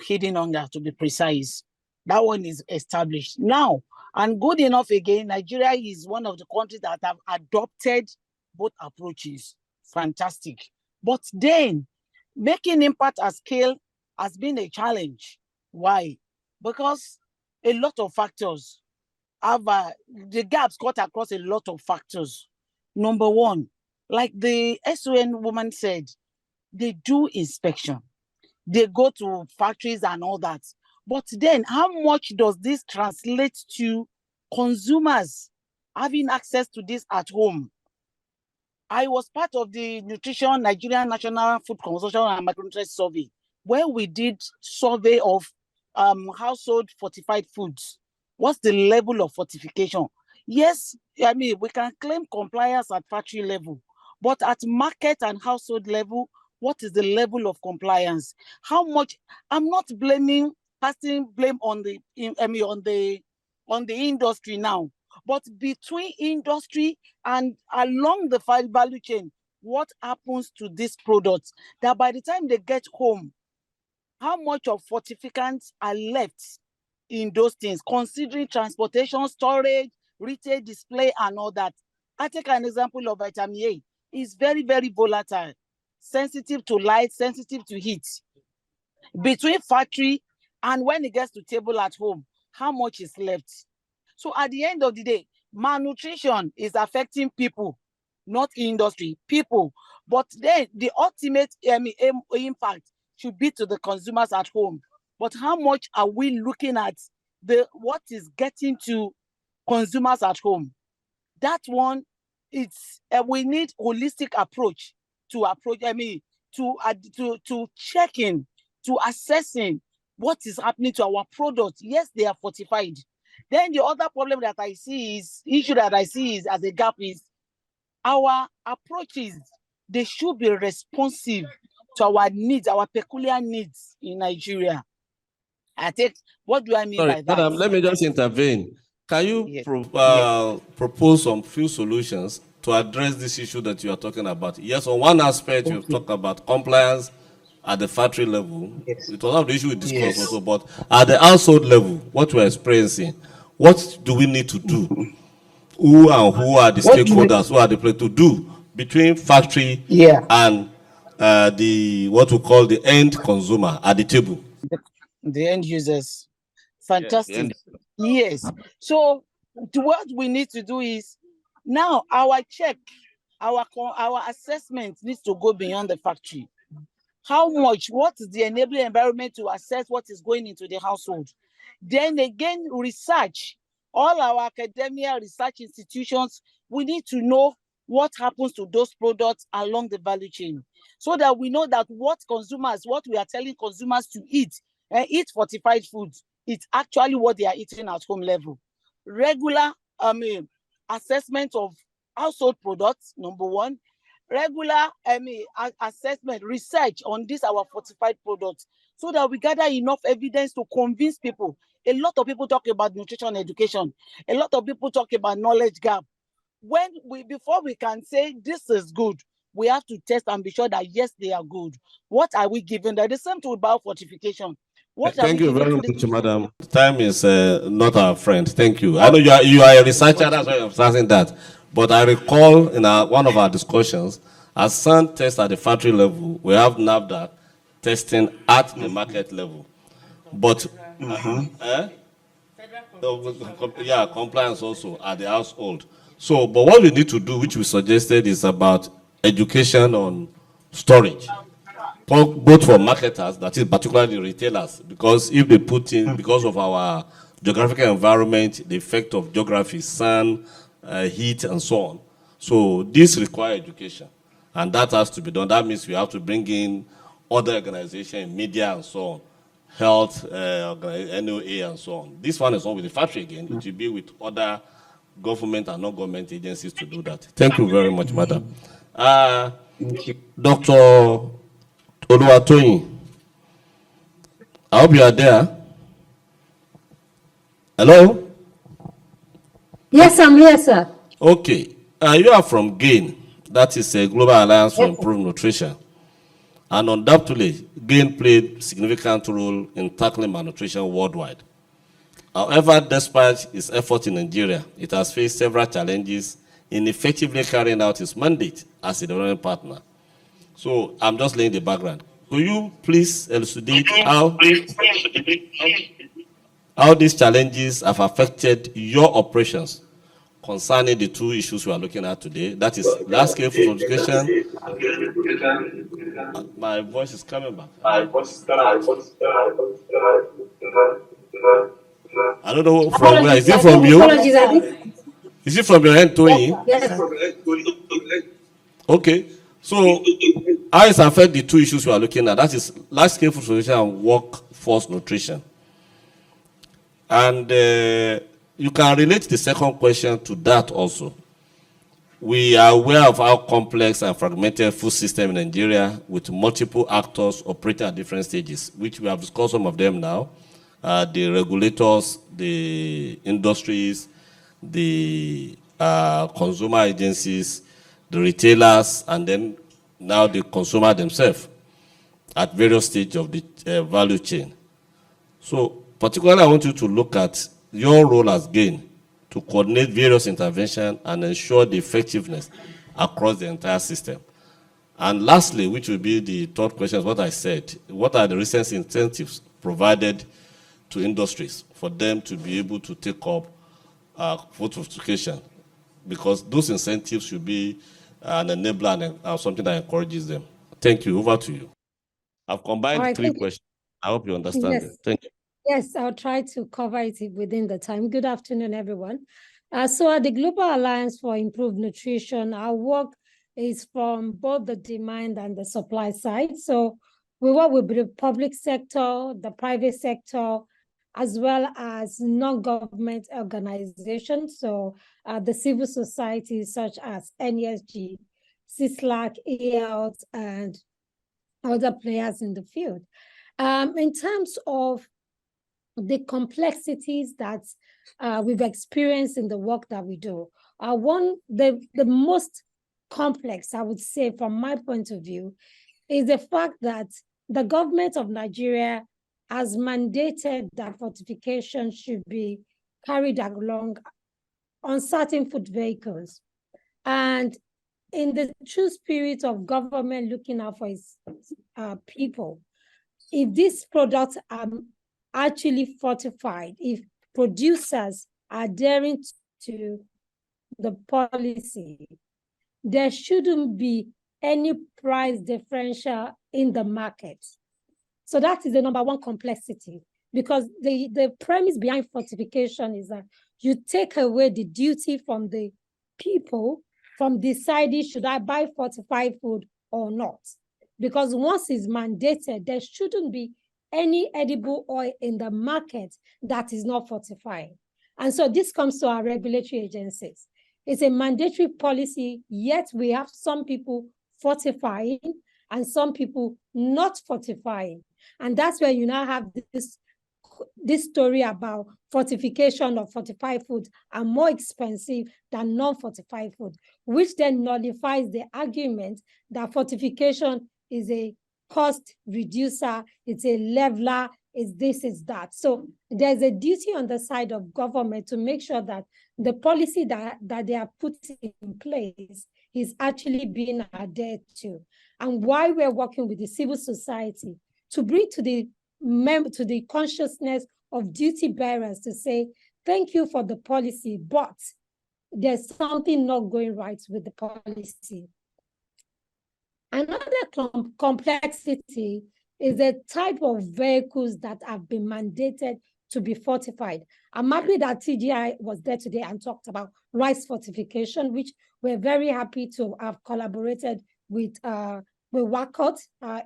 [SPEAKER 5] hidden hunger, to be precise. That one is established now. And good enough again, Nigeria is one of the countries that have adopted both approaches. Fantastic. But then, making impact at scale has been a challenge. Why? Because a lot of factors have the gaps cut across a lot of factors. Number one, like the SON woman said, they do inspection. They go to factories and all that. But then how much does this translate to consumers having access to this at home? I was part of the Nigerian National Food Consumption and Micronutrient Survey, where we did survey of household fortified foods. What's the level of fortification? Yes, I mean, we can claim compliance at factory level, but at market and household level, what is the level of compliance? How much? I'm not passing blame on the industry now, but between industry and along the value chain, what happens to these products that by the time they get home, how much of fortificants are left in those things, considering transportation, storage, retail display, and all that? I take an example of vitamin A. It's very, very volatile, sensitive to light, sensitive to heat. Between factory and when it gets to table at home, how much is left? So at the end of the day, malnutrition is affecting people, not industry, people. But then the ultimate impact should be to the consumers at home. But how much are we looking at what is getting to consumers at home? That one, it's we need holistic approach to checking, to assessing what is happening to our products. Yes, they are fortified. Then the other problem that I see is as a gap is our approaches. They should be responsive to our needs, our peculiar needs in Nigeria. What do I mean by that?
[SPEAKER 17] Madam, let me just intervene. Can you propose some few solutions to address this issue that you are talking about? Yes, on one aspect, you've talked about compliance at the factory level. Yes. It was not the issue we discussed also, but at the household level, what we're experiencing, what do we need to do? Who are the stakeholders, who are the people to do between factory and what we call the end consumer at the table?
[SPEAKER 5] The end users. Fantastic. Yes. So what we need to do is now our check, our assessment needs to go beyond the factory. How much? What is the enabling environment to assess what is going into the household? Then again, research. All our academia research institutions, we need to know what happens to those products along the value chain, so that we know that what we are telling consumers to eat fortified foods, it's actually what they are eating at home level. Regular assessment of household products, number one. Regular assessment, research on our fortified products, so that we gather enough evidence to convince people. A lot of people talk about nutrition education. A lot of people talk about knowledge gap. Before we can say this is good, we have to test and be sure that yes, they are good. What are we giving them? The same to biofortification.
[SPEAKER 17] Thank you very much, madam. Time is not our friend. Thank you. I know you are a researcher, that's why I'm asking that. But I recall in one of our discussions, as some tests at the factory level, we have NAFDAC testing at the market level. But compliance also at the household. So, but what we need to do, which we suggested, is about education on storage, both for marketers, that is particularly retailers, because if they put in, because of our geographical environment, the effect of geography, sun, heat, and so on. So this requires education, and that has to be done. That means we have to bring in other organizations, media, and so on, health, NOA, and so on. This one is not with the factory again. It will be with other government and non-government agencies to do that. Thank you very much, madam. Dr. Oluwatoyin, I hope you are there. Hello?
[SPEAKER 6] Yes, I'm here, sir.
[SPEAKER 17] Okay. You are from GAIN. That is a Global Alliance for Improved Nutrition. And undoubtedly, GAIN played a significant role in tackling malnutrition worldwide. However, despite its effort in Nigeria, it has faced several challenges in effectively carrying out its mandate as a development partner. So I'm just laying the background. Could you please elucidate how these challenges have affected your operations concerning the two issues we are looking at today? That is large-scale food fortification. My voice is coming back. I don't know from where. Is it from you? Is it from your end, Tony?
[SPEAKER 6] Yes.
[SPEAKER 17] Okay. So, how it affect the two issues we are looking at? That is large-scale food production and workforce nutrition. And you can relate the second question to that also. We are aware of how complex and fragmented food system in Nigeria with multiple actors operating at different stages, which we have discussed some of them now. The regulators, the industries, the consumer agencies, the retailers, and then now the consumer themselves at various stages of the value chain. So particularly I want you to look at your role as GAIN to coordinate various interventions and ensure the effectiveness across the entire system. And lastly, which will be the third question, is what I said. What are the recent incentives provided to industries for them to be able to take up food fortification? Because those incentives should be an enabler and something that encourages them. Thank you. Over to you. I've combined three questions. I hope you understand it. Thank you.
[SPEAKER 6] Yes, I'll try to cover it within the time. Good afternoon, everyone. So at the Global Alliance for Improved Nutrition, our work is from both the demand and the supply side. So we work with the public sector, the private sector, as well as non-government organizations. So the civil society such as NESG, CISLAC, EHealth, and other players in the field. In terms of the complexities that we've experienced in the work that we do, the most complex, I would say, from my point of view, is the fact that the government of Nigeria has mandated that fortification should be carried along on certain food vehicles. And in the true spirit of government looking out for its people, if these products are actually fortified, if producers are adhering to the policy, there shouldn't be any price differential in the market. So that is the number one complexity, because the premise behind fortification is that you take away the duty from the people from deciding, should I buy fortified food or not? Because once it's mandated, there shouldn't be any edible oil in the market that is not fortified. And so this comes to our regulatory agencies. It's a mandatory policy, yet we have some people fortifying and some people not fortifying. And that's where you now have this story about fortification of fortified food are more expensive than non-fortified food, which then nullifies the argument that fortification is a cost reducer, it's a leveler, it's this, it's that. So there's a duty on the side of government to make sure that the policy that they are putting in place is actually being adhered to. And why we're working with the civil society to bring to the consciousness of duty bearers to say, thank you for the policy, but there's something not going right with the policy. Another complexity is the type of vehicles that have been mandated to be fortified. I'm happy that TGI was there today and talked about rice fortification, which we're very happy to have collaborated with with WACOT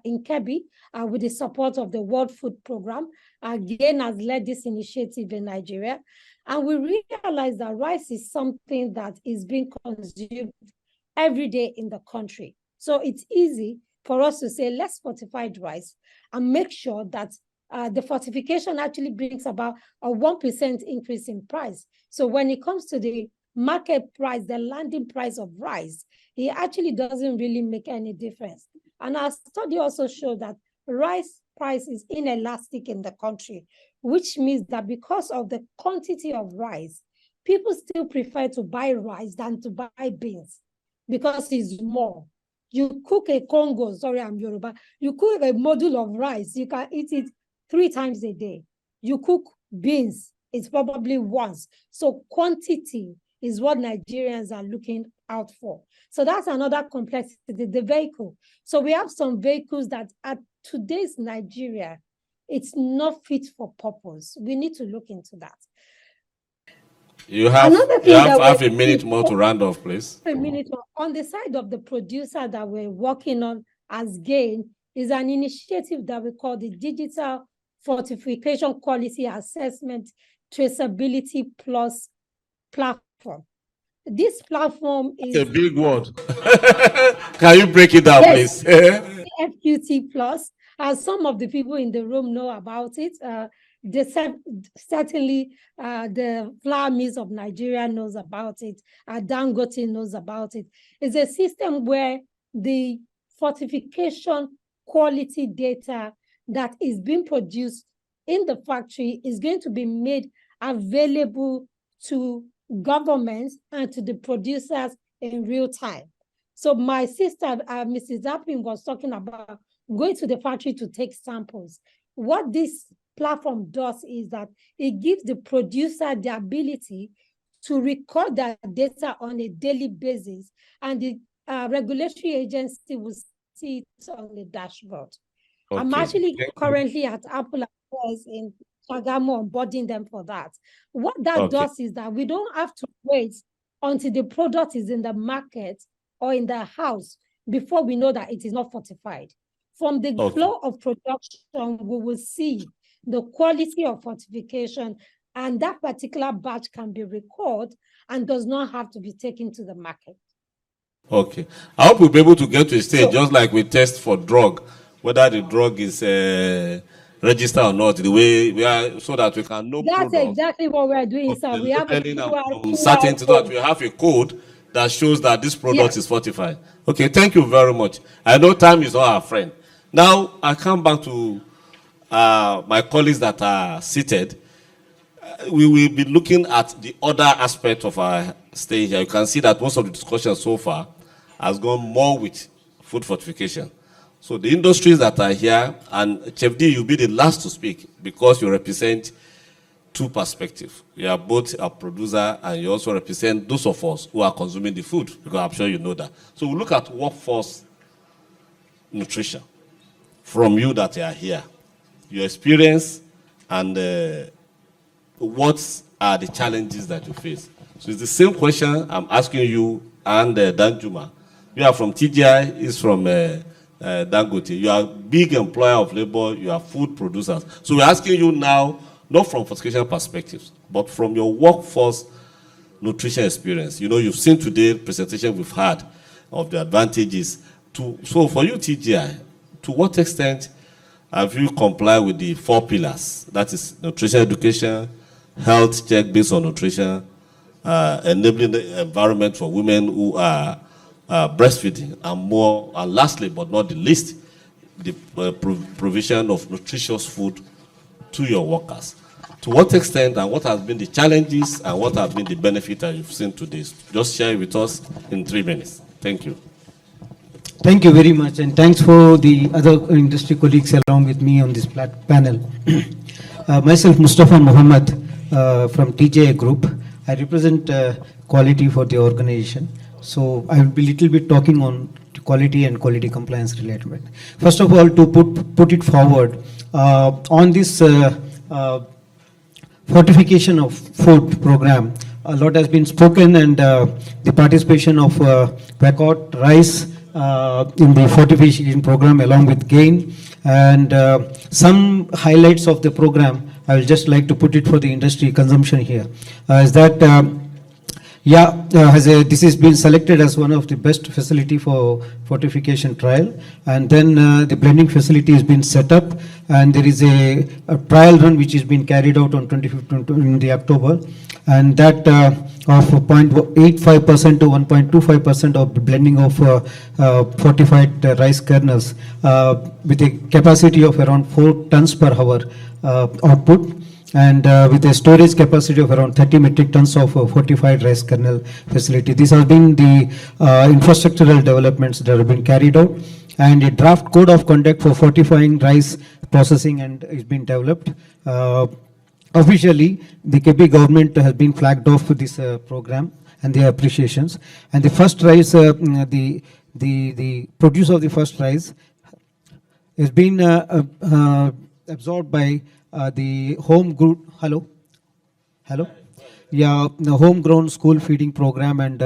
[SPEAKER 6] in Kebbi, with the support of the World Food Program, again has led this initiative in Nigeria. And we realize that rice is something that is being consumed every day in the country. So it's easy for us to say, let's fortify rice and make sure that the fortification actually brings about a 1% increase in price. So when it comes to the market price, the landing price of rice, it actually doesn't really make any difference. And our study also showed that rice price is inelastic in the country, which means that because of the quantity of rice, people still prefer to buy rice than to buy beans because it's more. You cook a Congo, sorry, I'm Yoruba, you cook a module of rice, you can eat it 3 times a day. You cook beans, it's probably once. So quantity is what Nigerians are looking out for. So that's another complexity, the vehicle. So we have some vehicles that at today's Nigeria, it's not fit for purpose. We need to look into that.
[SPEAKER 17] You have half a minute more to round off, please.
[SPEAKER 6] A minute more. On the side of the producer that we're working on as GAIN is an initiative that we call the Digital Fortification Quality Assessment Traceability Plus platform. This platform is
[SPEAKER 17] a big word. Can you break it down, please?
[SPEAKER 6] FQT Plus, as some of the people in the room know about it. Certainly, the flour mills of Nigeria knows about it. Dangote knows about it. It's a system where the fortification quality data that is being produced in the factory is going to be made available to governments and to the producers in real time. So my sister, Mrs. Zapping, was talking about going to the factory to take samples. What this platform does is that it gives the producer the ability to record that data on a daily basis, and the regulatory agency will see it on the dashboard. Okay. I'm actually currently at Apple in Shagamu onboarding them for that. What that does is that we don't have to wait until the product is in the market or in the house before we know that it is not fortified. From the flow of production, we will see the quality of fortification, and that particular batch can be recorded and does not have to be taken to the market.
[SPEAKER 17] Okay. I hope we'll be able to get to a stage, just like we test for drug, whether the drug is registered or not, the way we are, so that we can know.
[SPEAKER 6] That's exactly what we're doing, sir. We have a
[SPEAKER 17] certainty that we have a code that shows that this product is fortified. Okay, thank you very much. I know time is not our friend. Now, I come back to my colleagues that are seated. We will be looking at the other aspect of our stay here. You can see that most of the discussion so far has gone more with food fortification. So the industries that are here, and Chef D, you'll be the last to speak because you represent two perspectives. You are both a producer and you also represent those of us who are consuming the food, because I'm sure you know that. So we'll look at workforce nutrition from you that are here, your experience, and what are the challenges that you face. So it's the same question I'm asking you and Danjuma. You are from TGI, he's from Dangote. You are a big employer of labor, you are food producers. So we're asking you now, not from fortification perspectives, but from your workforce nutrition experience. You know, you've seen today the presentation we've had of the advantages. So for you, TGI, to what extent have you complied with the 4 pillars? That is nutrition education, health check based on nutrition, enabling the environment for women who are breastfeeding, and lastly, but not the least, the provision of nutritious food to your workers. To what extent, and what has been the challenges, and what have been the benefits that you've seen today? Just share with us in 3 minutes. Thank you.
[SPEAKER 7] Thank you very much, and thanks for the other industry colleagues along with me on this panel. Myself, Mustafa Muhammad from TJA Group. I represent quality for the organization. So I will be a little bit talking on quality and quality compliance related. First of all, to put it forward, on this fortification of food program, a lot has been spoken, and the participation of WACOT, rice, in the fortification program along with GAIN. And some highlights of the program, I will just like to put it for the industry consumption here, is that this has been selected as one of the best facility for fortification trial, and then the blending facility has been set up, and there is a trial run which has been carried out on 25th in the October, and that of 0.85% to 1.25% of blending of fortified rice kernels with a capacity of around 4 tons per hour output, and with a storage capacity of around 30 metric tons of fortified rice kernel facility. These have been the infrastructural developments that have been carried out, and a draft code of conduct for fortifying rice processing and is being developed. Officially, the KB government has been flagged off for this program and their appreciations. And the first rice, the produce of the first rice has been absorbed by the homegrown, the homegrown school feeding program, and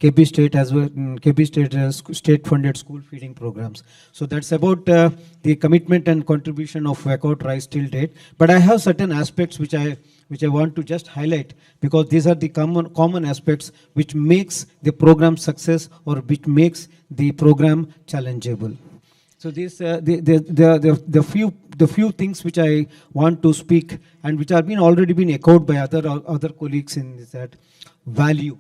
[SPEAKER 7] KB State as well, KB State state-funded school feeding programs. So that's about the commitment and contribution of WACOUT rice till date. But I have certain aspects which I want to just highlight, because these are the common aspects which makes the program success or which makes the program challengeable. So this, the few things which I want to speak and which have been already been echoed by other colleagues in is that value.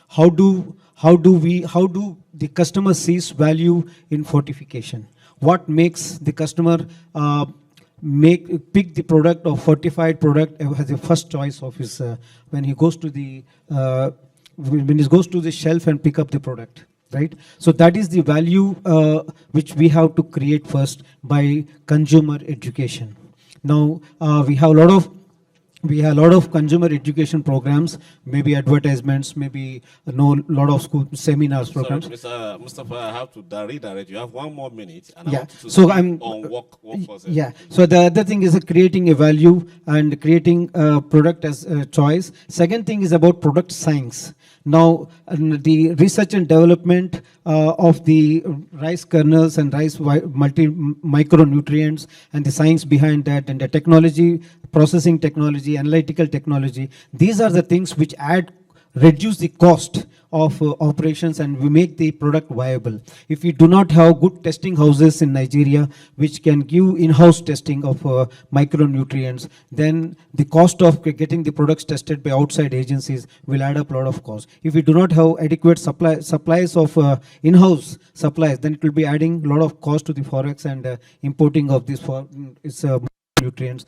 [SPEAKER 7] How do the customer sees value in fortification? What makes the customer pick the product or fortified product as a first choice of his when he goes to the shelf and pick up the product? Right, so that is the value which we have to create first by consumer education. Now we have a lot of consumer education programs, maybe advertisements, maybe a lot of school seminars programs.
[SPEAKER 17] Sorry, Mr. Mustafa, I have to redirect. You have 1 more minute, and
[SPEAKER 7] yeah.
[SPEAKER 17] I want to
[SPEAKER 7] So
[SPEAKER 17] speak
[SPEAKER 7] I'm
[SPEAKER 17] on workforce.
[SPEAKER 7] Yeah. So the other thing is creating a value and creating a product as a choice. Second thing is about product science. Now, the research and development of the rice kernels and rice micronutrients and the science behind that, and the technology, processing technology, analytical technology, these are the things which reduce the cost of operations and we make the product viable. If we do not have good testing houses in Nigeria which can give in-house testing of micronutrients, then the cost of getting the products tested by outside agencies will add up a lot of cost. If we do not have adequate supplies of in-house supplies, then it will be adding a lot of cost to the forex and importing of this nutrients.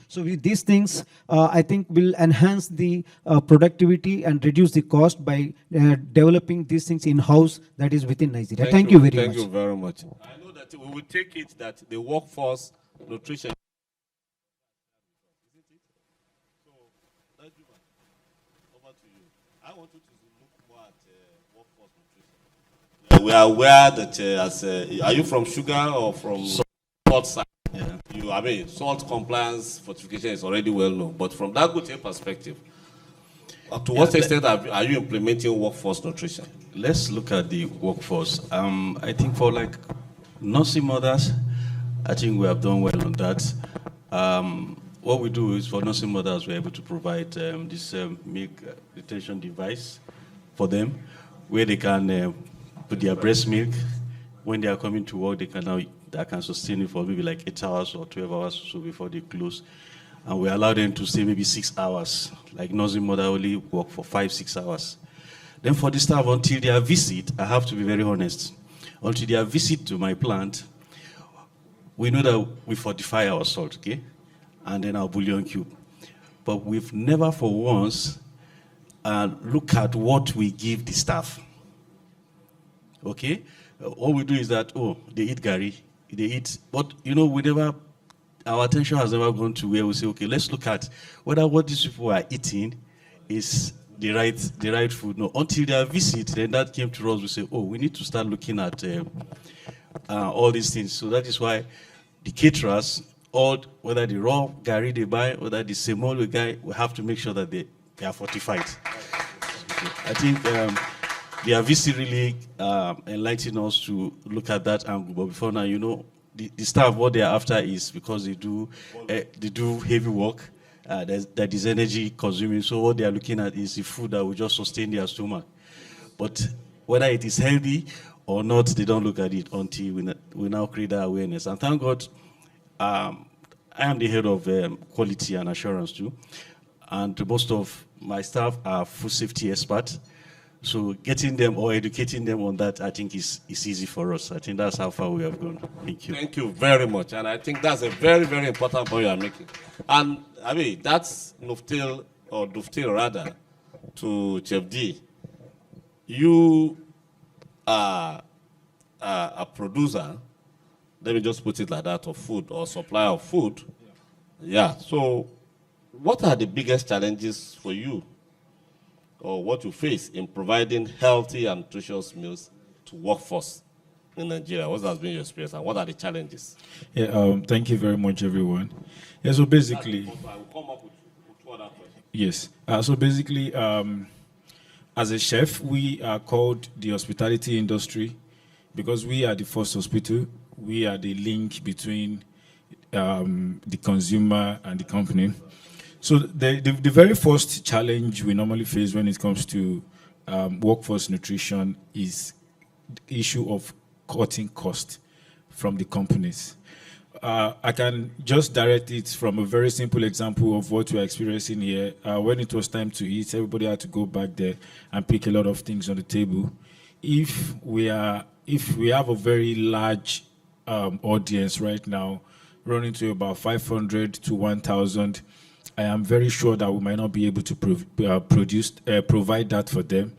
[SPEAKER 7] So with these things, I think will enhance the productivity and reduce the cost by developing these things in-house, that is within Nigeria. Thank you very much.
[SPEAKER 17] Thank you very much. I know that we will take it that the workforce nutrition. So, over to you. I want you to look more at workforce nutrition. We are aware that are you from sugar or from salt side? Yeah. Salt compliance fortification is already well known, but from that good perspective, to what extent are you implementing workforce nutrition?
[SPEAKER 9] Let's look at the workforce. I think for like nursing mothers, I think we have done well on that. What we do is for nursing mothers, we're able to provide this milk retention device for them, where they can put their breast milk. When they are coming to work, that can sustain it for maybe like 8 hours or 12 hours or so before they close. And we allow them to stay maybe 6 hours. Like nursing mother only work for 5-6 hours. Then for the staff, until their visit, I have to be very honest, until their visit to my plant, we know that we fortify our salt, okay? And then our bouillon cube. But we've never for once look at what we give the staff, okay? All we do is that, they eat gari, they eat, but our attention has never gone to where we say, okay, let's look at whether what these people are eating is the right food. No, until their visit, then that came to us, we say, we need to start looking at all these things. So that is why the caterers, whether the raw gari they buy, whether the semolo guy, we have to make sure that they are fortified. I think the VC really enlightened us to look at that angle. But before now, you know, the staff, what they're after is because they do heavy work, that is energy consuming. So what they are looking at is the food that will just sustain their stomach. But whether it is healthy or not, they don't look at it until we now create that awareness. And thank God, I am the head of quality and assurance too. And most of my staff are food safety experts. So getting them or educating them on that, I think is easy for us. I think that's how far we have gone. Thank you.
[SPEAKER 17] Thank you very much. And I think that's a very, very important point you are making. And I mean, that's dovetail rather to Chef D. You are a producer, let me just put it like that, of food or supplier of food. Yeah. So what are the biggest challenges for you or what you face in providing healthy and nutritious meals to workforce in Nigeria? What has been your experience and what are the challenges?
[SPEAKER 10] Yeah, thank you very much, everyone. Yeah, so basically,
[SPEAKER 17] I will come up with two other questions.
[SPEAKER 10] yes. So basically, as a chef, we are called the hospitality industry because we are the first hospital. We are the link between the consumer and the company. So the very first challenge we normally face when it comes to workforce nutrition is the issue of cutting cost from the companies. I can just direct it from a very simple example of what we're experiencing here. When it was time to eat, everybody had to go back there and pick a lot of things on the table. If we have a very large audience right now, running to about 500 to 1,000, I am very sure that we might not be able to provide that for them.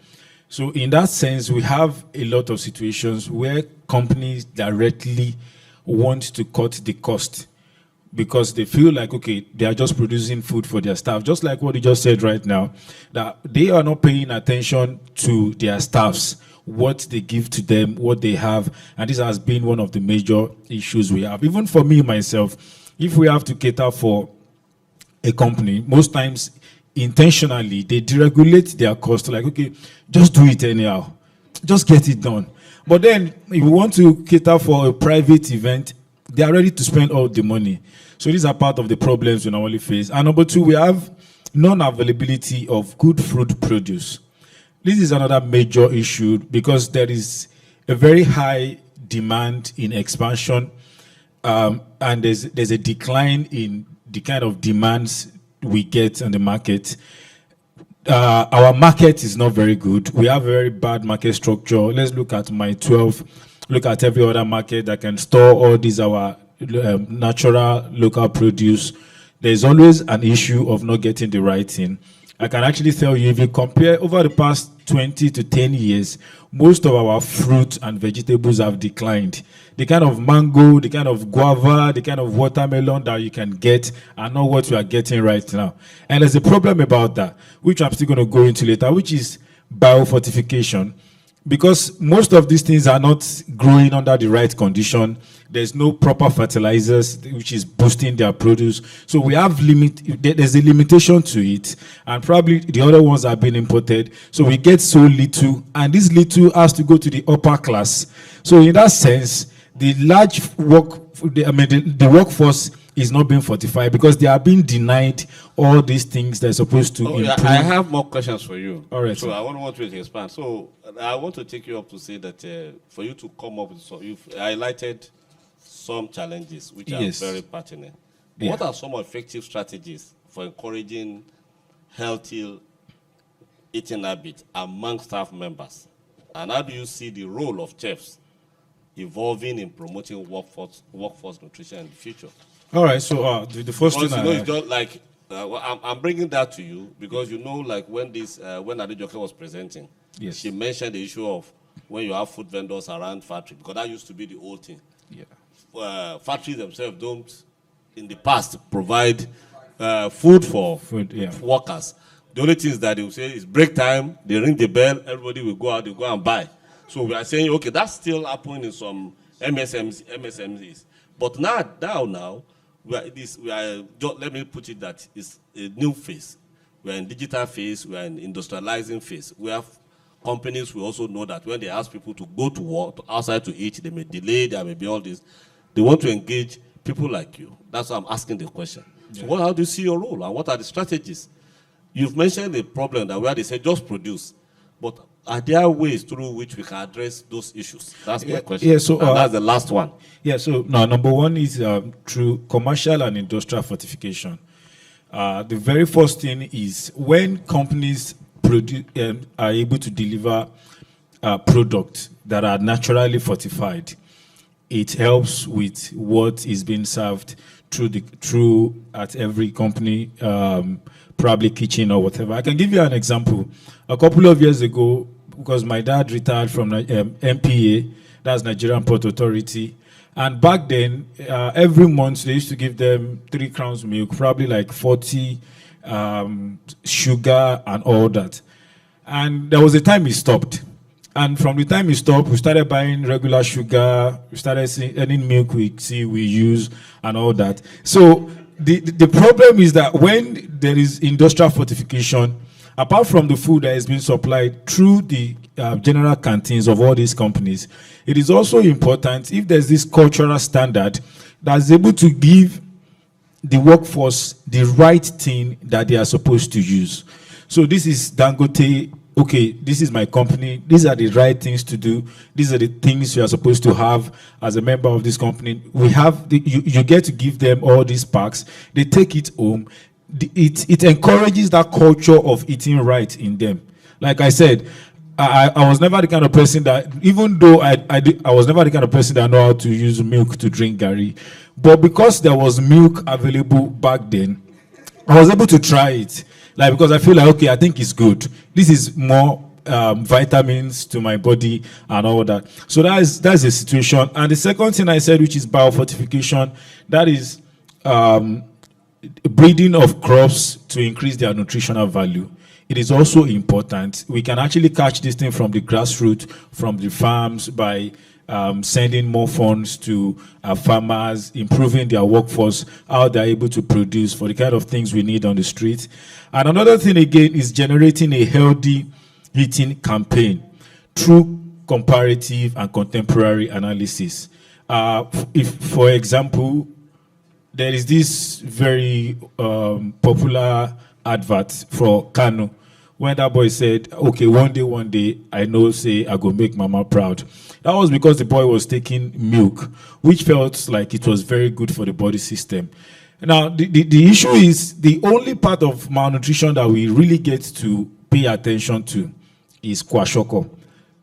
[SPEAKER 10] So in that sense, we have a lot of situations where companies directly want to cut the cost because they feel like, okay, they are just producing food for their staff. Just like what you just said right now, that they are not paying attention to their staffs, what they give to them, what they have. And this has been one of the major issues we have. Even for me, myself, if we have to cater for a company, most times intentionally, they deregulate their cost. Like, okay, just do it anyhow. Just get it done. But then, if you want to cater for a private event, they are ready to spend all the money. So these are part of the problems we normally face. And number two, we have non-availability of good food produce. This is another major issue because there is a very high demand in expansion, and there's a decline in the kind of demands we get on the market. Our market is not very good. We have a very bad market structure. Let's look at my 12, look at every other market that can store all these our natural local produce. There's always an issue of not getting the right thing. I can actually tell you, if you compare over the past 20 to 10 years, most of our fruit and vegetables have declined. The kind of mango, the kind of guava, the kind of watermelon that you can get are not what we are getting right now. And there's a problem about that, which I'm still going to go into later, which is biofortification. Because most of these things are not growing under the right condition. There's no proper fertilizers, which is boosting their produce. So we have there's a limitation to it. And probably the other ones are being imported. So we get so little, and this little has to go to the upper class. So in that sense, the workforce is not being fortified because they are being denied all these things they're supposed to improve.
[SPEAKER 17] Yeah, I have more questions for you.
[SPEAKER 10] All right.
[SPEAKER 17] So I want you to expand. So I want to take you up to say that for you to come up with you've highlighted some challenges which are very pertinent.
[SPEAKER 10] Yeah.
[SPEAKER 17] What are some effective strategies for encouraging healthy eating habits among staff members? And how do you see the role of chefs evolving in promoting workforce nutrition in the future?
[SPEAKER 10] All right, so the first thing
[SPEAKER 17] it's just like I'm bringing that to you because like when Adejoke was presenting, she mentioned the issue of when you have food vendors around factory because that used to be the old thing. Yeah, factories themselves don't, in the past, provide food for workers. The only thing is that they will say it's break time. They ring the bell. Everybody will go out. They go and buy. So we are saying, okay, that's still happening in some MSMEs. But now, let me put it that it's a new phase. We are in digital phase. We are in industrializing phase. We have companies will also know that when they ask people to go to work, outside to eat, they may delay, there may be all this. They want to engage people like you. That's why I'm asking the question.
[SPEAKER 10] Yeah.
[SPEAKER 17] So how do you see your role and what are the strategies? You've mentioned the problem that where they say just produce, but are there ways through which we can address those issues? That's my question.
[SPEAKER 10] Yeah, so
[SPEAKER 17] and that's the last one.
[SPEAKER 10] Yeah, so now number one is through commercial and industrial fortification. The very first thing is when companies are able to deliver products that are naturally fortified, it helps with what is being served through at every company, probably kitchen or whatever. I can give you an example. A couple of years ago, because my dad retired from MPA, that's Nigerian Port Authority, and back then, every month they used to give them 3 crowns milk, probably like 40 sugar and all that. And there was a time he stopped. And from the time he stopped, we started buying regular sugar, we started seeing any milk we use and all that. So the problem is that when there is industrial fortification, apart from the food that is being supplied through the general canteens of all these companies, it is also important if there's this cultural standard that's able to give the workforce the right thing that they are supposed to use. So this is Dangote. Okay, this is my company. These are the right things to do. These are the things you are supposed to have as a member of this company. We have you get to give them all these packs. They take it home. It encourages that culture of eating right in them. Like I said, I was never the kind of person that, even though I was never the kind of person that know how to use milk to drink gari, but because there was milk available back then, I was able to try it. Like, because I feel like, okay, I think it's good. This is more vitamins to my body and all that. So that's the situation. And the second thing I said, which is biofortification, that is breeding of crops to increase their nutritional value. It is also important. We can actually catch this thing from the grassroots, from the farms, by sending more funds to farmers, improving their workforce, how they're able to produce for the kind of things we need on the street. And another thing again is generating a healthy eating campaign through comparative and contemporary analysis. If, for example, there is this very popular advert for Kano, when that boy said, okay, one day, I know, say, I go make mama proud. That was because the boy was taking milk, which felt like it was very good for the body system. Now, the issue is the only part of malnutrition that we really get to pay attention to is kwashiorkor.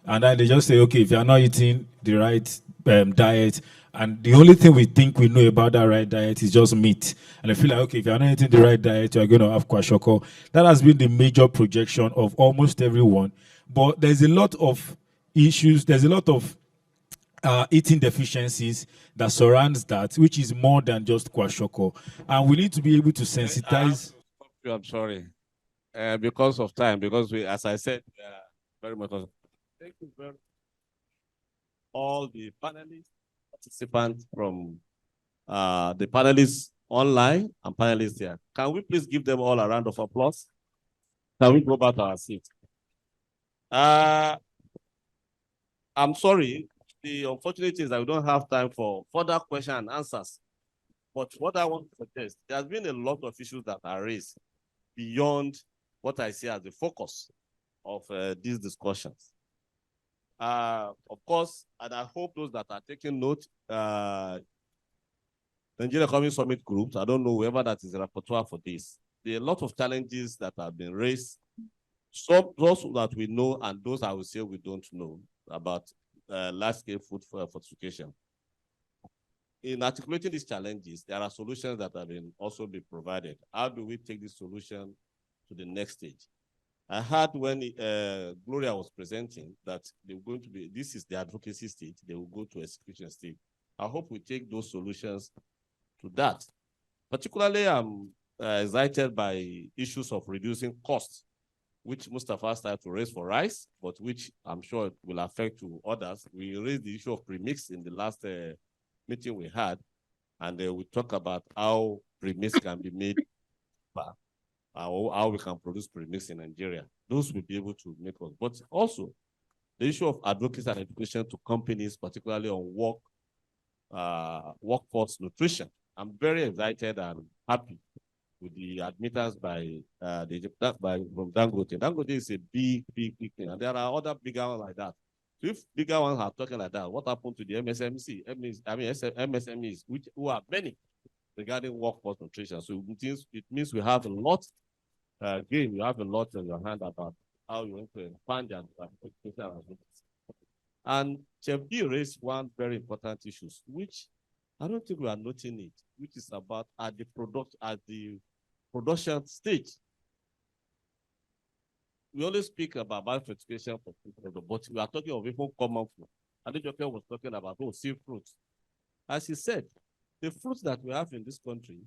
[SPEAKER 10] And then they just say, okay, if you're not eating the right diet, and the only thing we think we know about that right diet is just meat. And I feel like, okay, if you're not eating the right diet, you're going to have kwashiorkor. That has been the major projection of almost everyone. But there's a lot of issues. There's a lot of eating deficiencies that surrounds that, which is more than just kwashiorkor. And we need to be able to sensitize.
[SPEAKER 17] I'm sorry. Because of time, because we, as I said, very much. Thank you very much. All the panelists, participants from the panelists online and panelists here. Can we please give them all a round of applause? Can we go back to our seat? I'm sorry. The unfortunate is that we don't have time for further questions and answers. But what I want to suggest, there has been a lot of issues that are raised beyond what I see as the focus of these discussions. Of course, and I hope those that are taking note, Nigeria Economic Summit groups, I don't know whoever that is a rapporteur for this. There are a lot of challenges that have been raised. Some those that we know and those I will say we don't know about large-scale food fortification. In articulating these challenges, there are solutions that have been also been provided. How do we take this solution to the next stage? I heard when Gloria was presenting that they're going to be, this is the advocacy stage, they will go to execution stage. I hope we take those solutions to that. Particularly, I'm excited by issues of reducing costs, which Mustafa started to raise for rice, but which I'm sure will affect to others. We raised the issue of premix in the last meeting we had, and we talk about how premix can be made. how we can produce premix in Nigeria. Those will be able to make us. But also, the issue of advocacy and education to companies, particularly on workforce nutrition. I'm very excited and happy with the admittance by from Dangote. Dangote is a big thing, and there are other bigger ones like that. So if bigger ones are talking like that, what happened to the MSMEs, who are many regarding workforce nutrition? So it means we have a lot. Again, you have a lot in your hand about how you want to expand and education. And Chef D raised one very important issue, which I don't think we are noting it, which is about at the production stage. We always speak about biofortification for people, but we are talking of even common food. Adejoke was talking about sea fruits. As he said, the fruits that we have in this country,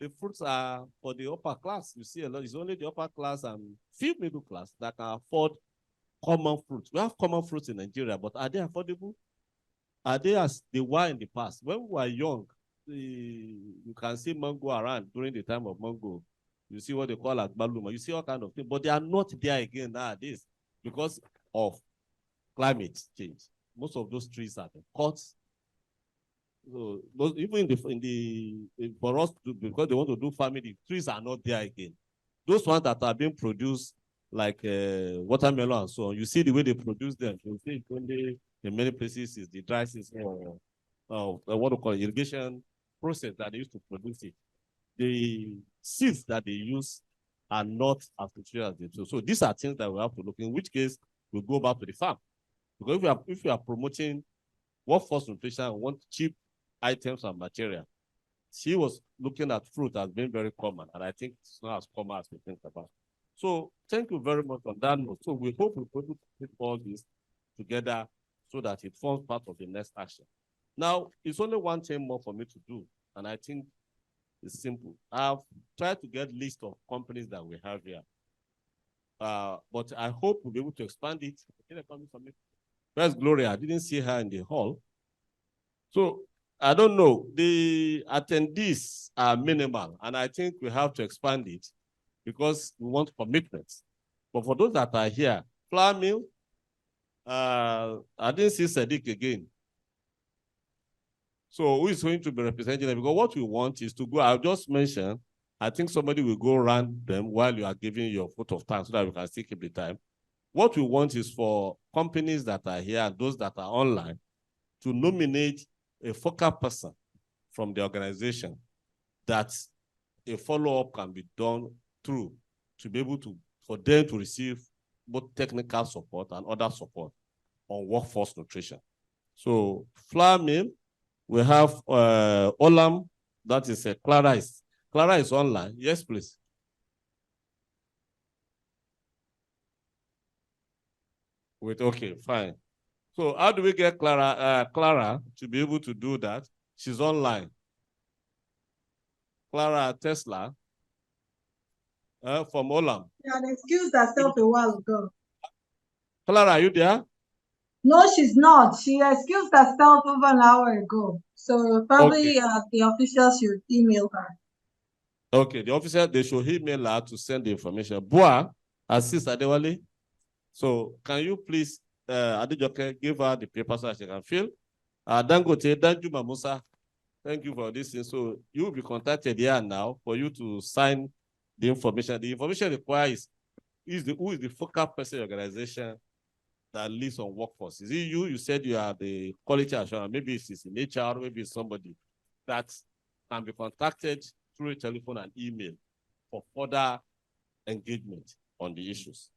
[SPEAKER 17] the fruits are for the upper class. You see a lot, it's only the upper class and few middle class that can afford common fruits. We have common fruits in Nigeria, but are they affordable? Are they as they were in the past? When we were young, you can see mango around during the time of mango. You see what they call agbaluma. You see all kind of things, but they are not there again nowadays because of climate change. Most of those trees are cut. So even for us to, because they want to do farming, the trees are not there again. Those ones that are being produced like watermelon and so on, you see the way they produce them. You see only in many places is the dry season or what we call irrigation process that they used to produce it. The seeds that they use are not as nutritious as they do. So these are things that we have to look, in which case we go back to the farm. Because if we are promoting workforce nutrition and want cheap items and material, she was looking at fruit as being very common, and I think it's not as common as we think about. So thank you very much on that note. So we hope we'll be able to put all this together so that it forms part of the next action. Now, it's only one thing more for me to do, and I think it's simple. I've tried to get a list of companies that we have here. But I hope we'll be able to expand it. Where's Gloria? I didn't see her in the hall. So I don't know. The attendees are minimal, and I think we have to expand it because we want commitments. But for those that are here, flour mill, I didn't see Sadiq again. So who is going to be representing them? Because what we want is to go, I'll just mention, I think somebody will go around them while you are giving your vote of time so that we can still keep the time. What we want is for companies that are here and those that are online to nominate a focal person from the organization that a follow-up can be done through to be able to, for them to receive both technical support and other support on workforce nutrition. So flour mill, we have Olam, that is Clara is online. Yes, please. Wait, okay, fine. So how do we get Clara to be able to do that? She's online. Clara Tesla from Olam.
[SPEAKER 2] She had excused herself a while ago.
[SPEAKER 17] Clara, are you there?
[SPEAKER 2] No, she's not. She excused herself over an hour ago. So probably the officials should email her.
[SPEAKER 17] Okay, the officer, they should email her to send the information. Boa, assist Adewale. So can you please, Adejoke, give her the paper so that she can fill? Dangote, Danjuma Musa, thank you for this. So you will be contacted here now for you to sign the information. The information required is who is the focal person organization that leads on workforce. Is it you? You said you are the quality assurance. Maybe it's in HR, maybe it's somebody that can be contacted through a telephone and email for further engagement on the issues.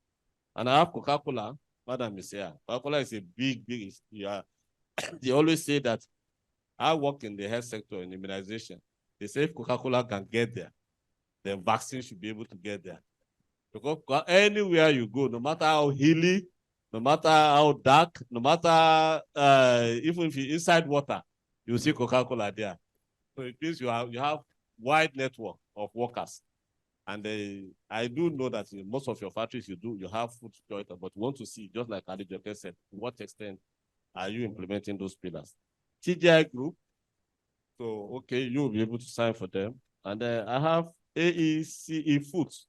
[SPEAKER 17] And I have Coca-Cola, Madam is here. Coca-Cola is a big, they always say that I work in the health sector in immunization. They say if Coca-Cola can get there, then vaccine should be able to get there. Because anywhere you go, no matter how hilly, no matter how dark, no matter even if you're inside water, you see Coca-Cola there. So it means you have wide network of workers. And I do know that in most of your factories you have food security, but we want to see, just like Adejoke said, to what extent are you implementing those pillars? TGI Group, so okay, you'll be able to sign for them. And I have AECE Foods.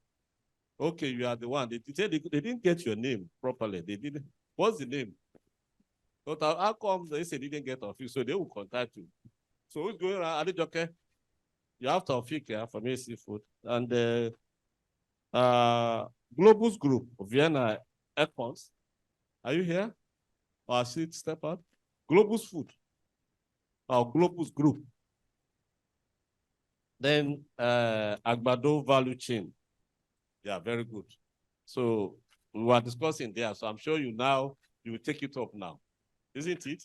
[SPEAKER 17] Okay, you are the one. They said they didn't get your name properly. They didn't. What's the name? But how come they say they didn't get off you? So they will contact you. So who's going around? Adejoke, you have Taufik here from AC Food. And Globus Group, Vienna Airports. Are you here? Or I see it step out? Globus Food. Or Globus Group. Then Agbado Value Chain. Yeah, very good. So we were discussing there. So I'm sure you will take it up now. Isn't it?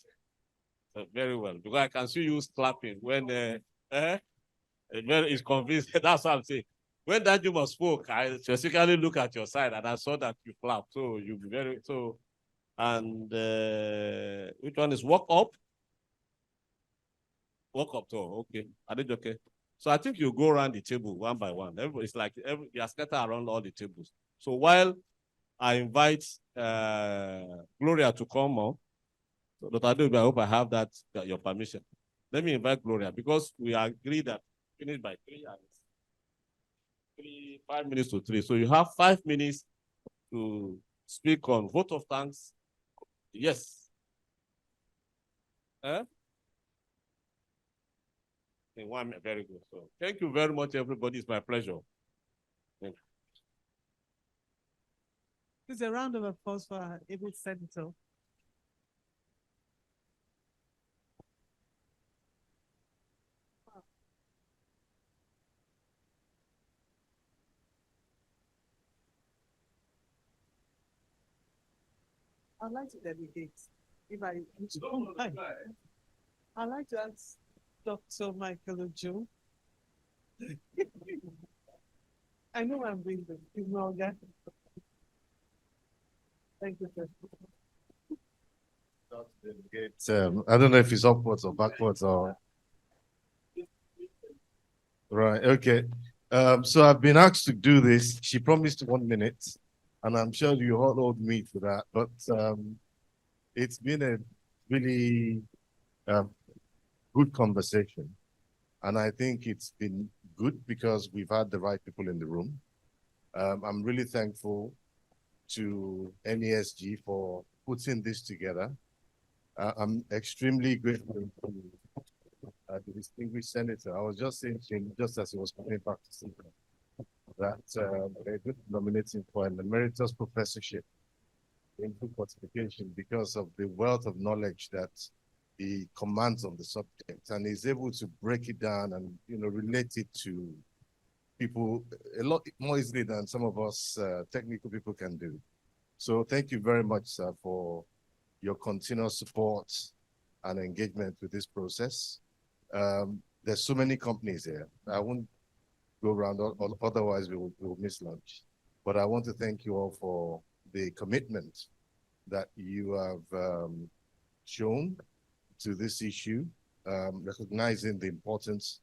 [SPEAKER 17] Very well. Because I can see you clapping when it's convinced. That's what I'm saying. When Danjuma spoke, I specifically look at your side and I saw that you clapped. So you'll be very so. And which one is walk up? Walk up, too. Okay. I did okay. So I think you go around the table one by one. It's like you are scattered around all the tables. So while I invite Gloria to come on, so Dr. Adobe, I hope I have that your permission. Let me invite Gloria because we agreed that finish by 3 hours. 5 minutes to 3. So you have 5 minutes to speak on vote of thanks. Yes. In 1 minute, very good. So thank you very much, everybody. It's my pleasure. Thank you.
[SPEAKER 11] It's a round of applause for our able senator. I'd like to dedicate, I'd like to ask Dr. Michael Ojo. I know I'm being the Thank you, sir.
[SPEAKER 3] I don't know if it's upwards or backwards or right. Okay. So I've been asked to do this. She promised 1 minute, and I'm sure you all owed me for that. But it's been a really good conversation, and I think it's been good because we've had the right people in the room. I'm really thankful to NESG for putting this together. I'm extremely grateful to the distinguished senator. I was just saying to him, just as he was coming back to see that they're nominating for an emeritus professorship in food fortification because of the wealth of knowledge that he commands on the subject, and he's able to break it down and relate it to people a lot more easily than some of us technical people can do. So thank you very much, sir, for your continuous support and engagement with this process. There's so many companies here. I won't go around, otherwise we will miss lunch. But I want to thank you all for the commitment that you have shown to this issue, recognizing the importance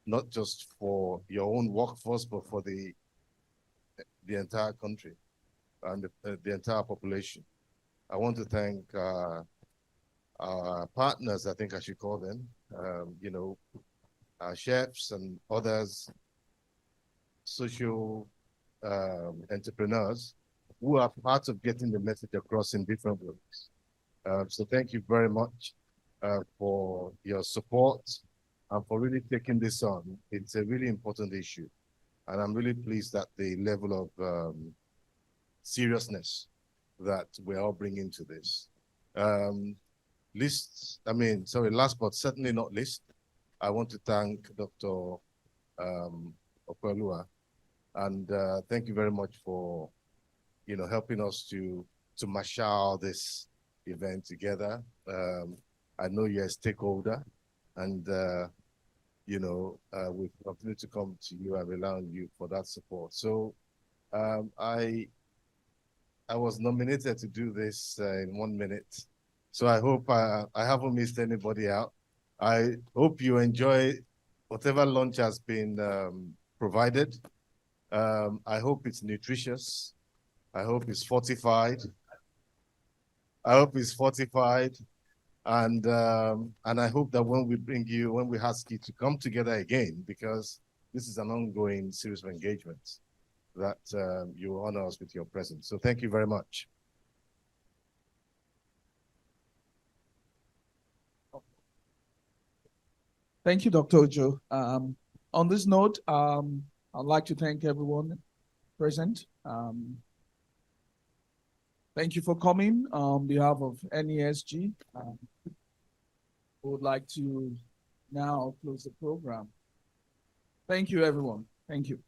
[SPEAKER 3] not just for your own workforce, but for the entire country and the entire population. I want to thank our partners, I think I should call them, our chefs and others, social entrepreneurs who are part of getting the message across in different ways. So thank you very much for your support and for really taking this on. It's a really important issue. And I'm really pleased at the level of seriousness that we're all bringing to this. Last but certainly not least, I want to thank Dr. Okwelua, and thank you very much for, helping us to marshal this event together. I know you're a stakeholder, and we continue to come to you and rely on you for that support. So I was nominated to do this in 1 minute. So I hope I haven't missed anybody out. I hope you enjoy whatever lunch has been provided. I hope it's nutritious. I hope it's fortified. And I hope that when we ask you to come together again, because this is an ongoing series of engagements, that you honor us with your presence. So thank you very much.
[SPEAKER 1] Thank you, Dr. Ojo. On this note, I'd like to thank everyone present. Thank you for coming on behalf of NESG. We would like to now close the program. Thank you, everyone. Thank you.